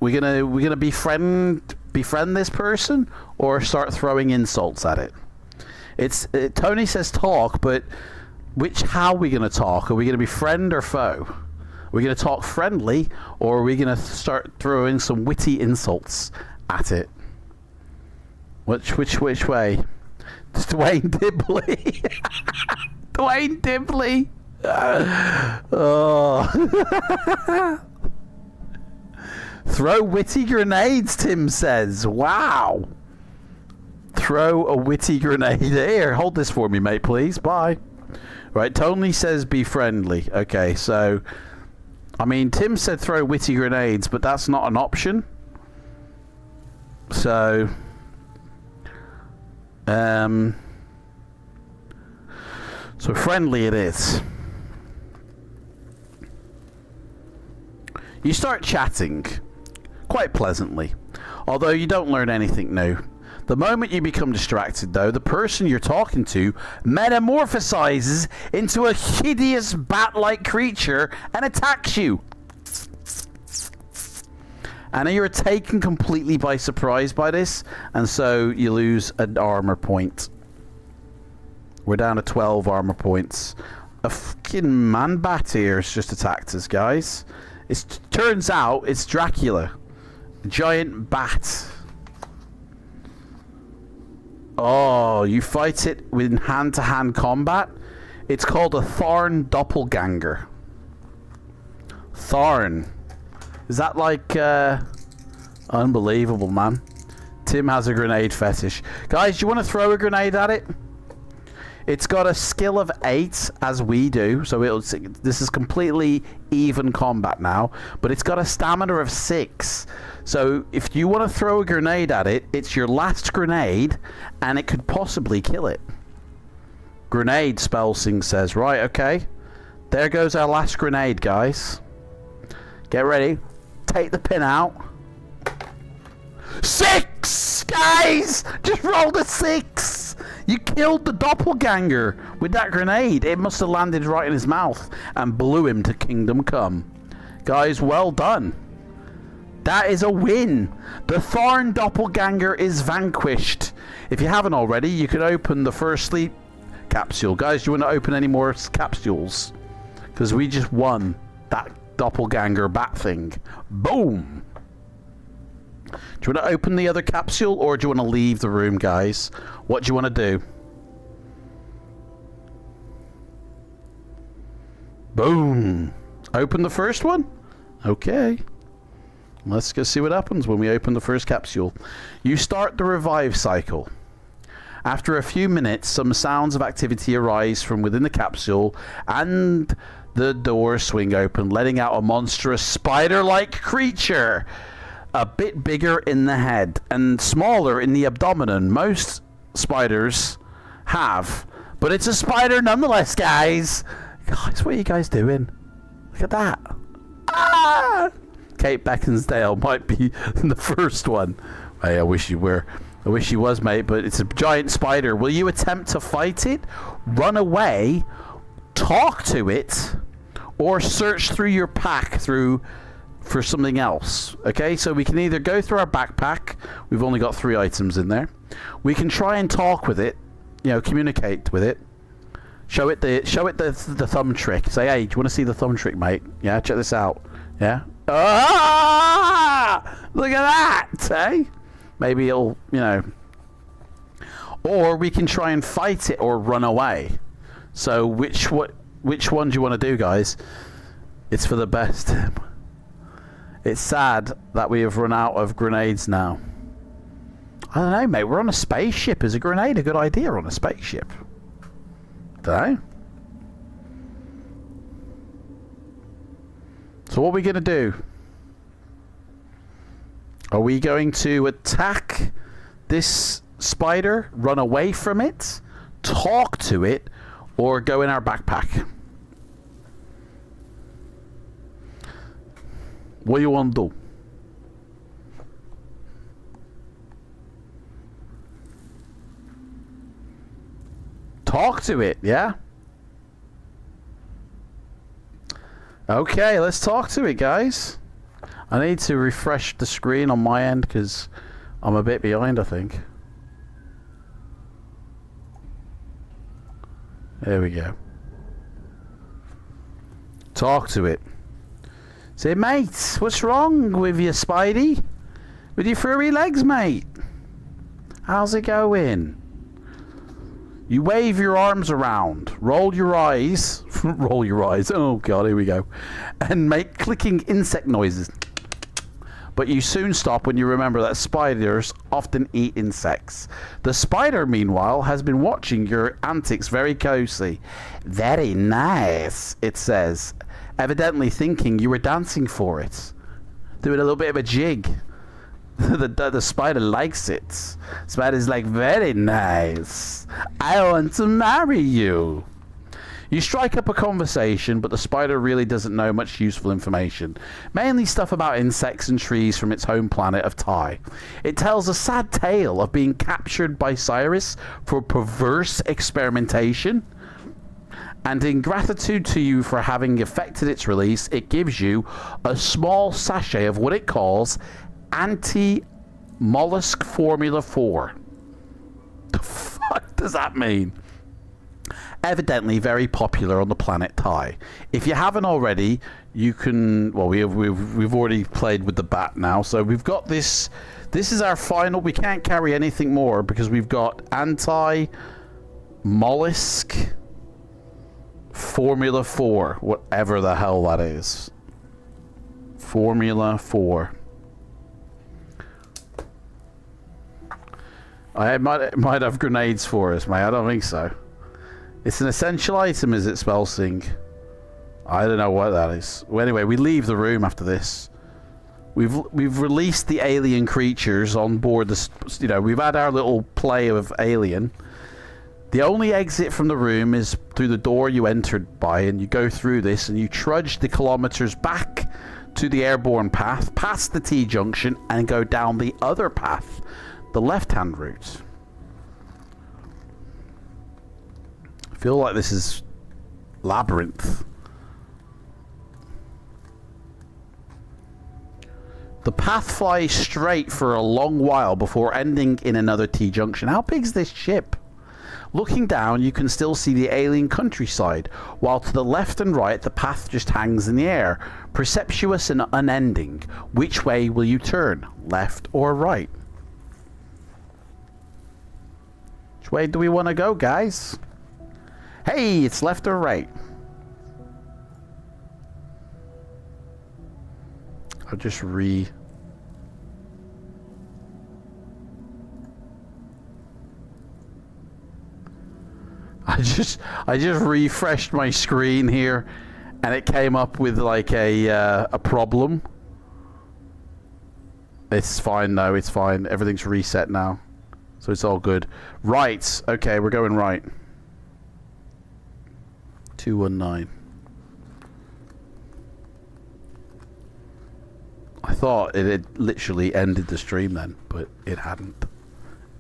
We're gonna befriend this person, or start throwing insults at it? Tony says talk, but how are we gonna talk? Are we gonna be friend or foe? Are we gonna talk friendly, or are we gonna start throwing some witty insults at it? Which way? Dwayne Dibley. Dwayne Dibley. Oh. Throw witty grenades, Tim says. Wow. Throw a witty grenade. Here, hold this for me, mate, please. Bye. Right, Tony says be friendly. Okay, so I mean, Tim said throw witty grenades, but that's not an option. So so friendly it is. You start chatting quite pleasantly, although you don't learn anything new. The moment you become distracted, though, the person you're talking to metamorphosizes into a hideous bat-like creature and attacks you. And you're taken completely by surprise by this, and so you lose an armor point. We're down to 12 armor points. A fucking man-bat here has just attacked us, guys. It turns out it's Dracula. A giant bat. Oh, you fight it with hand-to-hand combat? It's called a Thorn Doppelganger. Thorn. Is that like, unbelievable, man. Tim has a grenade fetish. Guys, do you want to throw a grenade at it? It's got a skill of 8, as we do, so this is completely even combat now, but it's got a stamina of 6. So if you want to throw a grenade at it, it's your last grenade, and it could possibly kill it. Grenade, Spelsing says. Right, okay. There goes our last grenade, guys. Get ready. Take the pin out. 6! Guys! Just rolled a 6! You killed the doppelganger with that grenade. It must have landed right in his mouth and blew him to kingdom come. Guys, well done. That is a win. The Thorn Doppelganger is vanquished. If you haven't already, you can open the first sleep capsule. Guys, do you want to open any more capsules? Because we just won that doppelganger bat thing. Boom. Do you want to open the other capsule, or do you want to leave the room, guys? What do you want to do? Boom. Open the first one? Okay. Let's go see what happens when we open the first capsule. You start the revive cycle. After a few minutes, some sounds of activity arise from within the capsule, and the doors swing open, letting out a monstrous spider-like creature. A bit bigger in the head and smaller in the abdomen. Most spiders have. But it's a spider nonetheless, guys. Guys, what are you guys doing? Look at that. Ah! Kate Beckinsdale might be the first one. Hey, I wish you were. I wish he was, mate, but it's a giant spider. Will you attempt to fight it, run away, talk to it, or search through your pack for something else? Okay, so we can either go through our backpack. We've only got 3 items in there. We can try and talk with it, you know, communicate with it. Show it the thumb trick. Say, hey, do you want to see the thumb trick, mate? Yeah, check this out. Yeah. Ah! Look at that, eh? Maybe it'll, you know. Or we can try and fight it or run away. So which one do you want to do, guys? It's for the best. It's sad that we have run out of grenades now. I don't know, mate. We're on a spaceship. Is a grenade a good idea on a spaceship? Don't know. So what are we going to do? Are we going to attack this spider, run away from it, talk to it, or go in our backpack? What do you want to do? Talk to it, yeah? Okay, let's talk to it, guys. I need to refresh the screen on my end because I'm a bit behind, I think. There we go. Talk to it. Say, mate, what's wrong with you, Spidey? With your furry legs, mate? How's it going? You wave your arms around, roll your eyes, roll your eyes, oh god, here we go, and make clicking insect noises. But you soon stop when you remember that spiders often eat insects. The spider, meanwhile, has been watching your antics very closely. Very nice, it says, evidently thinking you were dancing for it. Doing a little bit of a jig. The spider likes it. Spider's like, very nice. I want to marry you. You strike up a conversation, but the spider really doesn't know much useful information. Mainly stuff about insects and trees from its home planet of Tai. It tells a sad tale of being captured by Cyrus for perverse experimentation. And in gratitude to you for having effected its release, it gives you a small sachet of what it calls anti-mollusk Formula 4. The fuck does that mean? Evidently very popular on the planet Tai. If you haven't already, you can... Well, we've already played with the bat now, so we've got this. This is our final. We can't carry anything more because we've got anti-mollusk Formula 4. Whatever the hell that is. Formula 4. I might have grenades for us, mate. I don't think so. It's an essential item, is it, Spellsing? I don't know what that is. Well, anyway, we leave the room after this. We've released the alien creatures on board the... You know, we've had our little play of alien. The only exit from the room is through the door you entered by, and you go through this, and you trudge the kilometers back to the airborne path, past the T-junction, and go down the other path. The left-hand route. I feel like this is labyrinth. The path flies straight for a long while before ending in another T-junction. How big is this ship? Looking down, you can still see the alien countryside, while to the left and right, the path just hangs in the air, precipitous and unending. Which way will you turn? Left or right? Which way do we want to go, guys? Hey, it's left or right? I'll just I just refreshed my screen here, and it came up with like a problem. It's fine though. It's fine. Everything's reset now, so it's all good. Right. Okay, we're going right. 219. I thought it had literally ended the stream then, but it hadn't.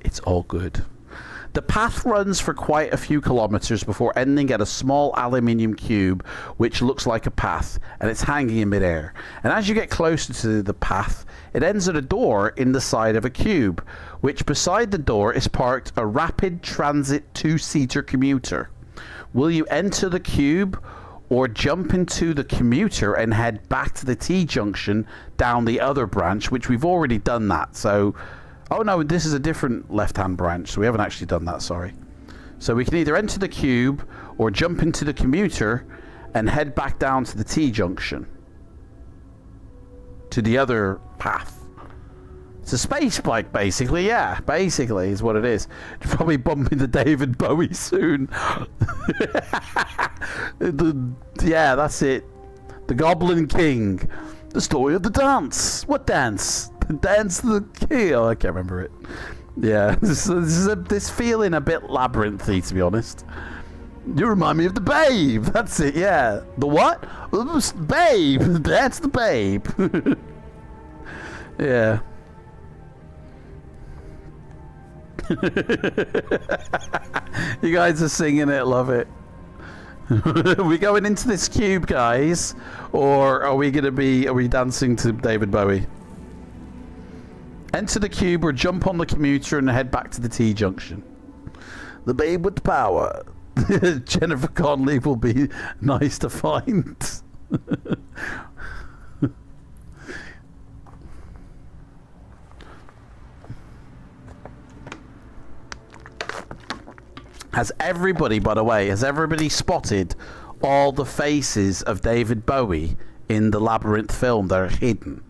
It's all good. The path runs for quite a few kilometers before ending at a small aluminium cube which looks like a path, and it's hanging in midair. And as you get closer to the path, it ends at a door in the side of a cube, which beside the door is parked a rapid transit two-seater commuter. Will you enter the cube or jump into the commuter and head back to the T-junction down the other branch, which we've already done that, so... Oh no, this is a different left-hand branch, so we haven't actually done that, sorry. So we can either enter the cube or jump into the commuter and head back down to the T-junction. To the other path. It's a space bike, basically, yeah. Basically, is what it is. You'll probably bump into David Bowie soon. Yeah, that's it. The Goblin King. The story of the dance. What dance? The dance of the king. Oh, I can't remember it. Yeah, this feeling a bit labyrinthy, to be honest. You remind me of the Babe. That's it, yeah. The what? Babe. That's the Babe. Yeah. You guys are singing it, love it. Are we going into this cube, guys? Or are we dancing to David Bowie? Enter the cube or jump on the commuter and head back to the T-junction. The babe with power. Jennifer Connelly will be nice to find. Has everybody, by the way, spotted all the faces of David Bowie in the Labyrinth film that are hidden?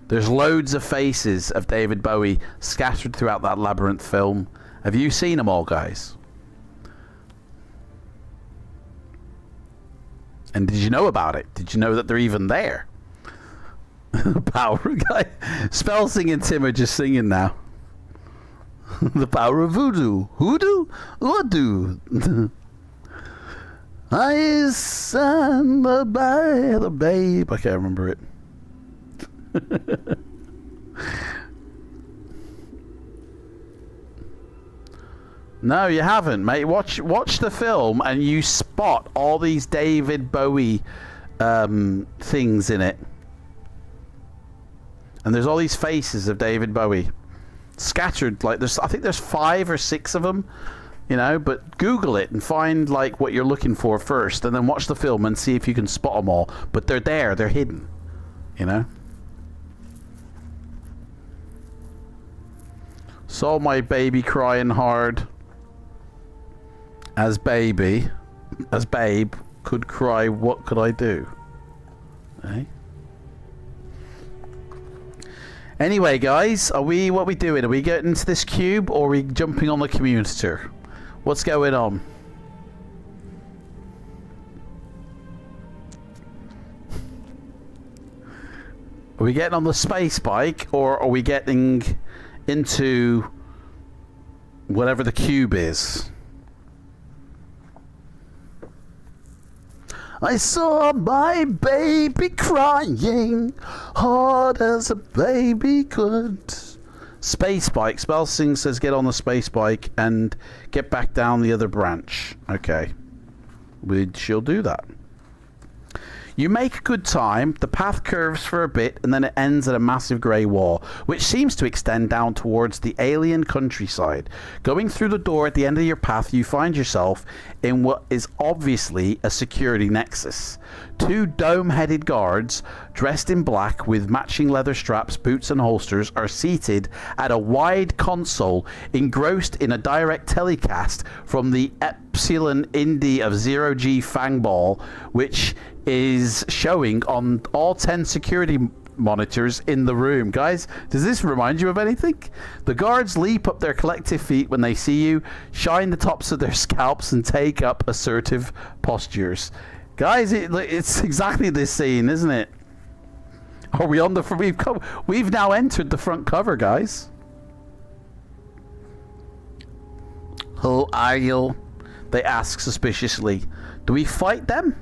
There's loads of faces of David Bowie scattered throughout that Labyrinth film. Have you seen them all, guys? And did you know about it? Did you know that they're even there? Power guy. Spell singing Tim are just singing now. The power of voodoo. Hoodoo? Voodoo. I stand by the babe. I can't remember it. No, you haven't, mate. Watch the film and you spot all these David Bowie things in it. And there's all these faces of David Bowie scattered, like I think there's 5 or 6 of them, you know, but Google it and find like what you're looking for first, and then watch the film and see if you can spot them all. But they're there, they're hidden, you know. Saw my baby crying hard. As babe could cry, what could I do? Eh? Anyway, guys, what are we doing? Are we getting into this cube or are we jumping on the commuter? What's going on? Are we getting on the space bike or are we getting into whatever the cube is? I saw my baby crying hard as a baby could. Space bike. Spelsing says get on the space bike and get back down the other branch. Okay. She'll do that. You make good time, the path curves for a bit, and then it ends at a massive grey wall, which seems to extend down towards the alien countryside. Going through the door at the end of your path, you find yourself in what is obviously a security nexus. 2 dome-headed guards, dressed in black with matching leather straps, boots and holsters, are seated at a wide console engrossed in a direct telecast from the Epsilon Indy of Zero-G Fangball, which is showing on all 10 security monitors in the room. Guys, does this remind you of anything? The guards leap up their collective feet when they see you, shine the tops of their scalps, and take up assertive postures. Guys, it's exactly this scene, isn't it? Are we on the... We've now entered the front cover, guys. Who are you? They ask suspiciously. Do we fight them?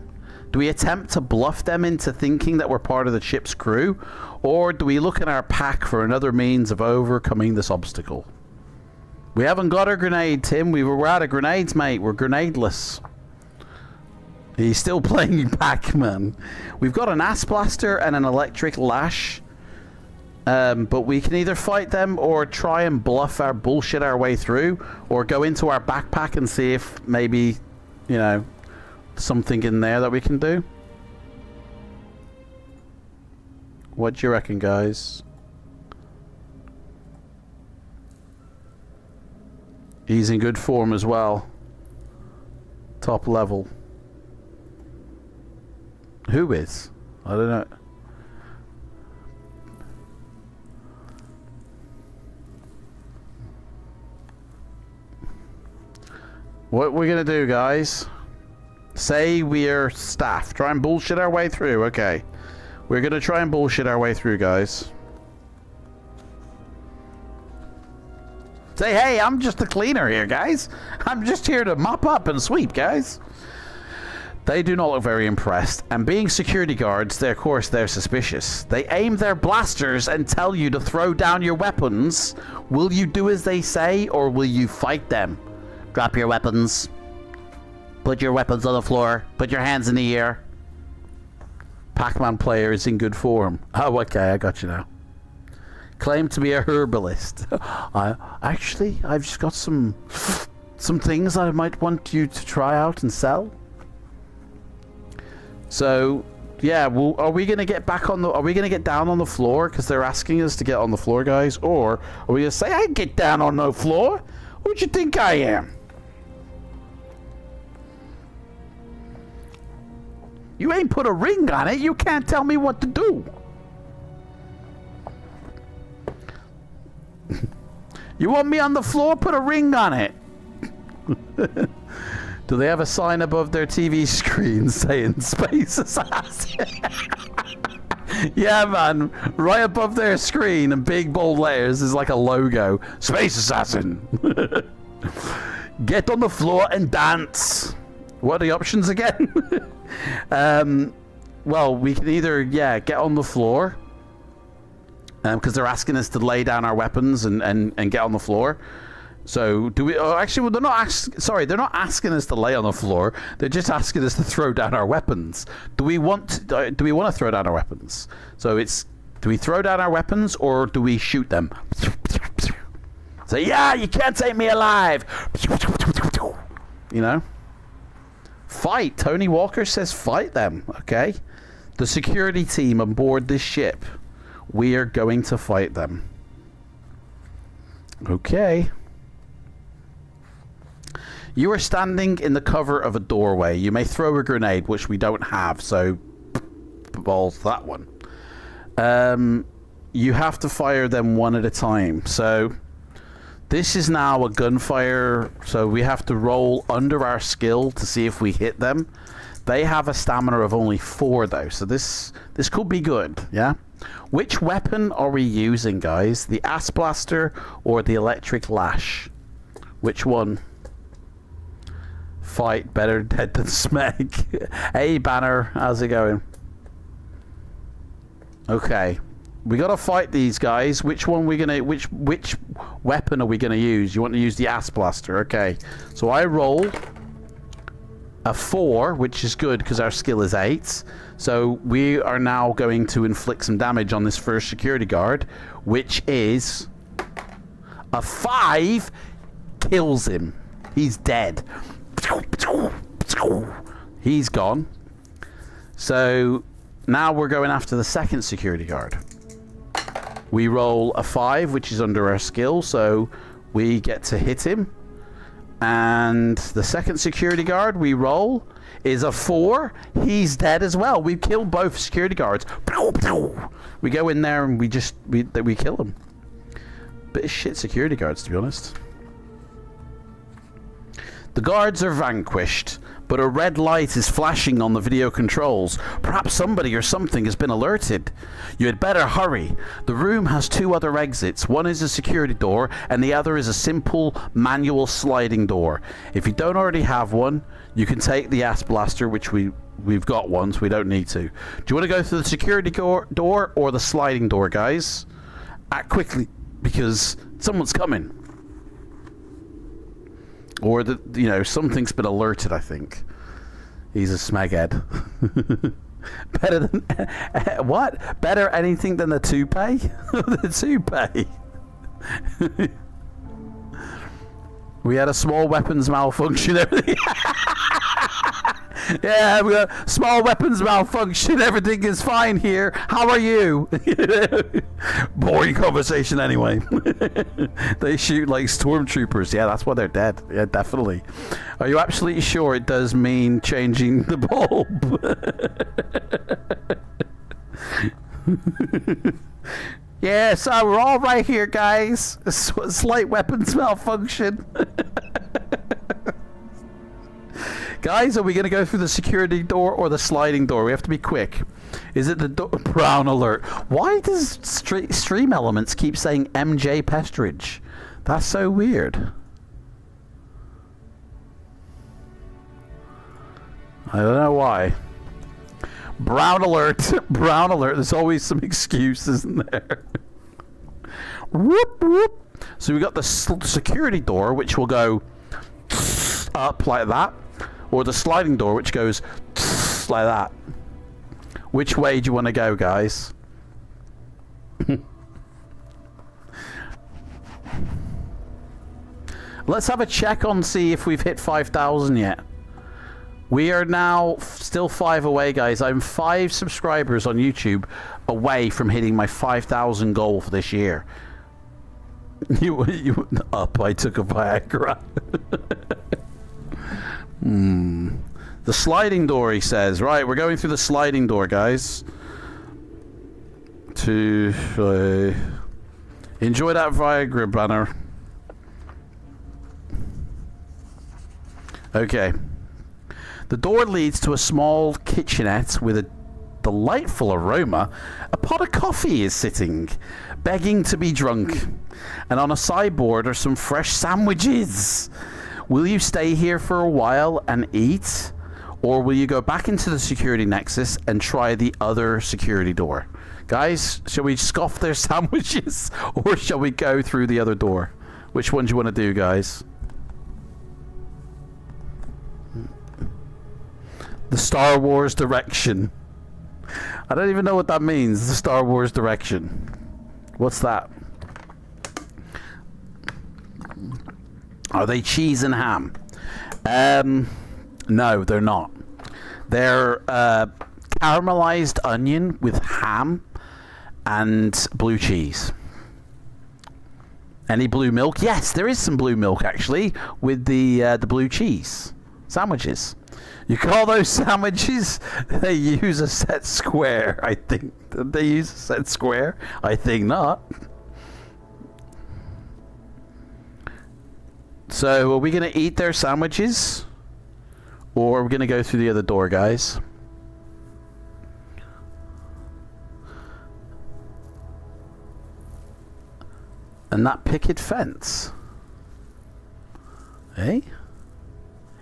Do we attempt to bluff them into thinking that we're part of the ship's crew? Or do we look in our pack for another means of overcoming this obstacle? We haven't got a grenade, Tim. We're out of grenades, mate. We're grenadeless. He's still playing Pac-Man. We've got an ass blaster and an electric lash. But we can either fight them or try and bluff our bullshit our way through, or go into our backpack and see if maybe, you know, something in there that we can do. What do you reckon, guys? He's in good form as well. Top level. Who is? I don't know. What we're gonna do, guys? Say we're staff. Try and bullshit our way through. Okay. We're gonna try and bullshit our way through, guys. Say, hey, I'm just a cleaner here, guys. I'm just here to mop up and sweep, guys. They do not look very impressed, and being security guards, of course, they're suspicious. They aim their blasters and tell you to throw down your weapons. Will you do as they say, or will you fight them? Drop your weapons. Put your weapons on the floor. Put your hands in the air. Pac-Man player is in good form. Oh, okay, I got you now. Claim to be a herbalist. I've just got some things I might want you to try out and sell. So, yeah, well, are we gonna get back on the? Are we gonna get down on the floor because they're asking us to get on the floor, guys? Or are we gonna say, I get down on no floor? Who'd you think I am? You ain't put a ring on it. You can't tell me what to do. You want me on the floor? Put a ring on it. Do they have a sign above their TV screen saying Space Assassin? Yeah, man. Right above their screen in big bold letters is like a logo. Space Assassin. Get on the floor and dance. What are the options again? Well, we can either, yeah, get on the floor. Because they're asking us to lay down our weapons and get on the floor. So do we? Oh, actually, well, they're not. They're not asking us to lay on the floor. They're just asking us to throw down our weapons. Do we want? Do we want to throw down our weapons? So it's: do we throw down our weapons or do we shoot them? So yeah, you can't take me alive. You know. Fight. Tony Walker says fight them. Okay. The security team on board this ship. We are going to fight them. Okay. You are standing in the cover of a doorway. You may throw a grenade, which we don't have, so balls that one. You have to fire them one at a time. So this is now a gunfire, so we have to roll under our skill to see if we hit them. They have a stamina of only 4 though, so this could be good, yeah? Which weapon are we using, guys? The ass blaster or the electric lash? Which one? Fight, better dead than Smeg. Hey Banner, how's it going? Okay, we gotta fight these guys. Which one we gonna? Which weapon are we gonna use? You want to use the ass blaster? Okay, so I roll a 4, which is good because our skill is 8. So we are now going to inflict some damage on this first security guard, which is a 5. Kills him. He's dead. He's gone. So now we're going after the second security guard. We roll a 5, which is under our skill, so we get to hit him. And the second security guard we roll is a 4. He's dead as well. We've killed both security guards. We go in there and we kill them. Bit of shit security guards, to be honest. The guards are vanquished, but a red light is flashing on the video controls. Perhaps somebody or something has been alerted. You had better hurry. The room has 2 other exits. One is a security door, and the other is a simple manual sliding door. If you don't already have one, you can take the ass blaster, which we've got one, so we don't need to. Do you want to go through the security door or the sliding door, guys? Act quickly, because someone's coming. Or, something's been alerted, I think. He's a smeghead. Better than... what? Better anything than the toupee? The toupee. We had a small weapons malfunction. Yeah, we got small weapons malfunction. Everything is fine here. How are you? Boring conversation anyway. They shoot like stormtroopers. Yeah, that's why they're dead. Yeah, definitely. Are you absolutely sure it does mean changing the bulb? Yeah, so we're all right here, guys. Slight weapons malfunction. Guys, are we going to go through the security door or the sliding door? We have to be quick. Is it the brown alert? Why does Stream Elements keep saying MJ Pestridge? That's so weird. I don't know why. Brown alert. Brown alert. There's always some excuse, isn't there? Whoop, whoop. So we got the security door, which will go up like that. Or the sliding door, which goes like that. Which way do you want to go, guys? Let's have a check on, see if we've hit 5,000 yet. We are now still 5 away, guys. I'm 5 subscribers on YouTube away from hitting my 5,000 goal for this year. You up, I took a Viagra. The sliding door, he says. Right, we're going through the sliding door, guys. To enjoy that Viagra banner. Okay. The door leads to a small kitchenette with a delightful aroma. A pot of coffee is sitting, begging to be drunk. And on a sideboard are some fresh sandwiches. Will you stay here for a while and eat? Or will you go back into the security nexus and try the other security door? Guys, shall we scoff their sandwiches? Or shall we go through the other door? Which one do you want to do, guys? The Star Wars direction. I don't even know what that means, the Star Wars direction. What's that? Are they cheese and ham? No, they're not. They're caramelized onion with ham and blue cheese. Any blue milk? Yes, there is some blue milk actually with the blue cheese sandwiches. You call those sandwiches? They use a set square, I think. Did they use a set square? I think not. So, are we going to eat their sandwiches? Or are we going to go through the other door, guys? And that picket fence. Eh?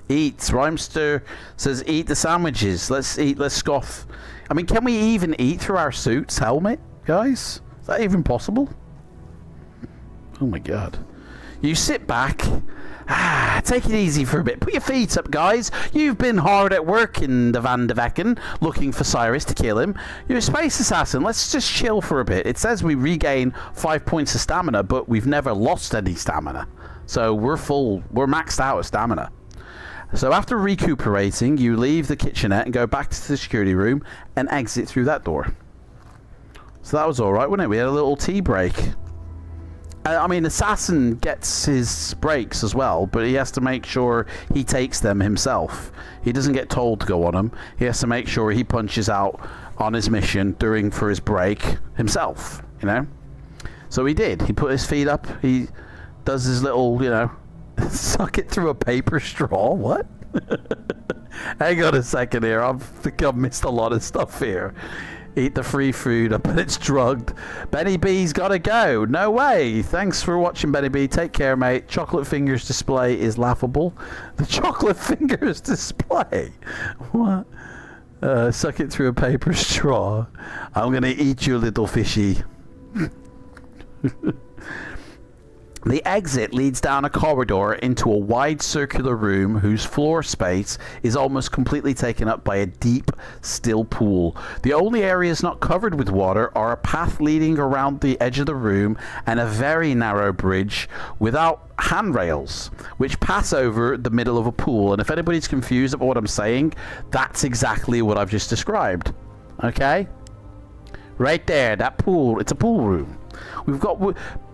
Eat. Rhymester says eat the sandwiches. Let's eat. Let's scoff. I mean, can we even eat through our suits helmet, guys? Is that even possible? Oh my god. You sit back. Take it easy for a bit. Put your feet up, guys. You've been hard at work in the Van de Vecken looking for Cyrus to kill him. You're a space assassin. Let's just chill for a bit. It says we regain 5 points of stamina, but we've never lost any stamina. So we're full. We're maxed out of stamina. So after recuperating, you leave the kitchenette and go back to the security room and exit through that door. So that was alright, wasn't it? We had a little tea break. I mean, Assassin gets his breaks as well, but he has to make sure he takes them himself. He doesn't get told to go on them. He has to make sure he punches out on his mission for his break himself, you know? So he did. He put his feet up. He does his little, you know, suck it through a paper straw. What? Hang on a second here. I think I've missed a lot of stuff here. Eat the free food. I bet it's drugged. Benny B's gotta go. No way. Thanks for watching, Benny B. Take care, mate. Chocolate fingers display is laughable. The chocolate fingers display? What? Suck it through a paper straw. I'm gonna eat you, little fishy. The exit leads down a corridor into a wide circular room whose floor space is almost completely taken up by a deep, still pool. The only areas not covered with water are a path leading around the edge of the room and a very narrow bridge without handrails, which pass over the middle of a pool. And if anybody's confused about what I'm saying, that's exactly what I've just described. Okay? Right there, that pool. It's a pool room. We've got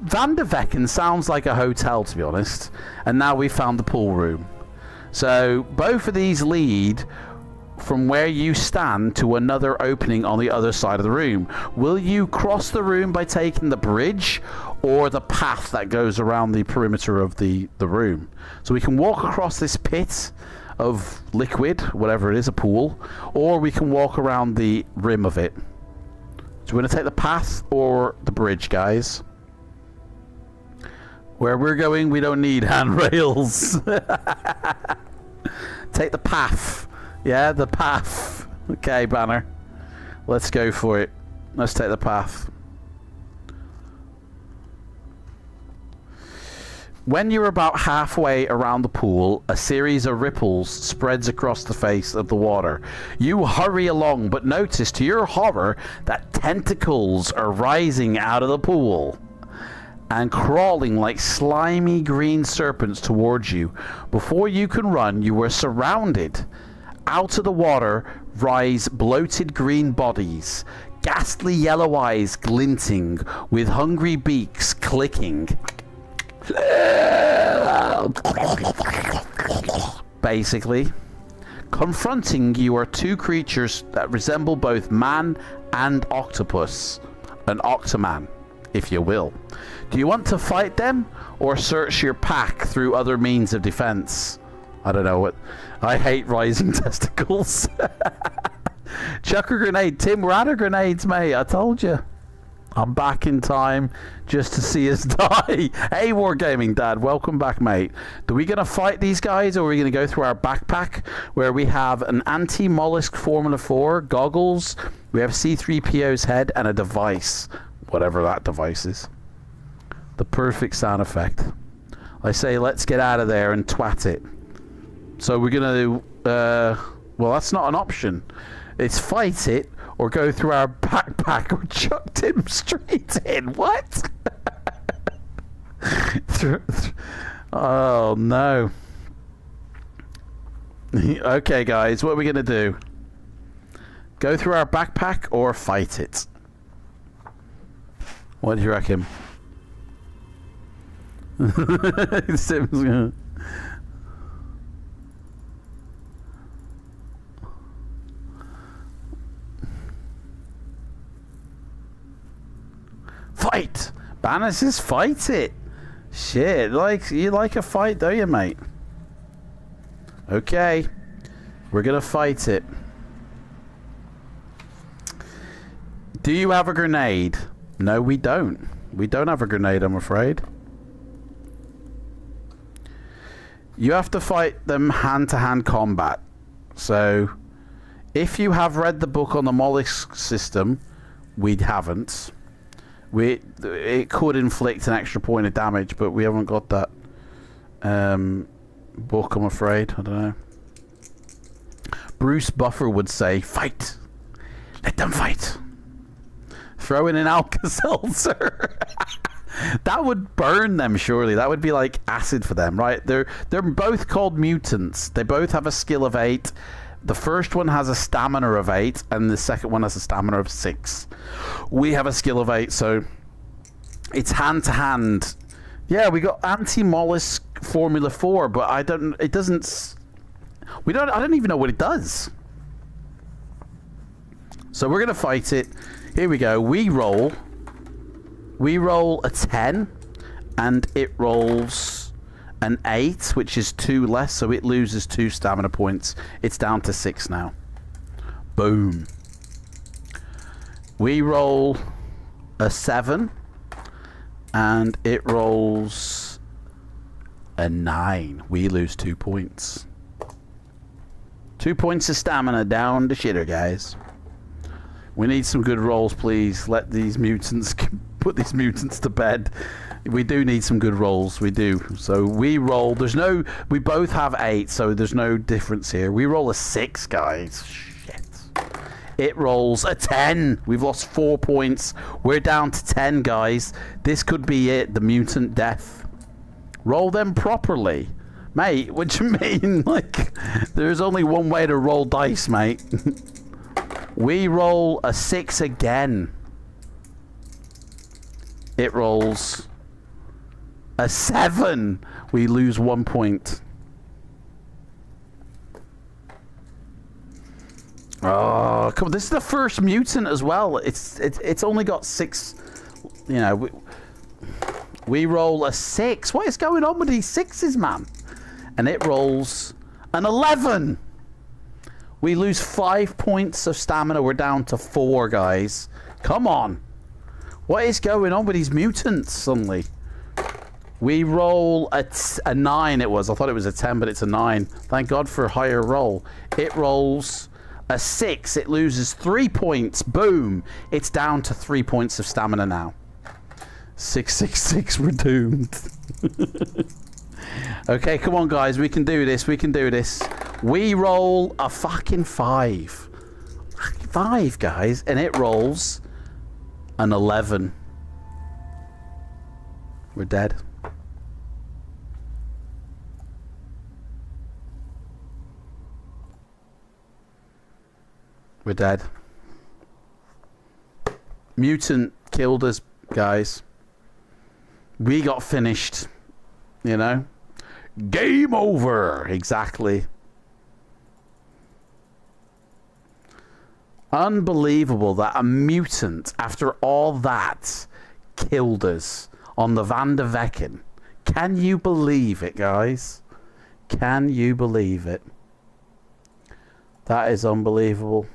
Van der Vecken sounds like a hotel, to be honest, and now we found the pool room. So both of these lead from where you stand to another opening on the other side of the room. Will you cross the room by taking the bridge or the path that goes around the perimeter of the room? So we can walk across this pit of liquid, whatever it is, a pool, or we can walk around the rim of it. So we're going to take the path or the bridge, guys. Where we're going, we don't need handrails. Take the path. Yeah, the path. Okay, Banner. Let's go for it. Let's take the path. When you're about halfway around the pool, a series of ripples spreads across the face of the water. You hurry along, but notice to your horror that tentacles are rising out of the pool and crawling like slimy green serpents towards you. Before you can run, you are surrounded. Out of the water rise bloated green bodies, ghastly yellow eyes glinting, with hungry beaks clicking. Basically, confronting you are two creatures that resemble both man and octopus. An octoman, if you will. Do you want to fight them or search your pack through other means of defense? I don't know what. I hate rising testicles. Chuck a grenade. Tim, we're out of grenades, mate. I told you. I'm back in time just to see us die. Hey, Wargaming Dad, welcome back, mate. Are we going to fight these guys, or are we going to go through our backpack where we have an anti-mollusk Formula 4, goggles, we have C-3PO's head, and a device, whatever that device is. The perfect sound effect. I say, let's get out of there and twat it. So we're going to, well, that's not an option. It's fight it, or go through our backpack, or chuck Tim straight in. What? Oh, no. Okay, guys, what are we going to do? Go through our backpack or fight it? What do you reckon? Tim's gonna... Fight! Banner says fight it. Shit, you like a fight, don't you, mate? Okay, we're gonna fight it. Do you have a grenade? No, we don't. We don't have a grenade, I'm afraid. You have to fight them hand-to-hand combat. So, if you have read the book on the mollusk system, we haven't. It could inflict an extra point of damage, but we haven't got that book, I'm afraid. I don't know. Bruce Buffer would say, fight! Let them fight! Throw in an Alka-Seltzer! That would burn them, surely. That would be like acid for them, right? They're both called mutants. They both have a skill of 8. The first one has a stamina of 8, and the second one has a stamina of 6. We have a skill of 8, so It's hand to hand. Yeah, we got anti-mollusk Formula 4, but I don't even know what it does. So we're gonna fight it. Here we go. We roll a 10 and it rolls an 8, which is 2 less, so it loses 2 stamina points. It's down to 6 now. Boom. We roll a 7 and it rolls a 9. We lose 2 points. 2 points of stamina down the shitter, guys. We need some good rolls, please. Let these mutants put these mutants to bed. We do need some good rolls. We do. So we roll. We both have 8, so there's no difference here. We roll a 6, guys. Shit. It rolls a 10. We've lost 4 points. We're down to 10, guys. This could be it. The mutant death. Roll them properly. Mate, what do you mean? Like, there's only one way to roll dice, mate. We roll a 6 again. It rolls a 7. We lose 1 point. Oh, come on. This is the first mutant as well. It's only got 6. You know, we roll a 6. What is going on with these 6s, man? And it rolls an 11. We lose 5 points of stamina. We're down to 4, guys. Come on. What is going on with these mutants suddenly? We roll a 9 it was. I thought it was a 10, but it's a 9. Thank God for a higher roll. It rolls a 6. It loses 3 points. Boom. It's down to 3 points of stamina now. 6, 6, 6. We're doomed. Okay, come on, guys. We can do this. We can do this. We roll a fucking 5. 5, guys. And it rolls an 11. We're dead. We're dead. Mutant killed us, guys. We got finished. You know? Game over! Exactly. Unbelievable that a mutant, after all that, killed us on the Van der Vecken. Can you believe it, guys? Can you believe it? That is unbelievable.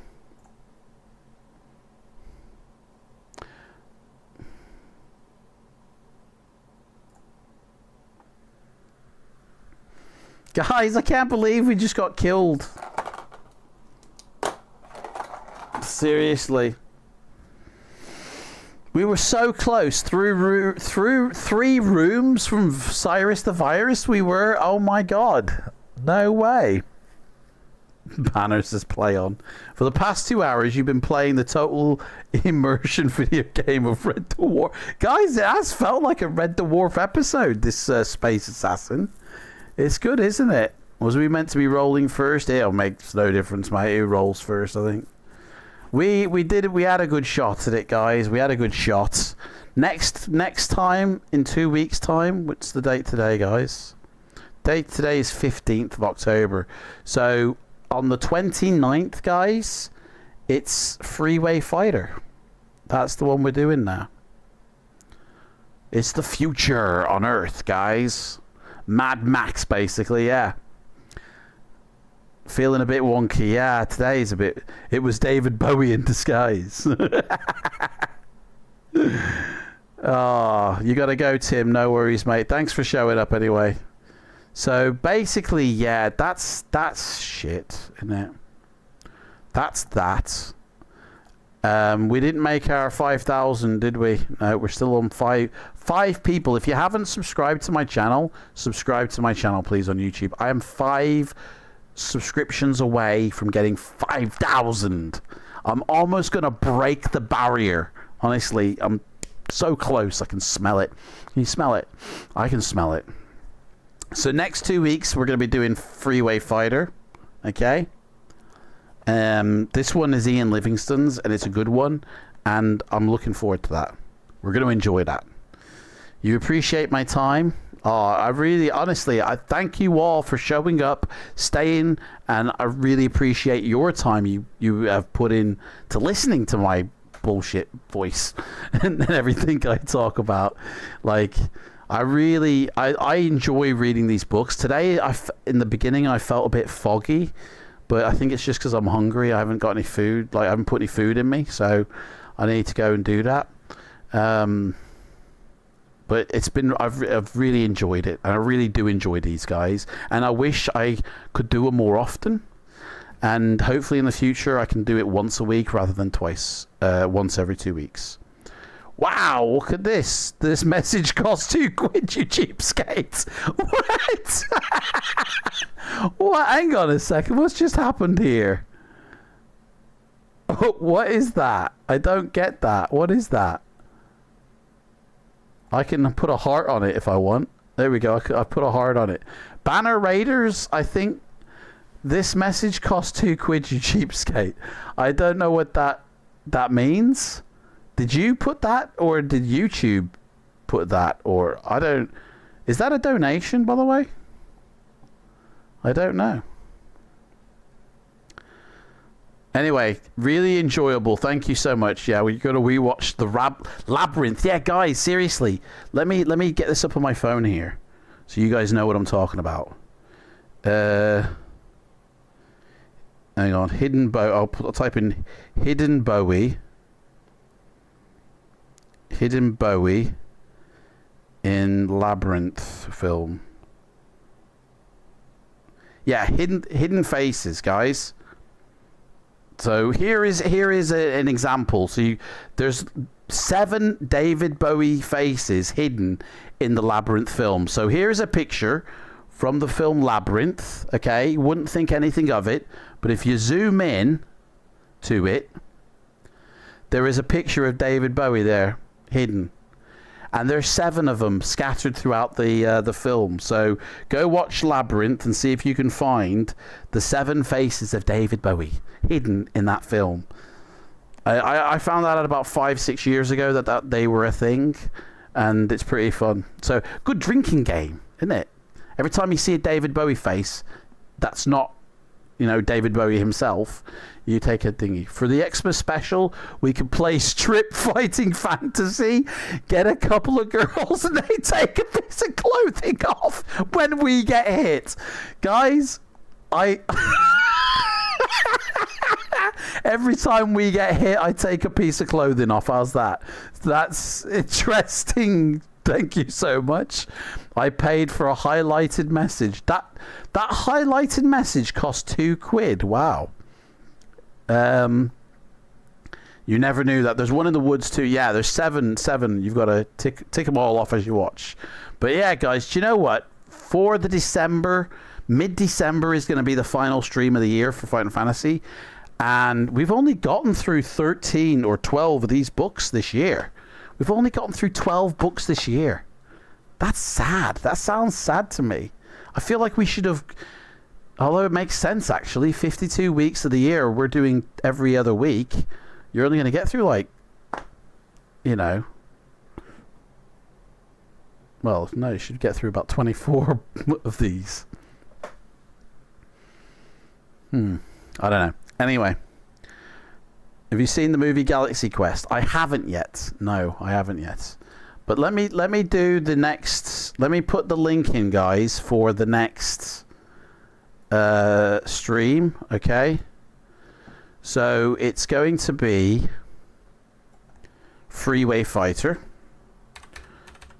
Guys, I can't believe we just got killed. Seriously. We were so close. Through 3 rooms from Cyrus the Virus we were. Oh my god. No way. Banners says play on. For the past 2 hours you've been playing the total immersion video game of Red Dwarf. Guys, it has felt like a Red Dwarf episode, this Space Assassin. It's good, isn't it? Was we meant to be rolling first? It'll make no difference, mate. Who rolls first, I think. We did it. We had a good shot at it, guys. We had a good shot. Next time, in 2 weeks' time, what's the date today, guys? Date today is 15th of October. So, on the 29th, guys, it's Freeway Fighter. That's the one we're doing now. It's the future on Earth, guys. Mad Max, basically, yeah. Feeling a bit wonky, yeah. Today's a bit... It was David Bowie in disguise. Oh, you gotta go, Tim. No worries, mate. Thanks for showing up anyway. So, basically, yeah, that's shit, isn't it? That's that. We didn't make our 5,000, did we? No, we're still on 5 people. If you haven't subscribed to my channel, subscribe to my channel, please, on YouTube. I am 5 subscriptions away from getting 5,000. I'm almost going to break the barrier. Honestly, I'm so close. I can smell it. Can you smell it? I can smell it. So next 2 weeks, we're going to be doing Freeway Fighter. Okay? This one is Ian Livingston's, and it's a good one, and I'm looking forward to that. We're going to enjoy that. You appreciate my time. Oh, I really, honestly, I thank you all for showing up, staying, and I really appreciate your time you have put in to listening to my bullshit voice and everything I talk about. Like, I enjoy reading these books. Today, in the beginning, I felt a bit foggy, but I think it's just because I'm hungry. I haven't got any food. Like, I haven't put any food in me, so I need to go and do that. But it's been, I've really enjoyed it, and I really do enjoy these guys, and I wish I could do them more often, and hopefully in the future I can do it once a week rather than twice, once every 2 weeks. Wow, look at this. This message costs £2, you cheapskate. What? What? Hang on a second, what's just happened here? What is that? I don't get that. What is that? I can put a heart on it if I want. There we go. I put a heart on it. Banner Raiders, I think this message costs £2, you cheapskate. I don't know what that means. Did you put that, or did YouTube put that? Or I don't... Is that a donation, by the way? I don't know. Anyway, really enjoyable. Thank you so much. Yeah, we're going to rewatch the Labyrinth. Yeah, guys, seriously. Let me get this up on my phone here so you guys know what I'm talking about. Hang on. Hidden Bowie. I'll type in Hidden Bowie. Hidden Bowie in Labyrinth film. Yeah, Hidden Faces, guys. So here is an example. So there's 7 David Bowie faces hidden in the Labyrinth film. So here's a picture from the film Labyrinth. Okay, you wouldn't think anything of it, but if you zoom in to it, there is a picture of David Bowie there hidden, and there's 7 of them scattered throughout the film. So go watch Labyrinth and see if you can find the 7 faces of David Bowie hidden in that film. I found that out about 5-6 years ago that they were a thing, and it's pretty fun. So good drinking game, isn't it? Every time you see a David Bowie face that's not, you know, David Bowie himself, you take a thingy. For the Xmas special, we can play Strip Fighting Fantasy, get a couple of girls, and they take a piece of clothing off when we get hit. Guys, every time we get hit, I take a piece of clothing off. How's that? That's interesting. Thank you so much. I paid for a highlighted message. That highlighted message cost £2. Wow. You never knew that. There's one in the woods too. Yeah, there's seven. You've got to tick them all off as you watch. But yeah, guys, do you know what? For the mid-December is going to be the final stream of the year for Final Fantasy. And we've only gotten through 13 or 12 of these books this year. We've only gotten through 12 books this year. That's sad. That sounds sad to me. I feel like we should have... Although it makes sense, actually. 52 weeks of the year, we're doing every other week. You're only going to get through, like... You know... Well, no, you should get through about 24 of these. I don't know. Anyway... Have you seen the movie Galaxy Quest? I haven't yet. No, I haven't yet. But let me do the next... Let me put the link in, guys, for the next stream, okay? So it's going to be Freeway Fighter.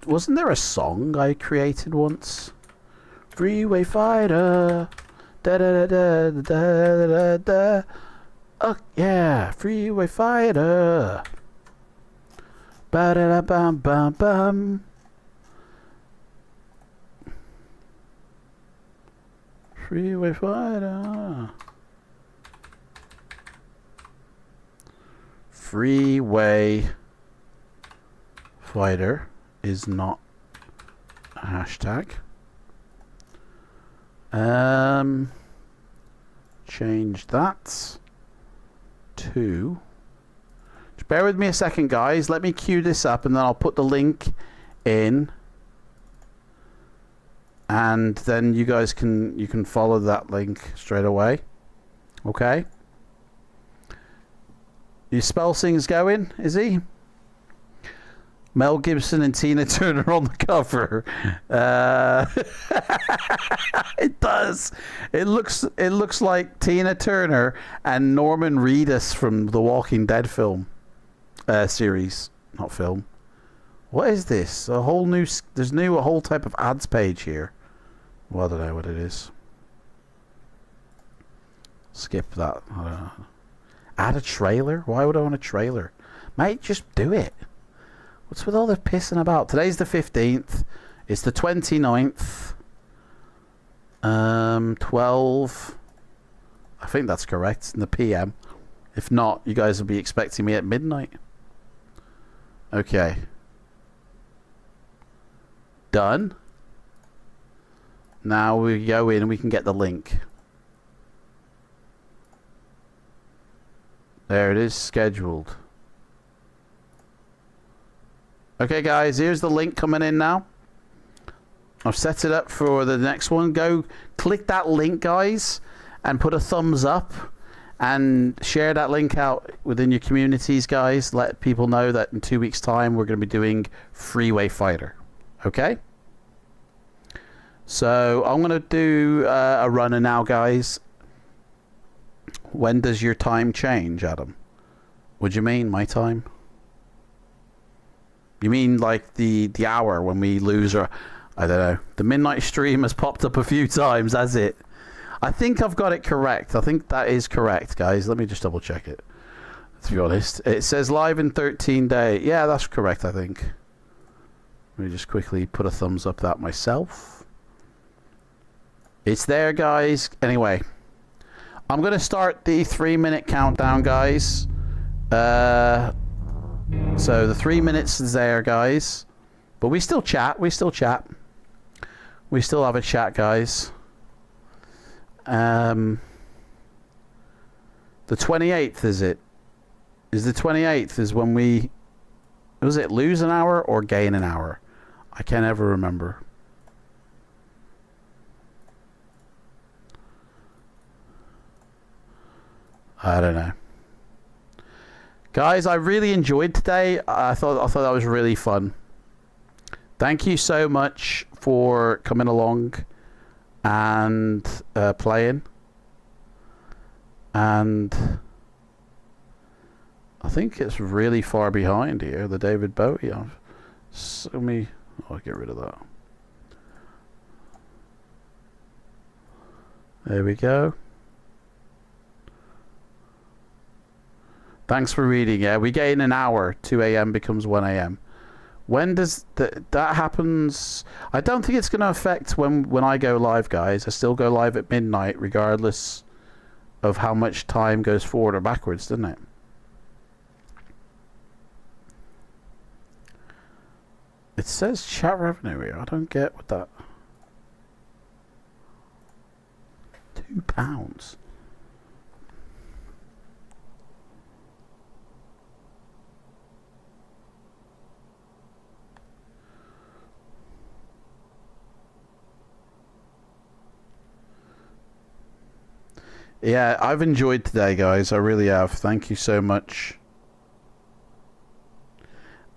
Wasn't there a song I created once? Freeway Fighter. Da da da da da da da. Oh yeah, Freeway Fighter. Ba da da bum bum bum. Freeway Fighter. Freeway Fighter is not a hashtag. Change that to... Just bear with me a second, guys. Let me queue this up and then I'll put the link in, and then you guys can follow that link straight away. Okay. Your Spelsing's going, is he? Mel Gibson and Tina Turner on the cover. It does. It looks like Tina Turner and Norman Reedus from the Walking Dead film series, not film. What is this? A whole new. There's a whole type of ads page here. Well, I don't know what it is. Skip that. I don't know. Add a trailer? Why would I want a trailer? Mate, just do it. What's with all the pissing about? Today's the 15th. It's the 29th. 12. I think that's correct. In the PM. If not, you guys will be expecting me at midnight. Okay. Done. Now we go in and we can get the link. There it is, scheduled. Okay guys, here's the link coming in now. I've set it up for the next one. Go click that link, guys, and put a thumbs up and share that link out within your communities, guys. Let people know that in 2 weeks time we're going to be doing Freeway Fighter. Okay? So I'm going to do a runner now, guys. When does your time change, Adam? What do you mean, my time? You mean like the hour when we lose our... I don't know. The midnight stream has popped up a few times, has it? I think I've got it correct. I think that is correct, guys. Let me just double check it. To be honest. It says live in 13 days. Yeah, that's correct, I think. Let me just quickly put a thumbs up that myself. It's there, guys. Anyway. I'm going to start the 3-minute countdown, guys. So the 3 minutes is there, guys. But we still chat. We still chat. We still have a chat, guys. The 28th, is it? Is the 28th is when we... Was it lose an hour or gain an hour? I can't ever remember. I don't know. Guys, I really enjoyed today. I thought that was really fun. Thank you so much for coming along and playing. And I think it's really far behind here, the David Bowie. I'll get rid of that. There we go. Thanks for reading. Yeah, we gain an hour. 2 a.m. becomes 1 a.m. When does that happens? I don't think it's going to affect when I go live, guys. I still go live at midnight, regardless of how much time goes forward or backwards, doesn't it? It says chat revenue here. I don't get what that. £2. Yeah, I've enjoyed today, guys. I really have. Thank you so much.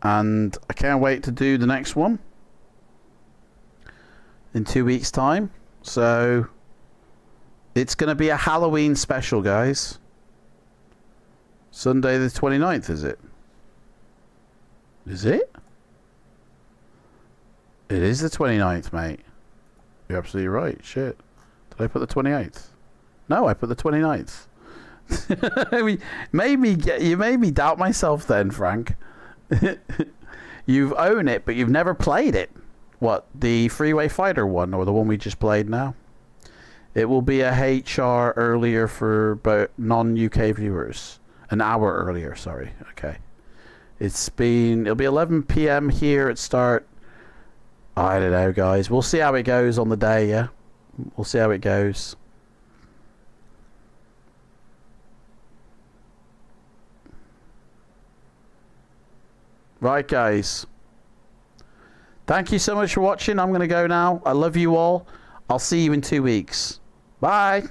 And I can't wait to do the next one in 2 weeks' time. So it's going to be a Halloween special, guys. Sunday the 29th, is it? Is it? It is the 29th, mate. You're absolutely right. Shit. Did I put the 28th? No, I put the 29th. You made me doubt myself then, Frank. You've owned it, but you've never played it. What, the Freeway Fighter one, or the one we just played now? It will be a HR earlier for non-UK viewers. An hour earlier, sorry. Okay. It'll be 11 PM here at start. I don't know, guys. We'll see how it goes on the day, yeah? We'll see how it goes. Right, guys. Thank you so much for watching. I'm going to go now. I love you all. I'll see you in 2 weeks. Bye.